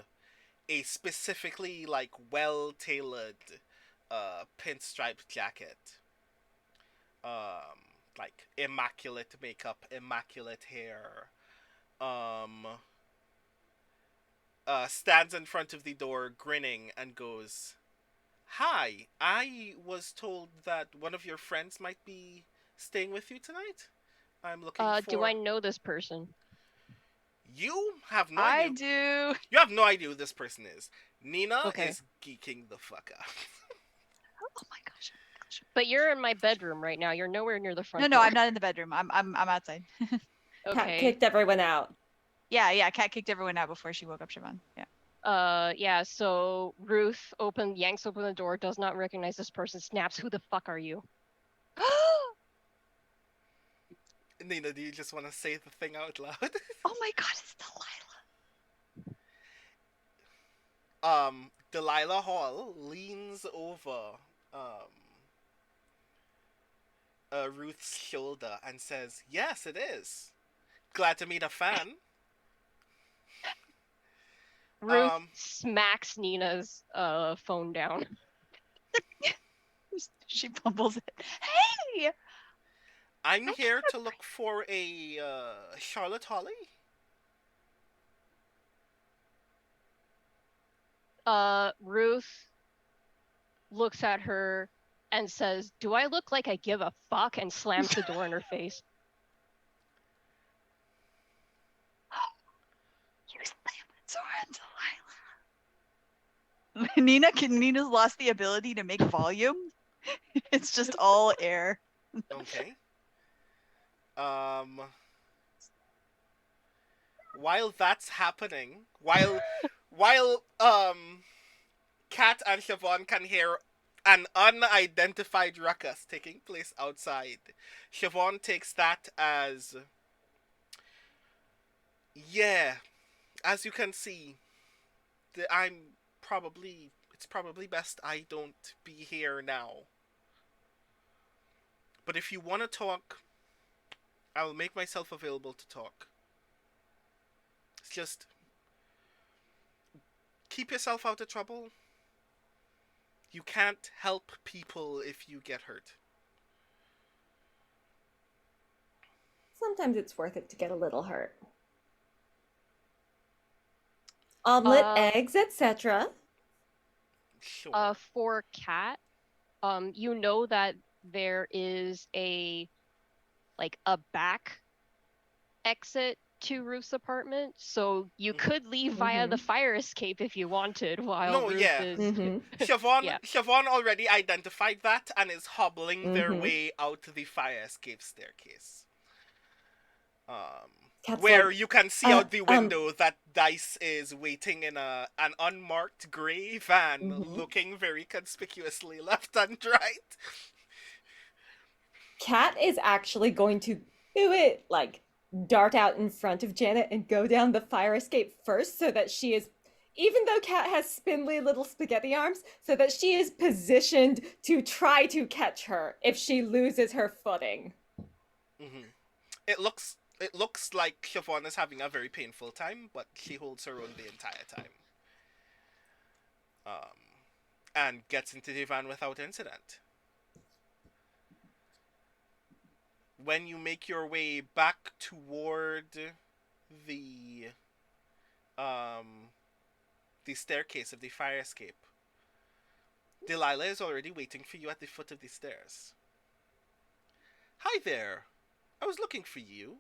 a specifically well-tailored pinstripe jacket. Like immaculate makeup, immaculate hair. Stands in front of the door grinning and goes, "Hi, I was told that one of your friends might be staying with you tonight. I'm looking for..." Do I know this person? You have no I idea. do. You have no idea who this person is. Nina is geeking the fuck out. Oh my gosh. But you're in my bedroom right now. You're nowhere near the front door. No, I'm not in the bedroom. I'm outside. Cat kicked everyone out. Yeah, Cat kicked everyone out before she woke up Siobhan. Yeah. So Ruth yanks open the door, does not recognize this person, snaps, "Who the fuck are you?" Nina, do you just want to say the thing out loud? Oh my god, it's Delilah. Delilah Hall leans over Ruth's shoulder and says, "Yes, it is. Glad to meet a fan." Ruth smacks Nina's phone down. She bumbles it. Hey! I'm here to look for a Charlotte Holly. Ruth looks at her and says, "Do I look like I give a fuck?" and slams the door in her face. You slam Delilah. Nina's lost the ability to make volume. It's just all air. Okay. While that's happening, while Kat and Siobhan can hear an unidentified ruckus taking place outside, Siobhan takes that as, yeah, as you can see, it's probably best I don't be here now. But if you want to talk, I'll make myself available to talk. It's just keep yourself out of trouble. You can't help people if you get hurt. Sometimes it's worth it to get a little hurt. Omelet, eggs, etc. Sure. For Kat, you know that there is a back exit to Ruth's apartment, so you could leave via the fire escape if you wanted while Ruth is... Siobhan already identified that and is hobbling their way out the fire escape staircase. Where you can see out the window that Dice is waiting in an unmarked grey van, looking very conspicuously left and right. Kat is actually going to do it, dart out in front of Janet and go down the fire escape first, so that she is, even though Kat has spindly little spaghetti arms, so that she is positioned to try to catch her if she loses her footing. It looks like Siobhan is having a very painful time, but she holds her own the entire time. And gets into the van without incident. When you make your way back toward the staircase of the fire escape, Delilah is already waiting for you at the foot of the stairs. Hi there. I was looking for you.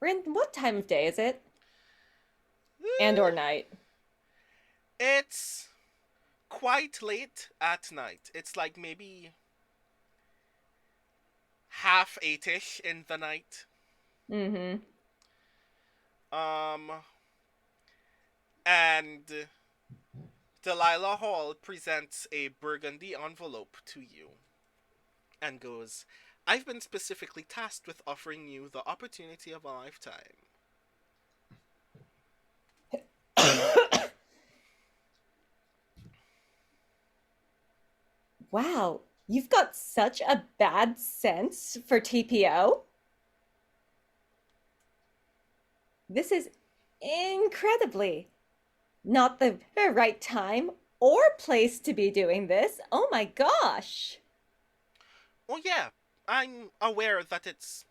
Rin, what time of day is it? And or night? It's quite late at night. It's like maybe 8:30 in the night. And Delilah Hall presents a burgundy envelope to you and goes, "I've been specifically tasked with offering you the opportunity of a lifetime." Wow, you've got such a bad sense for TPO. This is incredibly not the right time or place to be doing this. Oh my gosh. Oh yeah, I'm aware that it's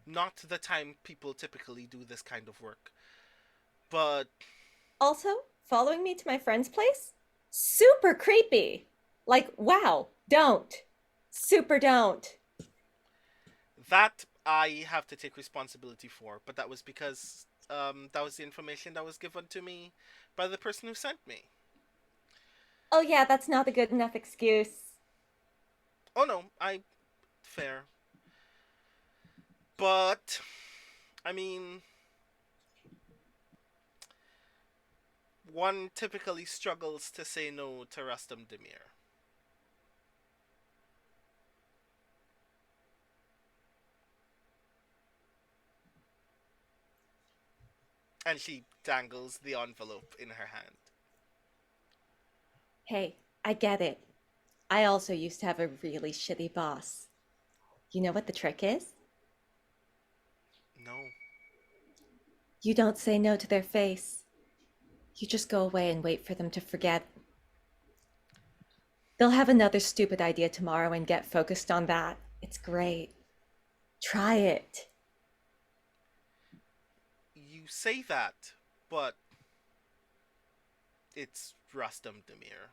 not the time people typically do this kind of work. But also, following me to my friend's place? Super creepy. Wow, don't. Super don't. That I have to take responsibility for, but that was because that was the information that was given to me by the person who sent me. Oh yeah, that's not a good enough excuse. Oh no, fair. But, I mean, one typically struggles to say no to Rustam Demir. And she dangles the envelope in her hand. Hey, I get it. I also used to have a really shitty boss. You know what the trick is? No. You don't say no to their face. You just go away and wait for them to forget. They'll have another stupid idea tomorrow and get focused on that. It's great. Try it. You say that, but it's Rustam Demir.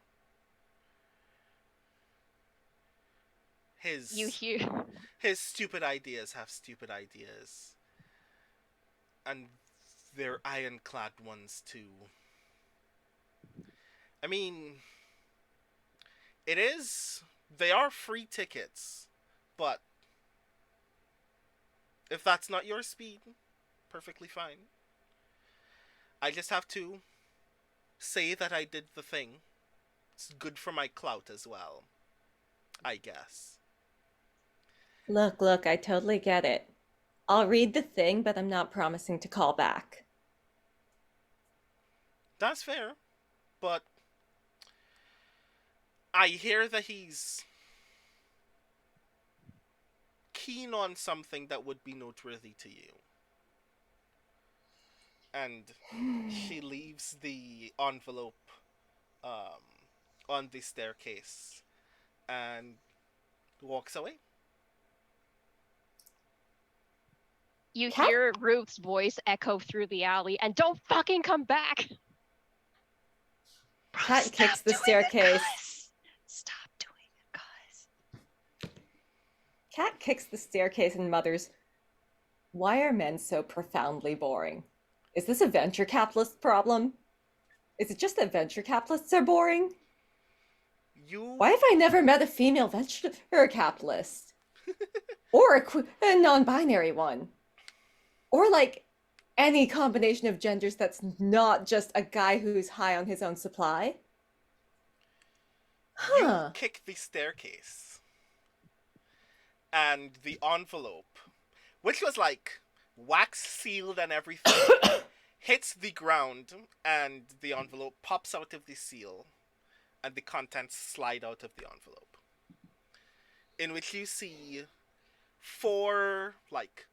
You His hear? his stupid ideas have stupid ideas, and they're ironclad ones too. I mean, it is. They are free tickets, but if that's not your speed, perfectly fine. I just have to say that I did the thing. It's good for my clout as well, I guess. Look, I totally get it. I'll read the thing, but I'm not promising to call back. That's fair, but I hear that he's keen on something that would be noteworthy to you. And she leaves the envelope um, on the staircase and walks away. You Cat- hear Ruth's voice echo through the alley, and don't fucking come back! Cat Stop kicks the doing it, staircase. guys. Stop doing it, guys. Cat kicks the staircase and mutters, "Why are men so profoundly boring? Is this a venture capitalist problem? Is it just that venture capitalists are boring? You Why have I never met a female venture capitalist? Or a non-binary one? Or like any combination of genders that's not just a guy who's high on his own supply?" you kick the staircase, and the envelope, which was like wax sealed and everything, hits the ground, and the envelope pops out of the seal, and the contents slide out of the envelope. In which you see 4 like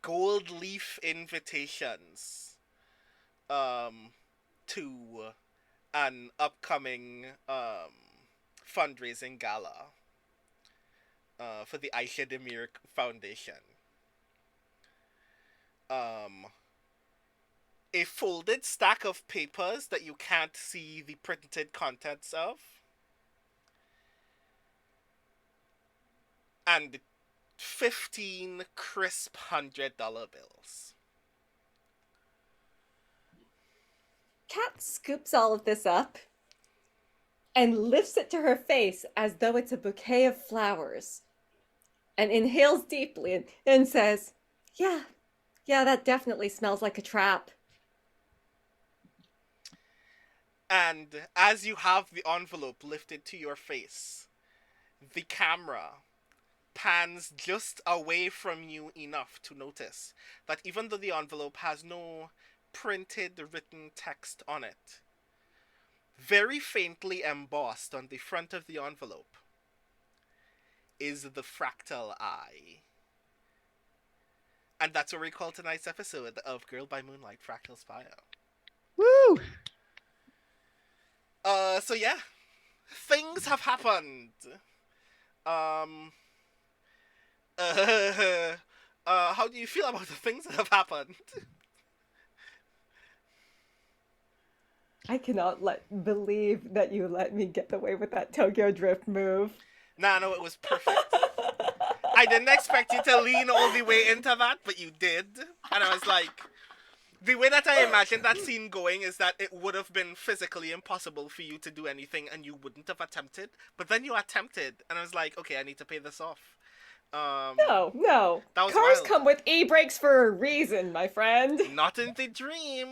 gold leaf invitations to an upcoming fundraising gala for the Aisha Demir Foundation. A folded stack of papers that you can't see the printed contents of, and 15 crisp $100 bills. Cat scoops all of this up and lifts it to her face as though it's a bouquet of flowers, and inhales deeply and says, yeah, that definitely smells like a trap. And as you have the envelope lifted to your face, the camera pans just away from you enough to notice that even though the envelope has no printed written text on it, very faintly embossed on the front of the envelope is the fractal eye. And that's what we call tonight's episode of Girl by Moonlight Fractal Spire. Woo! So yeah, things have happened. How do you feel about the things that have happened? I cannot believe that you let me get away with that Tokyo Drift move. Nah, no, it was perfect. I didn't expect you to lean all the way into that, but you did. And I was like, the way that I imagined that scene going is that it would have been physically impossible for you to do anything and you wouldn't have attempted. But then you attempted, and I was like, okay, I need to pay this off. No. That was Cars wild. come with e-brakes for a reason, my friend. Not in the dream,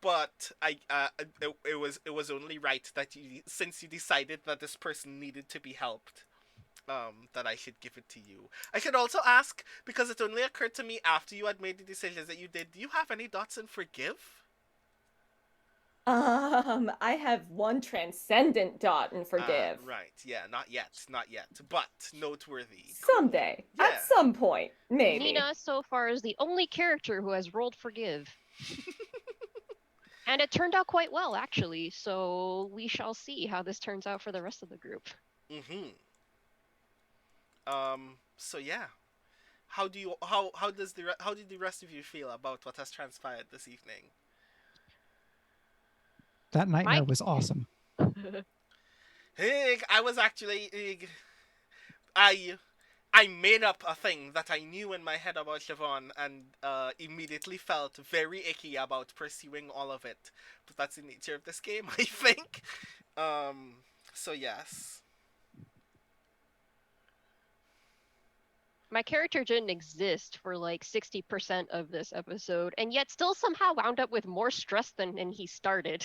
but it was only right that since you decided that this person needed to be helped, that I should give it to you. I should also ask, because it only occurred to me after you had made the decisions that you did, do you have any dots in forgive? I have one transcendent dot in forgive. Right, yeah, not yet, but noteworthy. Someday, Yeah. at some point, maybe. Nina, so far, is the only character who has rolled forgive. And it turned out quite well, actually, so we shall see how this turns out for the rest of the group. Mm-hmm. So yeah. How did the rest of you feel about what has transpired this evening? That nightmare Mike? was awesome. Hey, I was actually I made up a thing that I knew in my head about Siobhan and immediately felt very icky about pursuing all of it. But that's the nature of this game, I think. So yes. My character didn't exist for like 60% of this episode, and yet still somehow wound up with more stress than he started.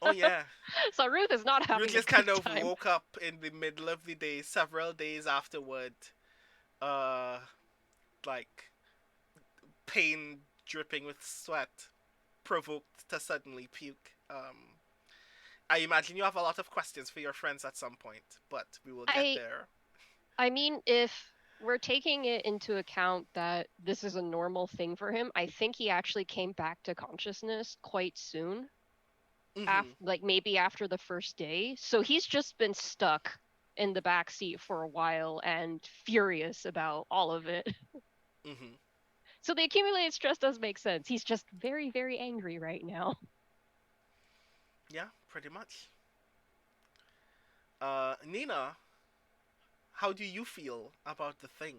Oh yeah. So Ruth is not having Ruth a just good kind of time. woke up in the middle of the day, several days afterward, uh, like pain dripping with sweat, provoked to suddenly puke. I imagine you have a lot of questions for your friends at some point, but we will get there. I mean, if we're taking it into account that this is a normal thing for him, I think he actually came back to consciousness quite soon. Like maybe after the first day. So he's just been stuck in the back seat for a while and furious about all of it. So the accumulated stress does make sense. He's just very, very angry right now. Yeah, pretty much. Nina, how do you feel about the thing?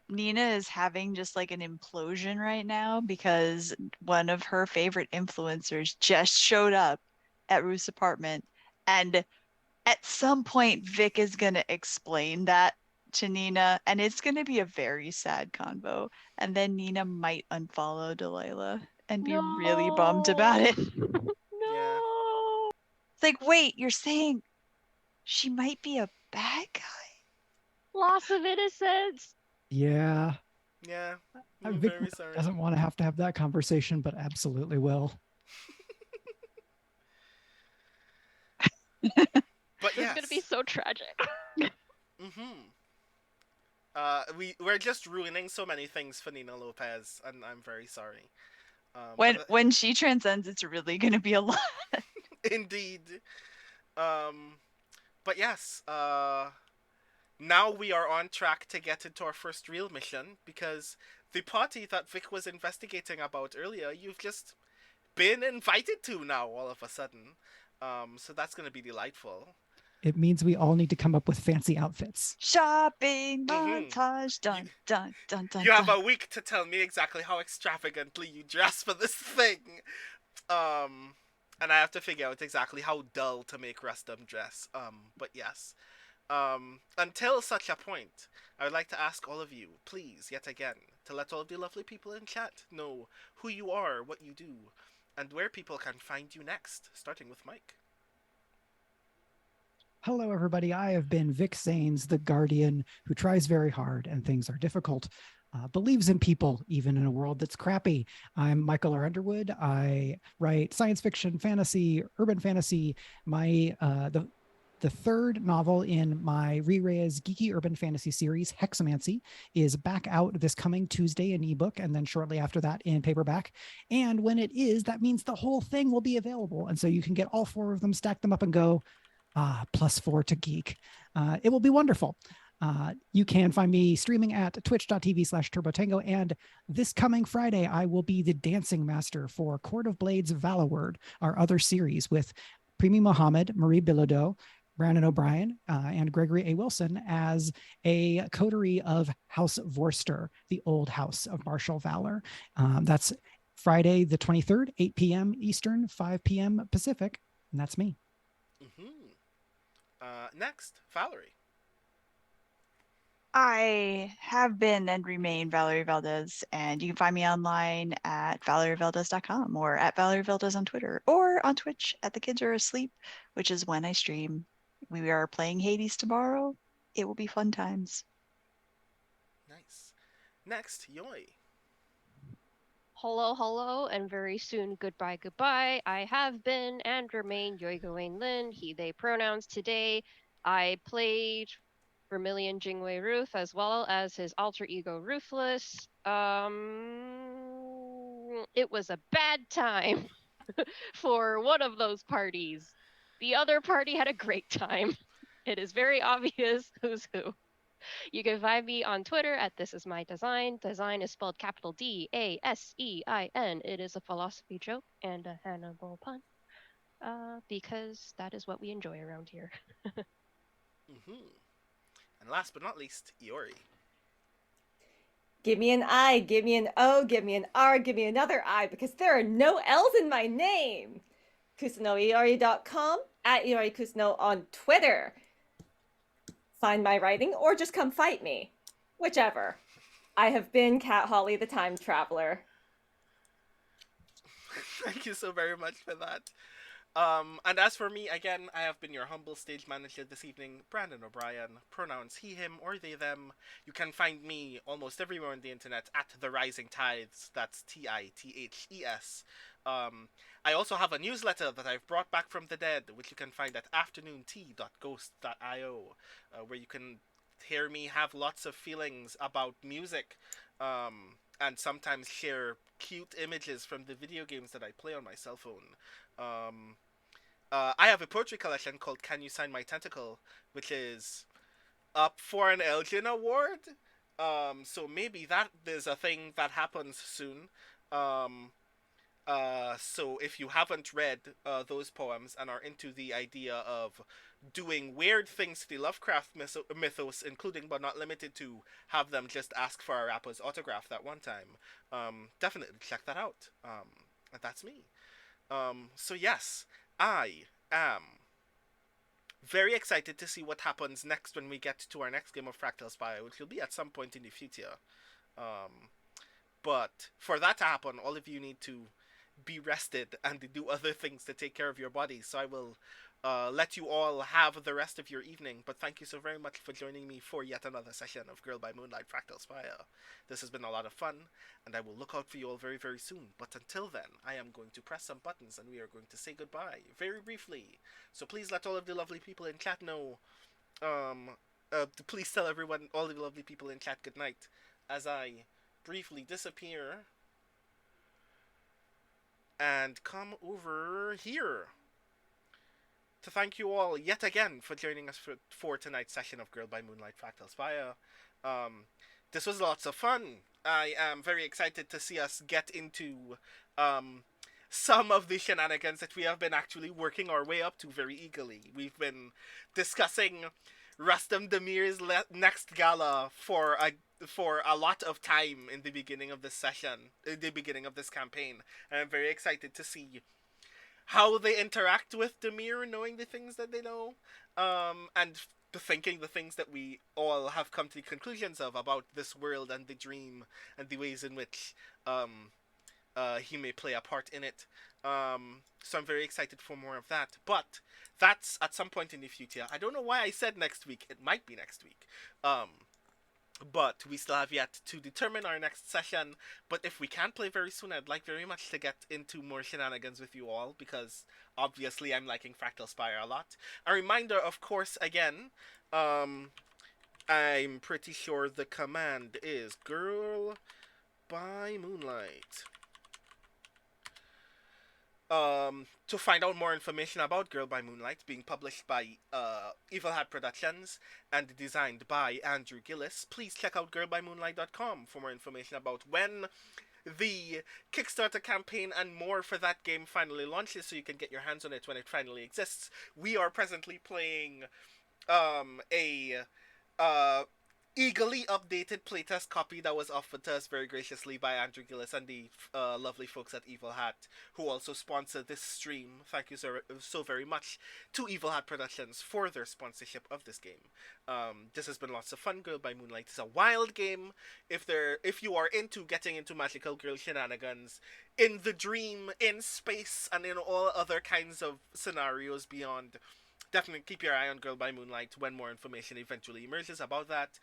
Nina is having just like an implosion right now because one of her favorite influencers just showed up at Ruth's apartment. And at some point, Vic is going to explain that to Nina, and it's going to be a very sad convo. And then Nina might unfollow Delilah and be really bummed about it. No. Yeah. It's like, wait, you're saying she might be a bad guy? Loss of innocence. Yeah. Yeah. I'm Vic very sorry. doesn't want to have that conversation, but absolutely will. But yes. It's going to be so tragic. We're just ruining so many things for Nina Lopez, and I'm very sorry. When she transcends, it's really going to be a lot. Indeed. But yes, now we are on track to get into our first real mission, because the party that Vic was investigating about earlier, you've just been invited to now all of a sudden. So that's going to be delightful. It means we all need to come up with fancy outfits. Shopping montage, dun, dun, dun, dun, You have dun. a week to tell me exactly how extravagantly you dress for this thing. And I have to figure out exactly how dull to make Rustum dress. But yes. Until such a point, I would like to ask all of you, please, yet again, to let all of the lovely people in chat know who you are, what you do, and where people can find you next, starting with Mike. Hello, everybody. I have been Vic Sains, the Guardian, who tries very hard and things are difficult, believes in people, even in a world that's crappy. I'm Michael R. Underwood. I write science fiction, fantasy, urban fantasy. The third novel in my Re-Reyes geeky urban fantasy series, Hexamancy, is back out this coming Tuesday in ebook, and then shortly after that in paperback. And when it is, that means the whole thing will be available. And so you can get all four of them, stack them up and go, +4 to geek. It will be wonderful. You can find me streaming at twitch.tv/turbotango. And this coming Friday, I will be the dancing master for Court of Blades Valaward, our other series with Primi Mohammed, Marie Bilodeau, Brandon O'Brien, and Gregory A. Wilson as a coterie of House Vorster, the old house of martial valor. That's Friday the 23rd, 8 p.m. Eastern, 5 p.m. Pacific, and that's me. Next, Valerie. I have been and remain Valerie Valdes, and you can find me online at valerievaldes.com or at Valerie Valdes on Twitter or on Twitch at The Kids Are Asleep, which is when I stream. We are playing Hades tomorrow. It will be fun times. Nice. Next, Jeoi. Hello, hello, and very soon goodbye, goodbye. I have been and remain Jeoi Gawain Lin, he, they pronouns. Today, I played Vermilion Jingwei Ruth as well as his alter ego Ruthless. It was a bad time for one of those parties. The other party had a great time. It is very obvious who's who. You can find me on Twitter at This Is My Design. Design is spelled capital DASEIN. It is a philosophy joke and a Hannibal pun, because that is what we enjoy around here. Mm-hmm. And last but not least, Iori. Give me an I, give me an O, give me an R, give me another I, because there are no L's in my name. KusanoIori.com, at Iori Kusano on Twitter. Find my writing or just come fight me. Whichever. I have been Cat Holly the Time Traveler. Thank you so very much for that. And as for me, again, I have been your humble stage manager this evening, Brandon O'Brien. Pronouns he, him, or they, them. You can find me almost everywhere on the internet at The Rising Tides. That's TITHES. I also have a newsletter that I've brought back from the dead, which you can find at afternoontea.ghost.io, where you can hear me have lots of feelings about music, and sometimes share cute images from the video games that I play on my cell phone. I have a poetry collection called Can You Sign My Tentacle, which is up for an Elgin Award. So maybe that is a thing that happens soon. So if you haven't read those poems and are into the idea of doing weird things to the Lovecraft mythos, including but not limited to have them just ask for a rapper's autograph that one time, definitely check that out. And that's me. So yes, I am very excited to see what happens next when we get to our next game of Fractal Spire, which will be at some point in the future. But for that to happen, all of you need to be rested and do other things to take care of your bodies. So I will let you all have the rest of your evening. But thank you so very much for joining me for yet another session of Girl by Moonlight Fractal Spire. This has been a lot of fun, and I will look out for you all very, very soon. But until then, I am going to press some buttons and we are going to say goodbye very briefly. So please let all of the lovely people in chat know. Please tell everyone, all the lovely people in chat, good night as I briefly disappear and come over here to thank you all yet again for joining us for tonight's session of Girl by Moonlight Fractal Spire. This was lots of fun. I am very excited to see us get into some of the shenanigans that we have been actually working our way up to very eagerly. We've been discussing Rustam Demir's next gala for a lot of time in the beginning of this session, in the beginning of this campaign, and I'm very excited to see how they interact with Demir, knowing the things that they know, and thinking the things that we all have come to the conclusions of about this world and the dream and the ways in which he may play a part in it. So I'm very excited for more of that. But that's at some point in the future. I don't know why I said next week. It might be next week. But we still have yet to determine our next session. But if we can play very soon, I'd like very much to get into more shenanigans with you all, because obviously I'm liking Fractal Spire a lot. A reminder, of course, again, I'm pretty sure the command is Girl by Moonlight. To find out more information about Girl by Moonlight, being published by Evil Hat Productions and designed by Andrew Gillis, please check out girlbymoonlight.com for more information about when the Kickstarter campaign and more for that game finally launches, so you can get your hands on it when it finally exists. We are presently playing a eagerly updated playtest copy that was offered to us very graciously by Andrew Gillis and the lovely folks at Evil Hat, who also sponsor this stream. Thank you so very much to Evil Hat Productions for their sponsorship of this game. This has been lots of fun. Girl by Moonlight is a wild game. If you are into getting into magical girl shenanigans in the dream, in space, and in all other kinds of scenarios beyond, definitely keep your eye on Girl by Moonlight when more information eventually emerges about that.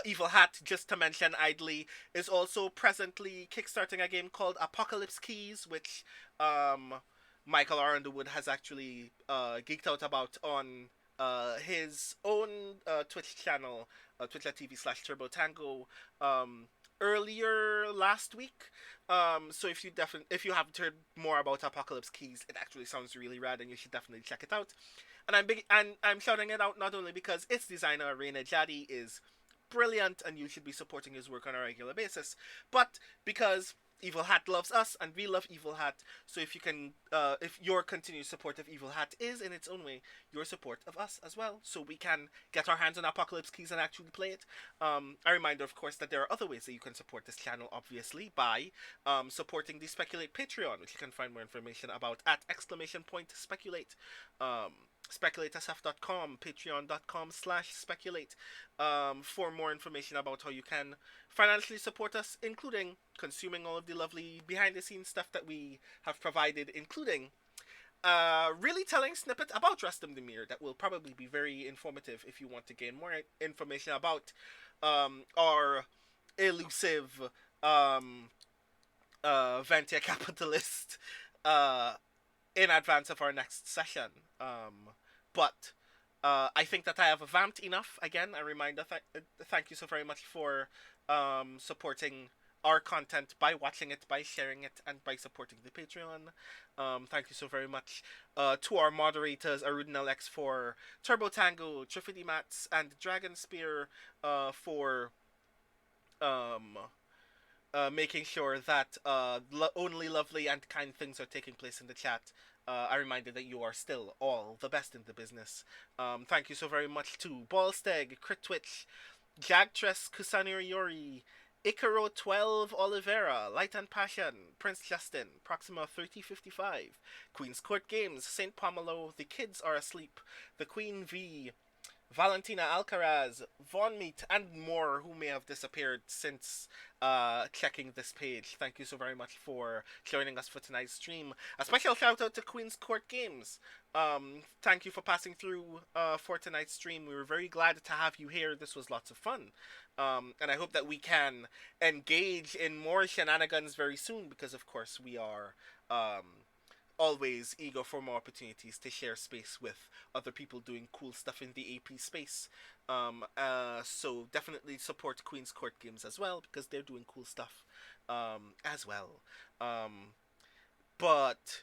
Evil Hat, just to mention idly, is also presently kickstarting a game called Apocalypse Keys, which Michael R. Underwood has actually geeked out about on his own Twitch channel, twitch.tv/turbotango. earlier last week. So if you haven't heard more about Apocalypse Keys, it actually sounds really rad, and you should definitely check it out. And I'm shouting it out not only because its designer Reina Jadi is brilliant and you should be supporting his work on a regular basis, but because Evil Hat loves us and we love Evil Hat. So if your continued support of Evil Hat is in its own way your support of us as well, so we can get our hands on Apocalypse Keys and actually play it. A reminder, of course, that there are other ways that you can support this channel, obviously, by supporting the Speculate Patreon, which you can find more information about at !speculate. SpeculateSF.com, patreon.com/speculate, for more information about how you can financially support us, including consuming all of the lovely behind-the-scenes stuff that we have provided, including really telling snippet about Rustum Demir that will probably be very informative if you want to gain more information about our elusive Ventia capitalist in advance of our next session. But I think that I have vamped enough. Again, a reminder, thank you so very much for supporting our content by watching it, by sharing it, and by supporting the Patreon. Thank you so very much to our moderators, Aruden Alex for Turbo Tango, Trifidi Mats, and Dragon Spear for making sure that only lovely and kind things are taking place in the chat. A reminder that you are still all the best in the business. Thank you so very much to Ballsteg, Crit Twitch, Jagtress, Kusano Iori, Icaro12 Oliveira, Light and Passion, Prince Justin, Proxima 3055, Queen's Court Games, Saint Pomelo, The Kids Are Asleep, The Queen V, Valentina Alcaraz, Von Meat, and more who may have disappeared since checking this page. Thank you so very much for joining us for tonight's stream. A special shout out to Queen's Court Games. Thank you for passing through for tonight's stream. We were very glad to have you here. This was lots of fun. And I hope that we can engage in more shenanigans very soon, because of course we are always eager for more opportunities to share space with other people doing cool stuff in the AP space. So definitely support Queen's Court Games as well, because they're doing cool stuff as well. But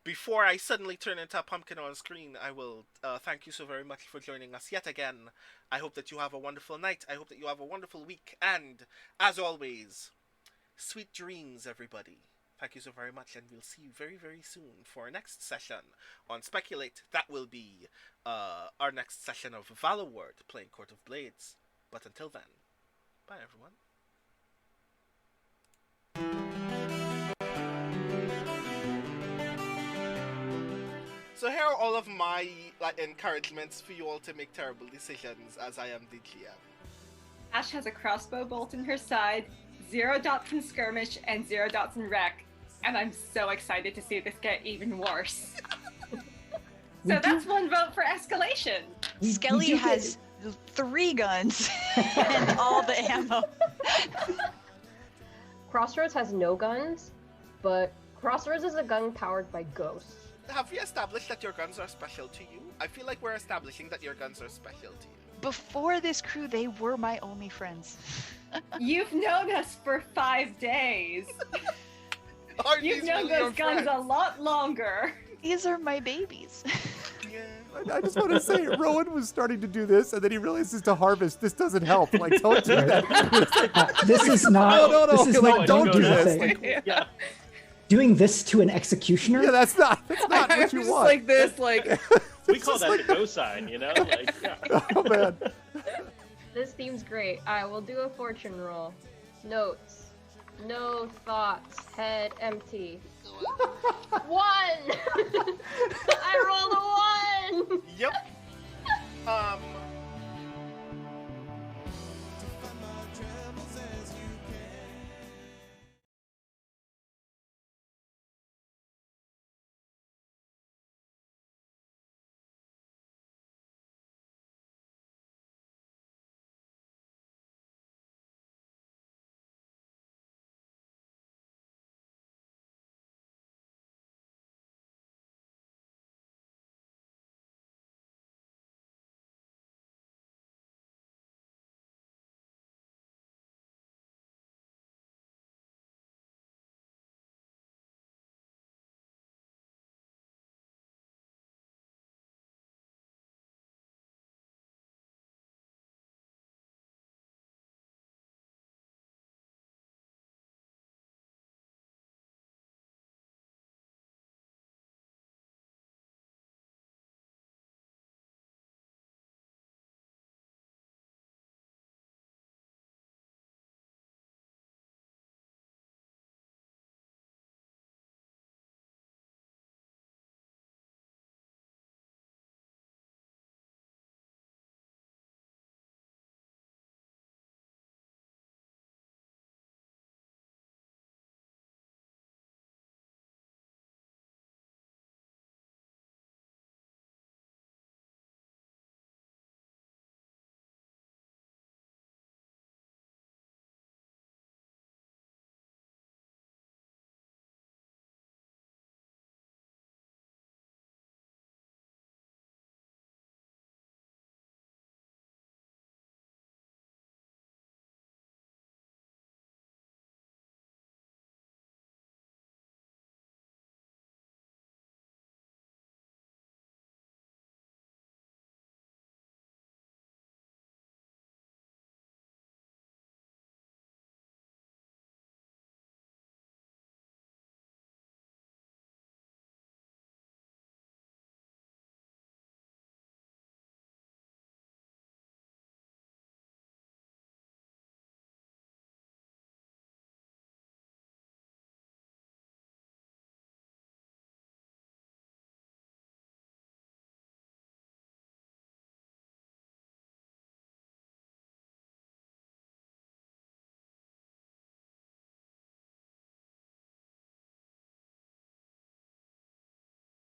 before I suddenly turn into a pumpkin on screen, I will thank you so very much for joining us yet again. I hope that you have a wonderful night. I hope that you have a wonderful week. And as always, sweet dreams, everybody. Thank you so very much, and we'll see you very, very soon for our next session on Speculate. That will be our next session of Valorword, playing Court of Blades. But until then, bye everyone. So here are all of my encouragements for you all to make terrible decisions, as I am the GM. Ash has a crossbow bolt in her side, 0 dots in skirmish, and 0 dots in wreck. And I'm so excited to see this get even worse. So that's one vote for escalation. Skelly has 3 guns and all the ammo. Crossroads has no guns, but Crossroads is a gun powered by ghosts. Have we established that your guns are special to you? I feel like we're establishing that your guns are special to you. Before this crew, they were my only friends. You've known us for 5 days. You've known really those guns a lot longer. These are my babies. Yeah. I just want to say, Rowan was starting to do this, and then he realizes to harvest, this doesn't help. Like, don't do that. This is not. No. This is Like, not don't do this. Like, Yeah. doing this to an executioner. Yeah, that's not I what you was want. like this, like We call that the go sign, you know? Like, yeah. Oh man. This seems great. I will do a fortune roll. Notes. No thoughts. Head empty. 1!